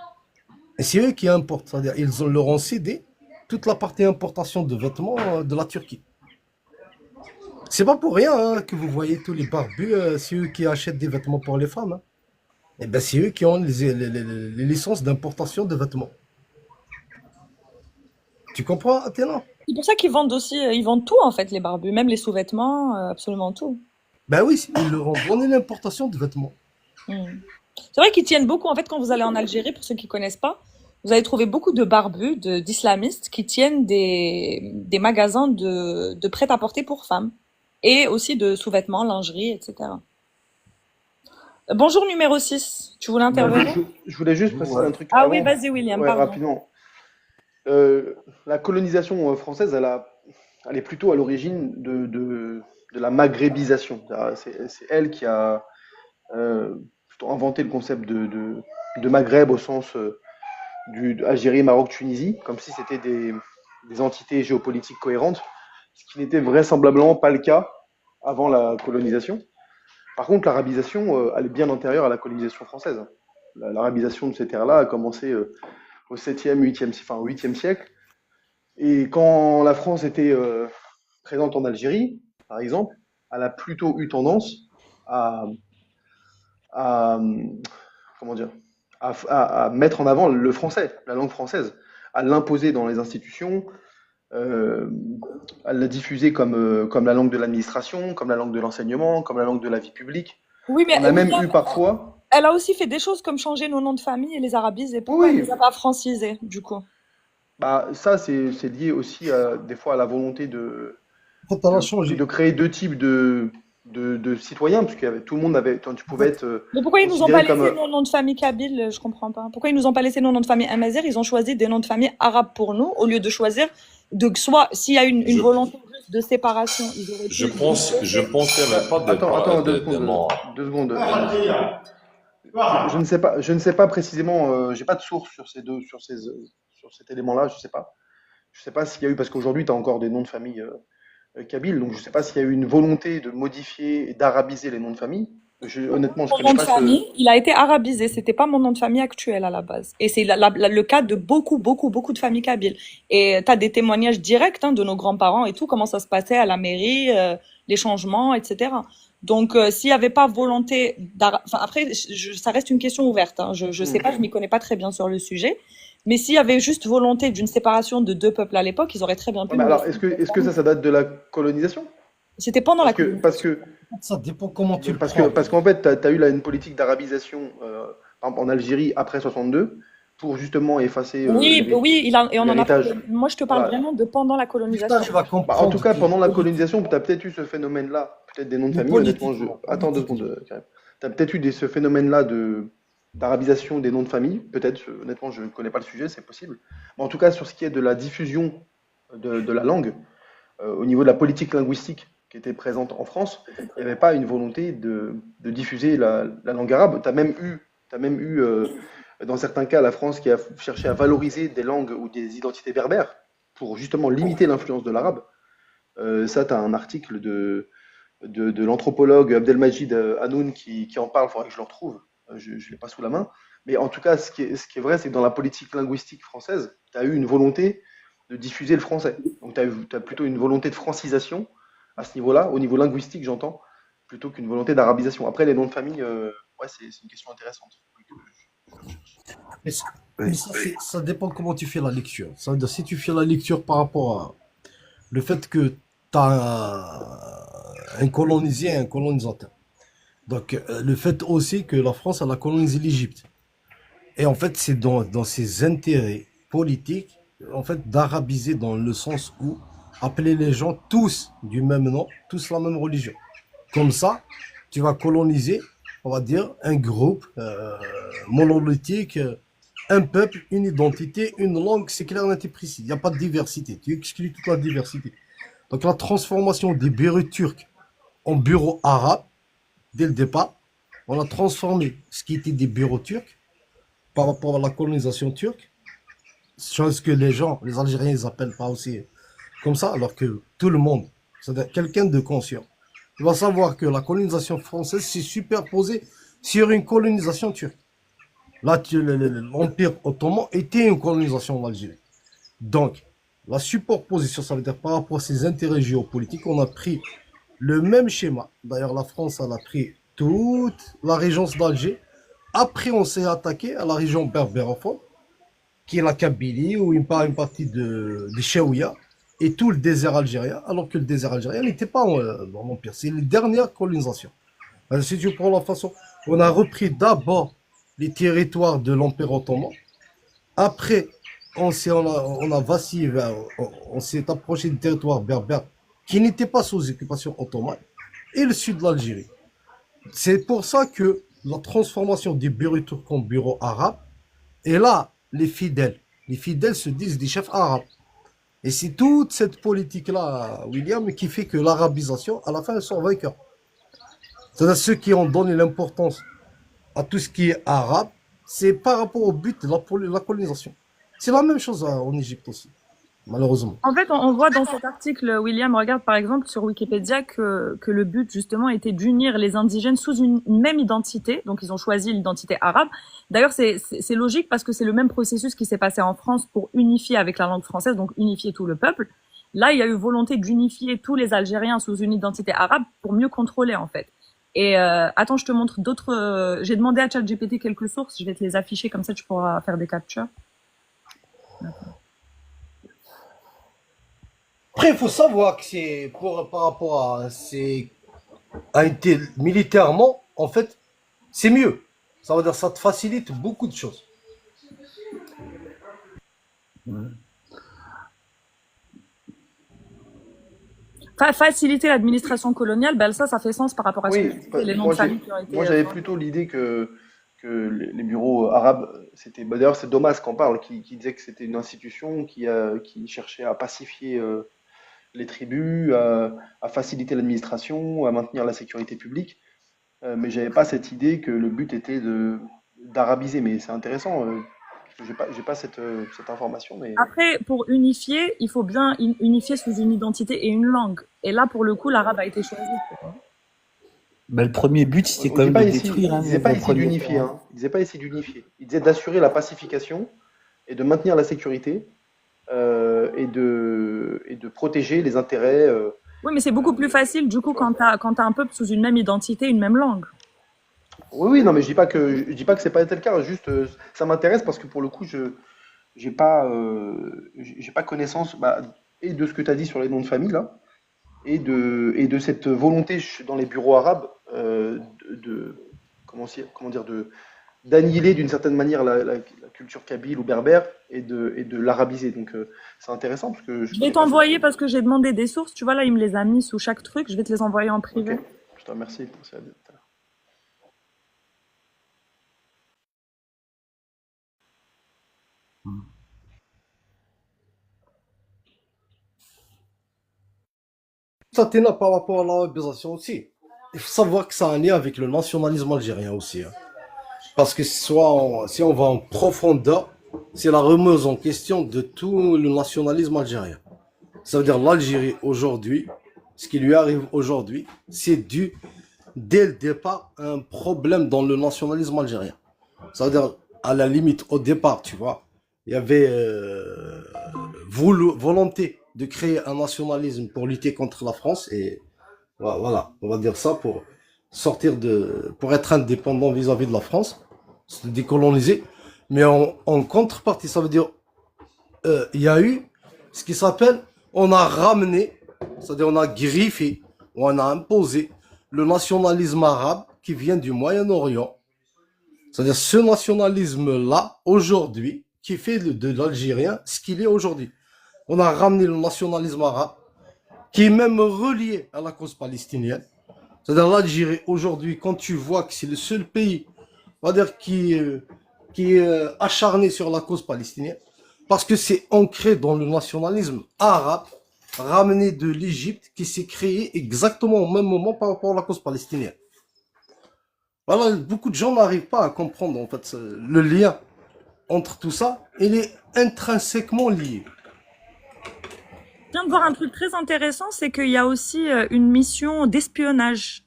Et c'est eux qui importent, c'est-à-dire ils leur ont cédé toute la partie importation de vêtements de la Turquie. C'est pas pour rien hein, que vous voyez tous les barbus, c'est eux qui achètent des vêtements pour les femmes. Hein. Et ben c'est eux qui ont les licences d'importation de vêtements. Tu comprends, Athéna? C'est pour ça qu'ils vendent aussi, ils vendent tout en fait, les barbus, même les sous-vêtements, absolument tout. Ben oui, ils leur ont donné l'importation de vêtements. Mm. C'est vrai qu'ils tiennent beaucoup, en fait, quand vous allez en Algérie, pour ceux qui connaissent pas, vous allez trouver beaucoup de barbus, d'islamistes qui tiennent des magasins de prêt-à-porter pour femmes et aussi de sous-vêtements, lingerie, etc. Bonjour numéro 6, tu voulais intervenir? je voulais juste préciser un truc Ah oui, avant. vas-y William, Ouais, pardon. rapidement. La colonisation française, elle est plutôt à l'origine de la maghrébisation. C'est elle qui a plutôt inventé le concept de Maghreb au sens Algérie, Maroc, Tunisie, comme si c'était des entités géopolitiques cohérentes, ce qui n'était vraisemblablement pas le cas avant la colonisation. Par contre, l'arabisation, elle est bien antérieure à la colonisation française. L'arabisation de ces terres-là a commencé au 7e, 8e, enfin, au 8e siècle. Et quand la France était présente en Algérie, par exemple, elle a plutôt eu tendance à, à comment dire, à mettre en avant le français, la langue française, à l'imposer dans les institutions, à la diffuser comme la langue de l'administration, comme la langue de l'enseignement, comme la langue de la vie publique. Oui, mais On a même William, eu parfois... elle a aussi fait des choses comme changer nos noms de famille et les arabiser. Pourquoi elle Oui, les a pas francisés, du coup? bah, ça c'est lié aussi des fois à la volonté Quand elle a changé. de créer deux types de citoyens, parce que tout le monde avait, tu pouvais être Mais pourquoi ils nous ont pas considéré laissé comme... nos noms de famille kabyles? Je comprends pas. Pourquoi ils nous ont pas laissé nos noms de famille amazigh? Ils ont choisi des noms de famille arabes pour nous, au lieu de choisir soit s'il y a une Je, volonté juste de séparation, ils auraient je pu pense, je pense qu'il n'y avait pas Attends, deux de secondes, nom. 2 secondes. Je ne sais pas précisément, j'ai pas de source sur cet élément-là, je sais pas. Je sais pas s'il y a eu, parce qu'aujourd'hui, tu as encore des noms de famille kabyles, donc je sais pas s'il y a eu une volonté de modifier et d'arabiser les noms de famille. Honnêtement, je mon connais nom de pas famille, il a été arabisé. C'était pas mon nom de famille actuel à la base. Et c'est le cas de beaucoup, beaucoup, beaucoup de familles kabyles. Et tu as des témoignages directs de nos grands-parents et tout, comment ça se passait à la mairie, les changements, etc. Donc, s'il n'y avait pas volonté enfin, après, ça reste une question ouverte. Hein. Je sais pas, je m'y connais pas très bien sur le sujet. Mais s'il y avait juste volonté d'une séparation de deux peuples à l'époque, ils auraient très bien pu. Ouais, mais alors, est-ce que ça date de la colonisation? C'était pendant la colonisation. Parce que Ça dépend comment tu le prends. Parce qu'en fait, tu as eu là une politique d'arabisation par exemple, en Algérie après 62 pour justement effacer Oui, oui, et on en a l'héritage. parlé. Moi, je te parle Voilà. vraiment de pendant la colonisation. Putain, tu vas Bah, comprendre. en tout cas, que pendant la politique- colonisation, tu as peut-être eu ce phénomène-là, peut-être des noms de Mais famille, honnêtement. politiquement, Attends 2 secondes, Karim. Tu as peut-être eu ce phénomène-là d'arabisation des noms de famille, peut-être, honnêtement, je ne connais pas le sujet, c'est possible. Mais en tout cas, sur ce qui est de la diffusion de la langue, au niveau de la politique linguistique qui était présente en France, il n'y avait pas une volonté de diffuser la langue arabe. Tu as même eu dans certains cas, la France qui a cherché à valoriser des langues ou des identités berbères pour justement limiter l'influence de l'arabe. Ça, tu as un article de l'anthropologue Abdelmajid Hanoun qui en parle, il faudrait que je le retrouve, je ne l'ai pas sous la main. Mais en tout cas, ce qui est vrai, c'est que dans la politique linguistique française, tu as eu une volonté de diffuser le français. Donc tu as plutôt une volonté de francisation à ce niveau-là, au niveau linguistique, j'entends, plutôt qu'une volonté d'arabisation. Après, les noms de famille, ouais, c'est une question intéressante. Mais, mais ça dépend comment tu fais la lecture. Ça veut dire, si tu fais la lecture par rapport à le fait que tu as un colonisé et un colonisateur. Donc, le fait aussi que la France, elle a colonisé l'Égypte. Et en fait, c'est dans ses intérêts politiques, en fait, d'arabiser dans le sens où appeler les gens tous du même nom, tous la même religion. Comme ça, tu vas coloniser, on va dire, un groupe monolithique, un peuple, une identité, une langue, c'est clair, net et précis. Il n'y a pas de diversité. Tu exclus toute la diversité. Donc la transformation des bureaux turcs en bureaux arabes, dès le départ, on a transformé ce qui était des bureaux turcs par rapport à la colonisation turque, chose que les gens, les Algériens, ils appellent pas aussi comme ça, alors que tout le monde, c'est-à-dire quelqu'un de conscient, il va savoir que la colonisation française s'est superposée sur une colonisation turque. Là, l'Empire ottoman était une colonisation en Algérie. Donc, la superposition, ça veut dire par rapport à ses intérêts géopolitiques, on a pris le même schéma. D'ailleurs, la France, elle a pris toute la régence d'Alger. Après, on s'est attaqué à la région berbérophone, qui est la Kabylie, ou une partie de Chaouia, et tout le désert algérien, alors que le désert algérien n'était pas dans l'Empire. C'est les dernières colonisations. Alors, si tu prends la façon, on a repris d'abord les territoires de l'Empire ottoman. Après, on a vacillé, on s'est approché du territoire berbère qui n'était pas sous occupation ottomane, et le sud de l'Algérie. C'est pour ça que la transformation des bureaux turcs en bureaux arabes, et là, les fidèles se disent des chefs arabes. Et c'est toute cette politique-là, William, qui fait que l'arabisation, à la fin, ils sont vainqueurs. C'est-à-dire ceux qui ont donné l'importance à tout ce qui est arabe, c'est par rapport au but de la colonisation. C'est la même chose en Égypte aussi, malheureusement. En fait, on voit dans cet article, William, regarde par exemple sur Wikipédia que le but justement était d'unir les indigènes sous une même identité. Donc ils ont choisi l'identité arabe. D'ailleurs, c'est logique parce que c'est le même processus qui s'est passé en France pour unifier avec la langue française, donc unifier tout le peuple. Là, il y a eu volonté d'unifier tous les Algériens sous une identité arabe pour mieux contrôler en fait. Et attends, je te montre d'autres. J'ai demandé à ChatGPT quelques sources. Je vais te les afficher comme ça, tu pourras faire des captures. Après, il faut savoir que c'est par rapport à militairement, en fait, c'est mieux. Ça veut dire que ça te facilite beaucoup de choses. Faciliter l'administration coloniale, ben ça fait sens par rapport à ce que Oui, tu disais, les noms de famille qui ont été. moi j'avais plutôt l'idée que les bureaux arabes, c'était. Bah, d'ailleurs, c'est Domas qui en parle, qui disait que c'était une institution qui cherchait à pacifier les tribus, à faciliter l'administration, à maintenir la sécurité publique. Mais j'avais pas cette idée que le but était d'arabiser. Mais c'est intéressant. Parce que j'ai pas cette information. Mais Après, pour unifier, il faut bien unifier sous une identité et une langue. Et là, pour le coup, l'arabe a été choisi. Bah, le premier but, c'était on quand dit même pas de ici, détruire. il Hein, disait pas le ici premier d'unifier. temps. Hein. Il disait pas ici d'unifier. Il disait d'assurer la pacification et de maintenir la sécurité et de protéger les intérêts. Oui, mais c'est beaucoup plus facile, du coup, quand t'as un peuple sous une même identité, une même langue. Oui, non, mais je dis pas que c'est pas tel cas. Juste, ça m'intéresse parce que pour le coup, j'ai pas connaissance et de ce que tu as dit sur les noms de famille là, et de cette volonté dans les bureaux arabes comment dire d'annihiler d'une certaine manière la culture kabyle ou berbère et de l'arabiser. Donc c'est intéressant parce que Je vais t'envoyer parce que j'ai demandé des sources. Tu vois, là, il me les a mis sous chaque truc. Je vais te les envoyer en privé. Ok, je te remercie pour ça. Athéna par rapport à l'arabisation aussi. Il faut savoir que ça a un lien avec le nationalisme algérien aussi. Hein. Parce que si on va en profondeur, c'est la remise en question de tout le nationalisme algérien. Ça veut dire l'Algérie aujourd'hui, ce qui lui arrive aujourd'hui, c'est dû, dès le départ, à un problème dans le nationalisme algérien. C'est-à-dire, à la limite, au départ, tu vois, il y avait volonté de créer un nationalisme pour lutter contre la France et voilà, on va dire ça pour pour être indépendant vis-à-vis de la France, se décoloniser. Mais en contrepartie, ça veut dire, il y a eu ce qui s'appelle, on a ramené, c'est-à-dire on a griffé, ou on a imposé le nationalisme arabe qui vient du Moyen-Orient. C'est-à-dire ce nationalisme-là, aujourd'hui, qui fait de l'Algérien ce qu'il est aujourd'hui. On a ramené le nationalisme arabe, qui est même relié à la cause palestinienne. C'est-à-dire l'Algérie, aujourd'hui, quand tu vois que c'est le seul pays, on va dire, qui est acharné sur la cause palestinienne, parce que c'est ancré dans le nationalisme arabe, ramené de l'Égypte, qui s'est créé exactement au même moment par rapport à la cause palestinienne. Voilà, beaucoup de gens n'arrivent pas à comprendre, en fait, le lien entre tout ça. Il est intrinsèquement lié. Je viens de voir un truc très intéressant, c'est qu'il y a aussi une mission d'espionnage.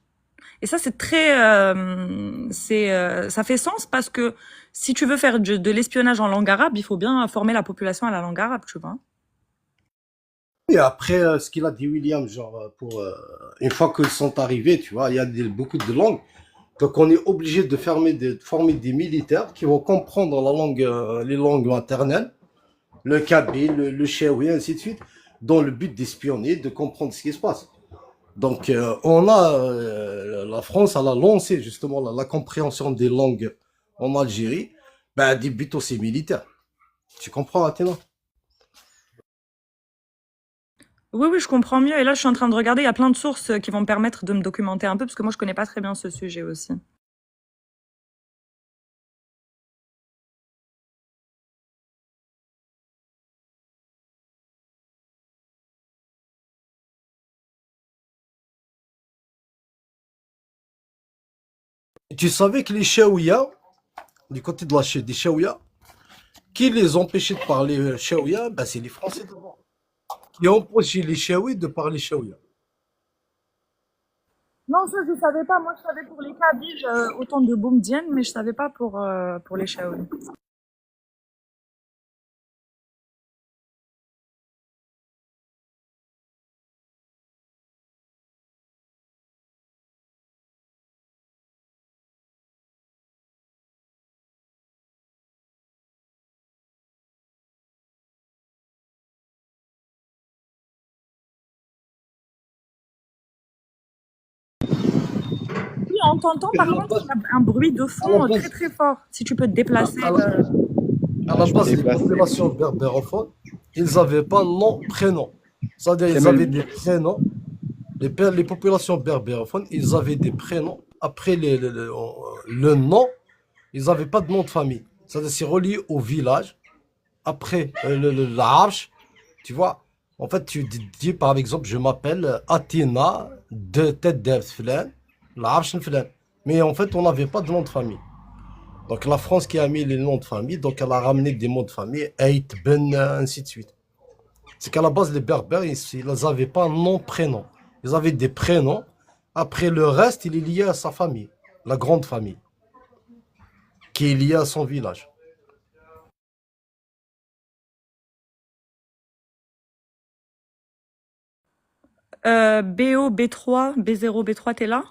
Et ça, c'est très, ça fait sens parce que si tu veux faire de l'espionnage en langue arabe, il faut bien former la population à la langue arabe, tu vois. Et après, ce qu'il a dit William, genre, une fois qu'ils sont arrivés, tu vois, il y a beaucoup de langues. Donc, on est obligé de former des militaires qui vont comprendre la langue, les langues maternelles, le kabyle, le chaoui, ainsi de suite, dans le but d'espionner, de comprendre ce qui se passe. Donc, la France, elle a lancé justement la compréhension des langues en Algérie, des buts aussi militaires. Tu comprends, Athéna? Oui, oui, je comprends mieux. Et là, je suis en train de regarder, il y a plein de sources qui vont me permettre de me documenter un peu, parce que moi, je connais pas très bien ce sujet aussi. Et tu savais que les Chaouïas, du côté de des Chaouïas, qui les empêchait de parler Chaouïa, c'est les Français d'abord. Qui ont empêché les Chaouis de parler Chaouïa. Non, ça, je savais pas. Moi, je savais pour les Kabyles, autant de Boumedienne, mais je savais pas pour les Chaouis. Oui, on t'entend, par contre, il y a un bruit de fond très très fort. Si tu peux te déplacer. À la base, les populations berbérophones, ils n'avaient pas nom, prénom. C'est-à-dire, ils avaient des prénoms. Les populations berbérophones, ils avaient des prénoms. Après le nom, ils n'avaient pas de nom de famille. C'est-à-dire, c'est relié au village. Après l'arche, tu vois. En fait, tu dis par exemple, je m'appelle Athéna de Tête d'Efsflen, l'arche Flen. Mais en fait, on n'avait pas de nom de famille. Donc la France qui a mis les noms de famille, donc elle a ramené des noms de famille, Eit, Ben, ainsi de suite. C'est qu'à la base, les Berbères, ils n'avaient pas un nom, prénom. Ils avaient des prénoms. Après, le reste, il est lié à sa famille, la grande famille, qui est liée à son village. BO, B3, B0, B3, t'es là?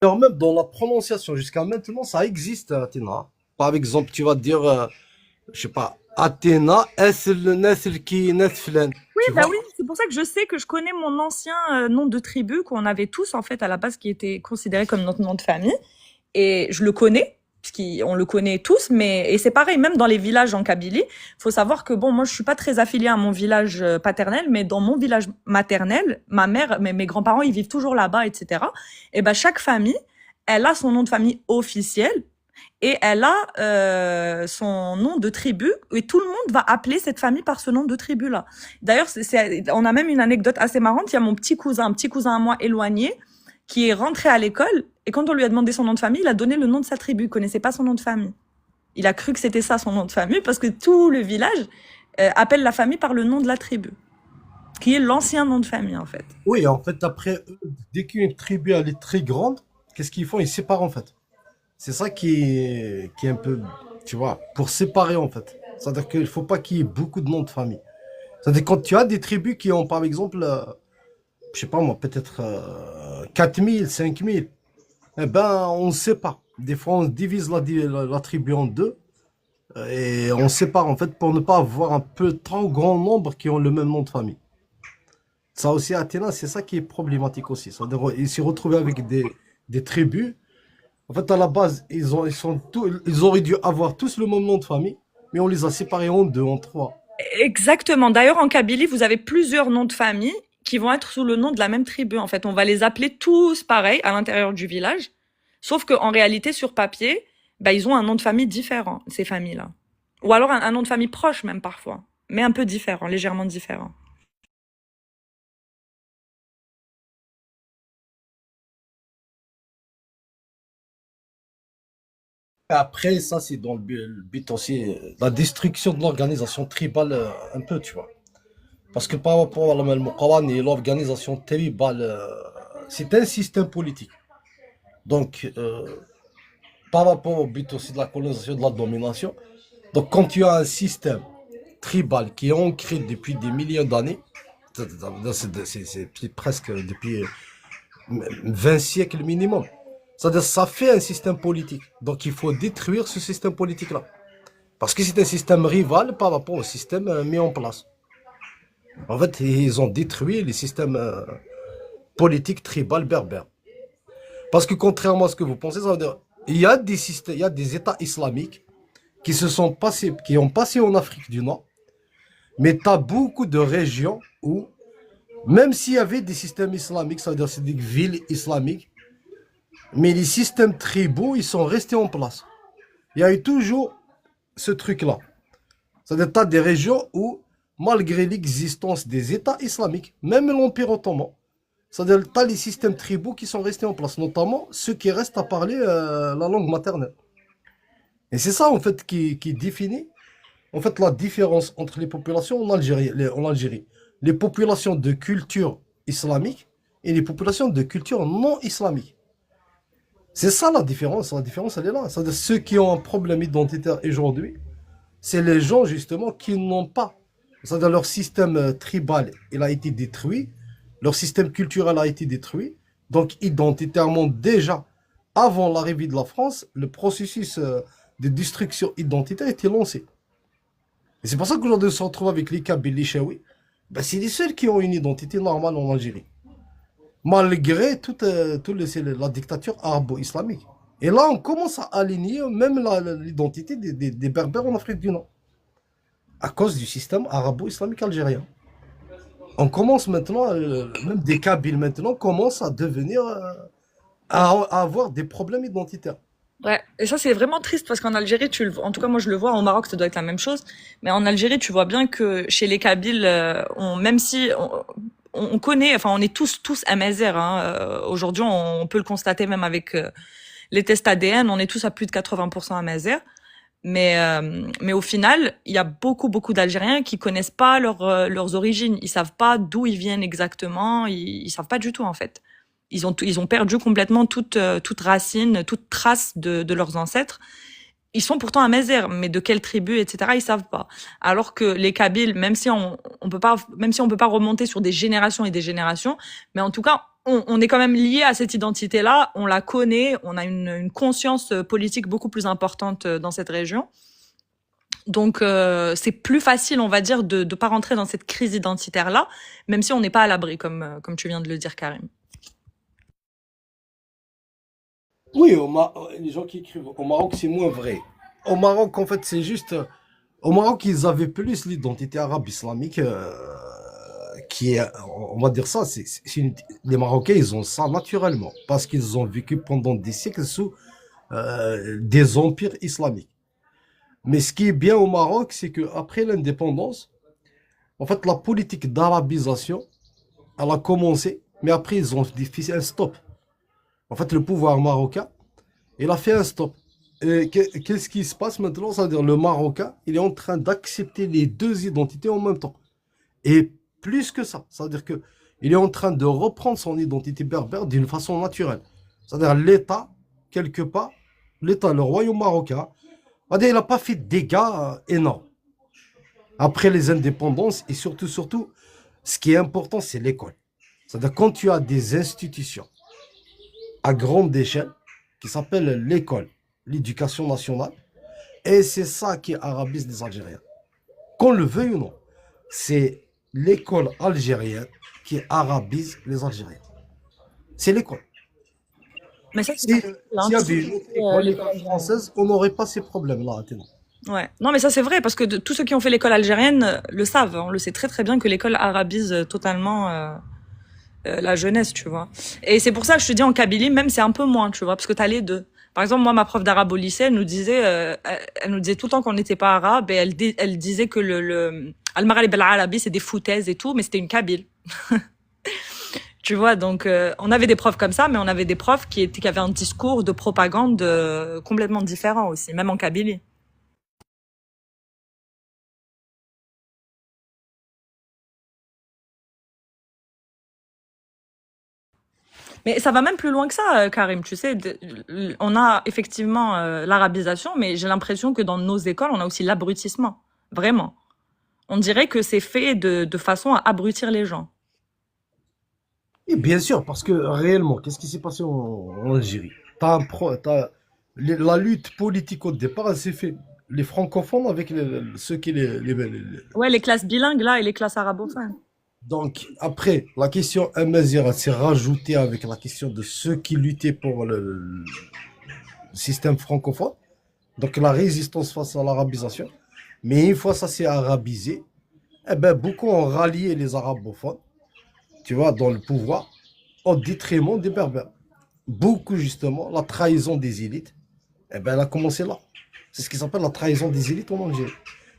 Alors même dans la prononciation, jusqu'à maintenant, ça existe, Athéna. Par exemple, tu vas dire, je sais pas, Athéna, Nesl-Ki, Nesflen. Oui, oui, c'est pour ça que je sais que je connais mon ancien nom de tribu qu'on avait tous, en fait, à la base, qui était considéré comme notre nom de famille. Et je le connais, puisqu'on le connaît tous, et c'est pareil, même dans les villages en Kabylie, faut savoir que bon, moi, je suis pas très affiliée à mon village paternel, mais dans mon village maternel, ma mère, mes grands-parents, ils vivent toujours là-bas, etc. Et chaque famille, elle a son nom de famille officiel, et elle a son nom de tribu, et tout le monde va appeler cette famille par ce nom de tribu-là. D'ailleurs, on a même une anecdote assez marrante, il y a mon petit cousin à moi éloigné, qui est rentré à l'école et quand on lui a demandé son nom de famille, il a donné le nom de sa tribu. Il connaissait pas son nom de famille. Il a cru que c'était ça son nom de famille parce que tout le village appelle la famille par le nom de la tribu, qui est l'ancien nom de famille en fait. Oui, en fait, après, dès qu'une tribu elle est très grande, qu'est-ce qu'ils font? Ils séparent en fait. C'est ça qui est un peu, tu vois, pour séparer en fait. C'est-à-dire qu'il ne faut pas qu'il y ait beaucoup de noms de famille. C'est-à-dire quand tu as des tribus qui ont par exemple, je sais pas moi, peut-être 4000, 5000, eh ben on sépare. Des fois on divise la tribu en deux et on sépare en fait pour ne pas avoir un peu trop grand nombre qui ont le même nom de famille. Ça aussi, à Athéna, c'est ça qui est problématique aussi. C'est-à-dire, ils s'est retrouvé avec des tribus. En fait, à la base, ils auraient dû avoir tous le même nom de famille, mais on les a séparés en deux, en trois. Exactement. D'ailleurs, en Kabylie, vous avez plusieurs noms de famille qui vont être sous le nom de la même tribu. En fait, on va les appeler tous pareil à l'intérieur du village, sauf qu'en réalité, sur papier, bah, ils ont un nom de famille différent, ces familles-là. Ou alors un nom de famille proche même parfois, mais un peu différent, légèrement différent. Après, ça, c'est dans le but aussi, la destruction de l'organisation tribale, un peu, tu vois. Parce que par rapport à la Al-Muqawani, l'organisation tribale, c'est un système politique. Donc, par rapport au but aussi de la colonisation, de la domination, donc quand tu as un système tribal qui est ancré depuis des millions d'années, c'est presque depuis 20 siècles minimum. C'est-à-dire ça fait un système politique. Donc il faut détruire ce système politique-là. Parce que c'est un système rival par rapport au système mis en place. En fait, ils ont détruit les systèmes politiques tribal berbères. Parce que contrairement à ce que vous pensez, ça veut dire il y a des systèmes, il y a des États islamiques qui ont passé en Afrique du Nord, mais tu as beaucoup de régions où, même s'il y avait des systèmes islamiques, ça veut dire c'est des villes islamiques, mais les systèmes tribaux, ils sont restés en place. Il y a eu toujours ce truc-là. C'est-à-dire tu as des régions où, malgré l'existence des États islamiques, même l'Empire ottoman, c'est-à-dire tu as les systèmes tribaux qui sont restés en place, notamment ceux qui restent à parler la langue maternelle. Et c'est ça, en fait, qui définit en fait, la différence entre les populations en Algérie. Les populations de culture islamique et les populations de culture non islamique. C'est ça la différence. La différence, elle est là. C'est-à-dire ceux qui ont un problème identitaire aujourd'hui, c'est les gens, justement, qui n'ont pas. C'est-à-dire leur système tribal, il a été détruit. Leur système culturel a été détruit. Donc, identitairement, déjà, avant l'arrivée de la France, le processus de destruction identitaire était lancé. Et c'est pour ça qu'aujourd'hui, on se retrouve avec les Kabyles, les Chaouis. Ben, c'est les seuls qui ont une identité normale en Algérie. Malgré toute la dictature arabo-islamique. Et là, on commence à aligner même l'identité des Berbères en Afrique du Nord. À cause du système arabo-islamique algérien. On commence maintenant, même des Kabyles maintenant, commencent à devenir, à avoir des problèmes identitaires. Ouais, et ça c'est vraiment triste parce qu'en Algérie, en tout cas moi je le vois, au Maroc ça doit être la même chose, mais en Algérie tu vois bien que chez les Kabyles, même si on connaît, enfin on est tous Amazigh, hein, aujourd'hui on peut le constater même avec les tests ADN, on est tous à plus de 80% Amazigh, mais au final il y a beaucoup d'Algériens qui connaissent pas leurs origines, ils savent pas d'où ils viennent exactement, ils savent pas du tout en fait. Ils ont perdu complètement toute racine, toute trace de leurs ancêtres. Ils sont pourtant Amazigh, mais de quelle tribu, etc., ils savent pas. Alors que les Kabyles, même si on peut pas remonter sur des générations et des générations, mais en tout cas, on est quand même lié à cette identité-là, on la connaît, on a une conscience politique beaucoup plus importante dans cette région. Donc, c'est plus facile, on va dire, de pas rentrer dans cette crise identitaire-là, même si on n'est pas à l'abri, comme tu viens de le dire, Karim. Oui, les gens qui écrivent au Maroc, c'est moins vrai. Au Maroc, en fait, c'est juste. Au Maroc, ils avaient plus l'identité arabe islamique qui est, on va dire ça, les Marocains, ils ont ça naturellement parce qu'ils ont vécu pendant des siècles sous des empires islamiques. Mais ce qui est bien au Maroc, c'est qu'après l'indépendance, en fait, la politique d'arabisation, elle a commencé, mais après, ils ont fait un stop. En fait, le pouvoir marocain, il a fait un stop. Et qu'est-ce qui se passe maintenant? C'est-à-dire le Marocain, il est en train d'accepter les deux identités en même temps. Et plus que ça, c'est-à-dire que il est en train de reprendre son identité berbère d'une façon naturelle. C'est-à-dire l'État, quelque part, l'État, le royaume marocain, c'est-à-dire, il n'a pas fait de dégâts énormes. Après les indépendances, et surtout, ce qui est important, c'est l'école. C'est-à-dire quand tu as des institutions à grande échelle, qui s'appellent l'école, l'éducation nationale, et c'est ça qui arabise les Algériens. Qu'on le veuille ou non, c'est l'école algérienne qui arabise les Algériens. C'est l'école. Mais ça, c'est Si- pas S'il y avait une autre école, l'école l'école française, on n'aurait pas ces problèmes-là, Athéna. Ouais. Non, mais ça c'est vrai parce que tous ceux qui ont fait l'école algérienne le savent. On le sait très très bien que l'école arabise totalement la jeunesse, tu vois. Et c'est pour ça que je te dis en Kabylie, même c'est un peu moins, tu vois, parce que t'as les deux. Par exemple, moi, ma prof d'arabe au lycée, elle nous disait tout le temps qu'on n'était pas arabe et elle disait que le Al-Maghreb al-Arabi c'est des foutaises et tout, mais c'était une Kabyle. Tu vois, donc on avait des profs comme ça, mais on avait des profs qui avaient un discours de propagande complètement différent aussi, même en Kabylie. Mais ça va même plus loin que ça, Karim. Tu sais, on a effectivement l'arabisation, mais j'ai l'impression que dans nos écoles, on a aussi l'abrutissement. Vraiment. On dirait que c'est fait de façon à abrutir les gens. Et bien sûr, parce que réellement, qu'est-ce qui s'est passé en Algérie? La lutte politique au départ, elle s'est fait les francophones avec ceux qui Ouais, les classes bilingues, là, et les classes arabophones. Donc, après, la question amazigh s'est rajoutée avec la question de ceux qui luttaient pour le système francophone. Donc, la résistance face à l'arabisation. Mais une fois ça s'est arabisé, eh ben, beaucoup ont rallié les arabophones, tu vois, dans le pouvoir, au détriment des berbères. Beaucoup, justement, la trahison des élites, eh ben, elle a commencé là. C'est ce qui s'appelle la trahison des élites en Algérie.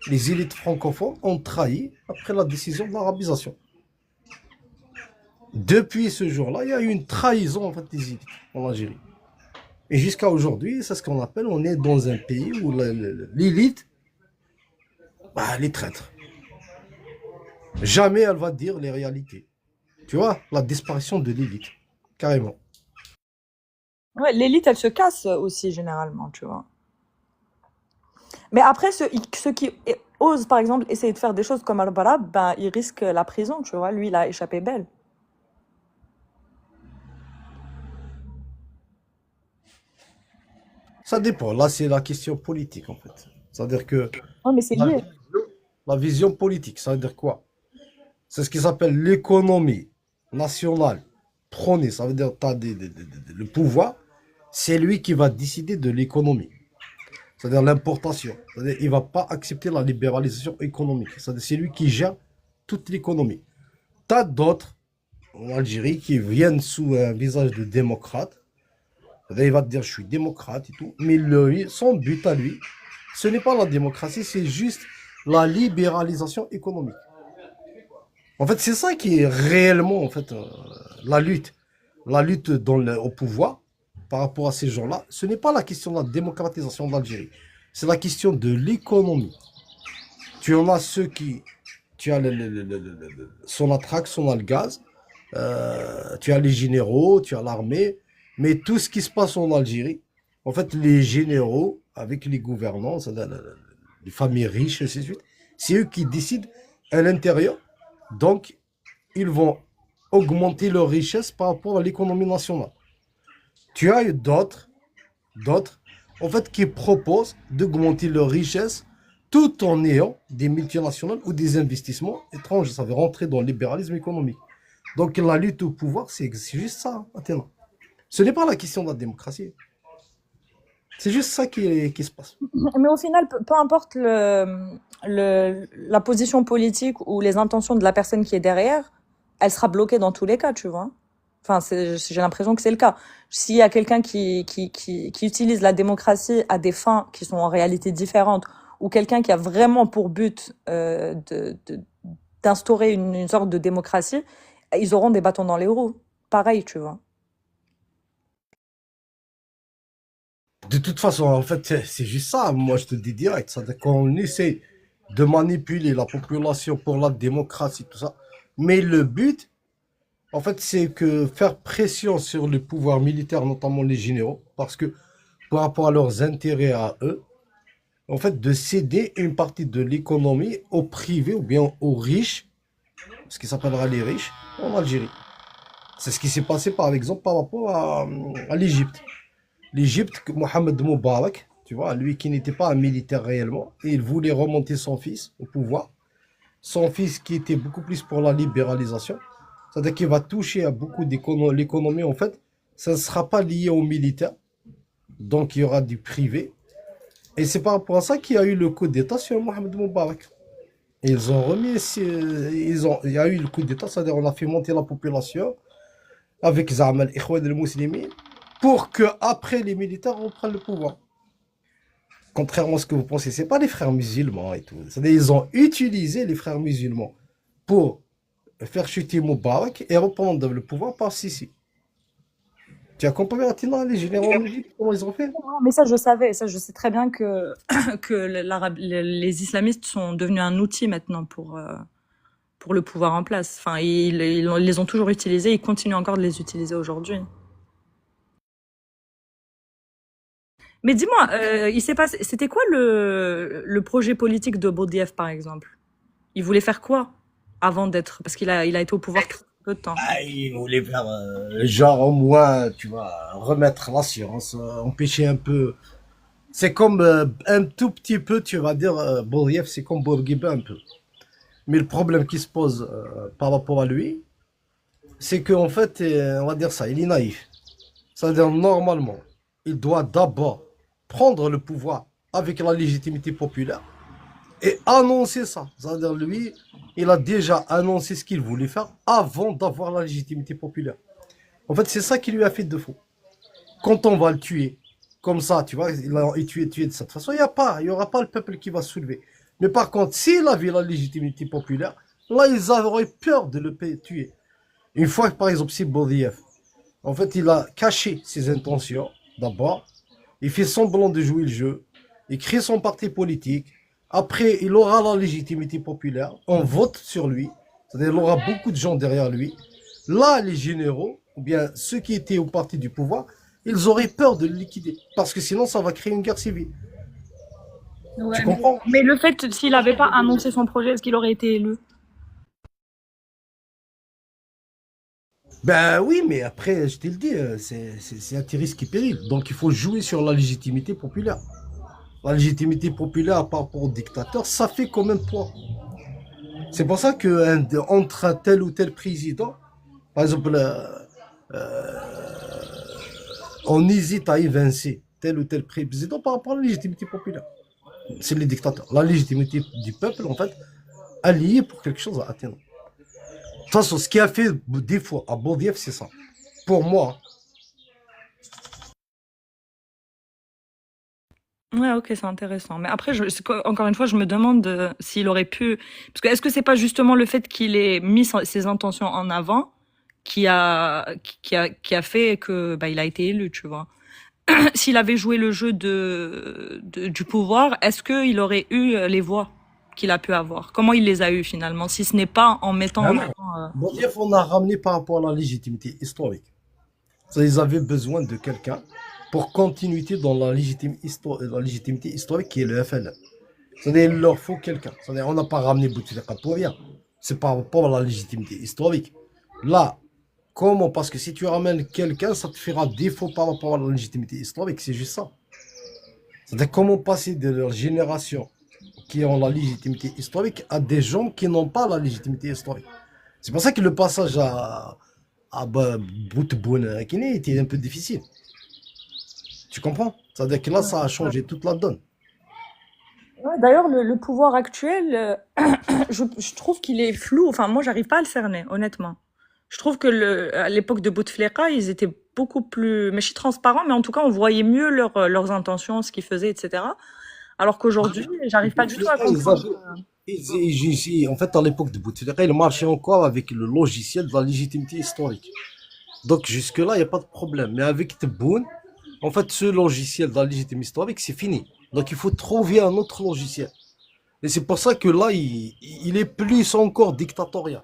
Les élites francophones ont trahi après la décision de l'arabisation. Depuis ce jour-là, il y a eu une trahison en fait, des élites en Algérie. Et jusqu'à aujourd'hui, c'est ce qu'on appelle, on est dans un pays où l'élite, bah, elle est traître. Jamais elle va dire les réalités. Tu vois, la disparition de l'élite, carrément. Ouais, l'élite, elle se casse aussi, généralement, tu vois. Mais après, ceux qui osent, par exemple, essayer de faire des choses comme Al-Barab, ben, ils risquent la prison, tu vois. Lui, il a échappé belle. Ça dépend. Là, c'est la question politique, en fait. C'est-à-dire que Oh, mais c'est la, lié. la vision politique, ça veut dire quoi? C'est ce qui s'appelle l'économie nationale prônée. Ça veut dire que le pouvoir, c'est lui qui va décider de l'économie. C'est-à-dire l'importation. C'est-à-dire il ne va pas accepter la libéralisation économique. C'est-à-dire c'est lui qui gère toute l'économie. Tu as d'autres en Algérie qui viennent sous un visage de démocrate. C'est-à-dire il va te dire je suis démocrate et tout. Mais son but à lui, ce n'est pas la démocratie, c'est juste la libéralisation économique. En fait, c'est ça qui est réellement en fait, la lutte. La lutte au pouvoir par rapport à ces gens-là, ce n'est pas la question de la démocratisation de l'Algérie. C'est la question de l'économie. Tu en as ceux qui... Tu as son attraque, son le gaz, tu as les généraux, tu as l'armée, mais tout ce qui se passe en Algérie, en fait, les généraux, avec les gouvernants, les familles riches, et ainsi de suite, c'est eux qui décident à l'intérieur. Donc, ils vont augmenter leur richesse par rapport à l'économie nationale. Tu as eu d'autres, en fait, qui proposent d'augmenter leur richesse tout en ayant des multinationales ou des investissements étrangers. Ça veut rentrer dans le libéralisme économique. Donc, la lutte au pouvoir, c'est juste ça, Athéna. Ce n'est pas la question de la démocratie. C'est juste ça qui se passe. Mais au final, peu importe la position politique ou les intentions de la personne qui est derrière, elle sera bloquée dans tous les cas, tu vois. Enfin, j'ai l'impression que c'est le cas. S'il y a quelqu'un qui utilise la démocratie à des fins qui sont en réalité différentes, ou quelqu'un qui a vraiment pour but d'instaurer une sorte de démocratie, ils auront des bâtons dans les roues. Pareil, tu vois. De toute façon, en fait, c'est juste ça. Moi, je te dis direct. C'est-à-dire qu'on essaie de manipuler la population pour la démocratie, tout ça. Mais le but, en fait, c'est que faire pression sur le pouvoir militaire, notamment les généraux, parce que par rapport à leurs intérêts à eux, en fait, de céder une partie de l'économie aux privés ou bien aux riches, ce qui s'appellera les riches, en Algérie. C'est ce qui s'est passé, par exemple, par rapport à l'Égypte. L'Égypte, Mohamed Moubarak, tu vois, lui qui n'était pas un militaire réellement, et il voulait remonter son fils au pouvoir. Son fils qui était beaucoup plus pour la libéralisation, c'est-à-dire qu'il va toucher à beaucoup d'économies. L'économie, en fait, ça ne sera pas lié aux militaires, donc il y aura du privé. Et c'est par rapport à ça qu'il y a eu le coup d'État sur Mohamed Moubarak. Et ils ont remis, il y a eu le coup d'État, c'est-à-dire on a fait monter la population avec Za'ama al-Ikhwan al-Muslimin pour que après les militaires reprennent le pouvoir. Contrairement à ce que vous pensez, c'est pas les frères musulmans et tout. C'est-à-dire ils ont utilisé les frères musulmans pour faire chuter Moubarak et reprendre le pouvoir par Sisi. Tu as compris, Attila, les généraux en Égypte, comment ils ont fait? Mais ça, je savais. Ça, je sais très bien que, que les islamistes sont devenus un outil maintenant pour le pouvoir en place. Enfin, ils les ont toujours utilisés, ils continuent encore de les utiliser aujourd'hui. Mais dis-moi, il s'est passé, c'était quoi le projet politique de Boudiaf, par exemple? Il voulait faire quoi avant d'être, parce qu'il a été au pouvoir très peu de temps. Ah, il voulait faire genre au moins, tu vois, remettre l'assurance, empêcher un peu. C'est comme un tout petit peu, tu vas dire, Boudiaf, c'est comme Bourguiba un peu. Mais le problème qui se pose par rapport à lui, c'est qu'en fait, on va dire ça, il est naïf. C'est-à-dire, normalement, il doit d'abord prendre le pouvoir avec la légitimité populaire et annoncer ça. C'est-à-dire, lui, il a déjà annoncé ce qu'il voulait faire avant d'avoir la légitimité populaire. En fait, c'est ça qui lui a fait défaut. Quand on va le tuer, comme ça, tu vois, il a tué de cette façon, il n'y aura pas le peuple qui va se soulever. Mais par contre, s'il avait la légitimité populaire, là, ils auraient peur de le tuer. Une fois que, par exemple, si Boudiaf, en fait, il a caché ses intentions, d'abord, il fait semblant de jouer le jeu, il crée son parti politique, après, il aura la légitimité populaire, on vote sur lui, c'est-à-dire il aura beaucoup de gens derrière lui. Là, les généraux, ou bien ceux qui étaient au parti du pouvoir, ils auraient peur de le liquider, parce que sinon, ça va créer une guerre civile. Ouais, Tu comprends? mais le fait, s'il n'avait pas annoncé son projet, est-ce qu'il aurait été élu? Ben oui, mais après, je te le dis, c'est un risque qui pérille. Donc il faut jouer sur la légitimité populaire. La légitimité populaire par rapport au dictateur, ça fait quand même poids. C'est pour ça que entre un tel ou tel président, par exemple, on hésite à évincer tel ou tel président par rapport à la légitimité populaire. C'est les dictateurs. La légitimité du peuple, en fait, alliée pour quelque chose à atteindre. De toute façon, ce qui a fait défaut à Boudiaf, c'est ça. Pour moi. Ouais, ok, c'est intéressant. Mais après, encore une fois, je me demande s'il aurait pu. Parce que est-ce que c'est pas justement le fait qu'il ait mis ses intentions en avant qui a fait que il a été élu, tu vois. S'il avait joué le jeu du pouvoir, est-ce qu'il aurait eu les voix qu'il a pu avoir? Comment il les a eues finalement, si ce n'est pas en mettant en avant. Boudiaf, on a ramené par rapport à la légitimité historique. Ils avaient besoin de quelqu'un pour continuité dans la légitimité historique qui est le FLN. C'est-à-dire, il leur faut quelqu'un. C'est-à-dire, on n'a pas ramené Bouteflika pour rien. C'est par rapport à la légitimité historique. Là, comment? Parce que si tu ramènes quelqu'un, ça te fera défaut par rapport à la légitimité historique. C'est juste ça. C'est-à-dire, comment passer de leur génération qui ont la légitimité historique à des gens qui n'ont pas la légitimité historique. C'est pour ça que le passage à Bouteboune était un peu difficile. Tu comprends? C'est-à-dire que là, ça a changé toute la donne. Ouais, d'ailleurs, le pouvoir actuel, je trouve qu'il est flou. Enfin, moi, j'arrive pas à le cerner, honnêtement. Je trouve que à l'époque de Bouteflika, ils étaient beaucoup plus, mais je suis transparent, mais en tout cas, on voyait mieux leurs intentions, ce qu'ils faisaient, etc. Alors qu'aujourd'hui, j'arrive pas du tout à comprendre. En fait, à l'époque de Bouteflika, il marchait encore avec le logiciel de la légitimité historique. Donc, jusque-là, il n'y a pas de problème. Mais avec Tebboune, En fait, ce logiciel dans la légitime historique, c'est fini. Donc, il faut trouver un autre logiciel. Et c'est pour ça que là, il est plus encore dictatorial.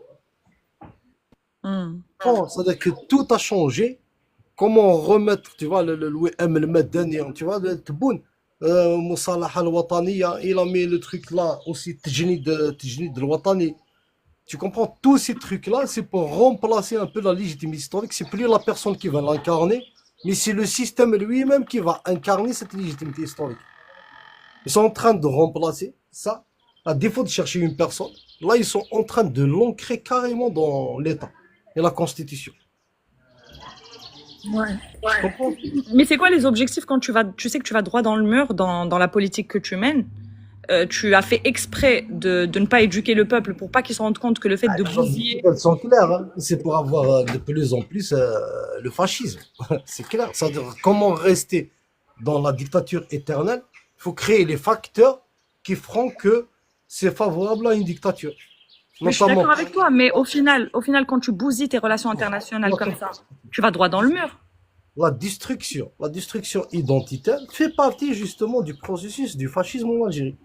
Hmm. Bon, c'est-à-dire que tout a changé. Comment remettre, tu vois, le WM, le Madani, tu vois, le Tebboune, Moussalah al-Wataniya, il a mis le truc là, aussi Tejnid al-Watani. Tu comprends, tous ces trucs-là, c'est pour remplacer un peu la légitimité historique. C'est plus la personne qui va l'incarner, mais c'est le système lui-même qui va incarner cette légitimité historique. Ils sont en train de remplacer ça, à défaut de chercher une personne. Là, ils sont en train de l'ancrer carrément dans l'État et la Constitution. Ouais. Tu comprends? Mais c'est quoi les objectifs quand tu sais que tu vas droit dans le mur dans la politique que tu mènes? Tu as fait exprès de ne pas éduquer le peuple pour pas qu'ils se rendent compte que le fait de bousiller. Elles sont claires, hein. C'est pour avoir de plus en plus le fascisme. C'est clair. C'est-à-dire comment rester dans la dictature éternelle. Il faut créer les facteurs qui feront que c'est favorable à une dictature. Mais je suis d'accord avec toi, mais au final, quand tu bousilles tes relations internationales comme ça, tu vas droit dans le mur. La destruction identitaire fait partie justement du processus du fascisme en Algérie.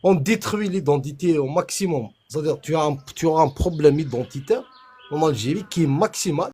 On détruit l'identité au maximum. C'est-à-dire tu auras un problème identitaire en Algérie qui est maximal.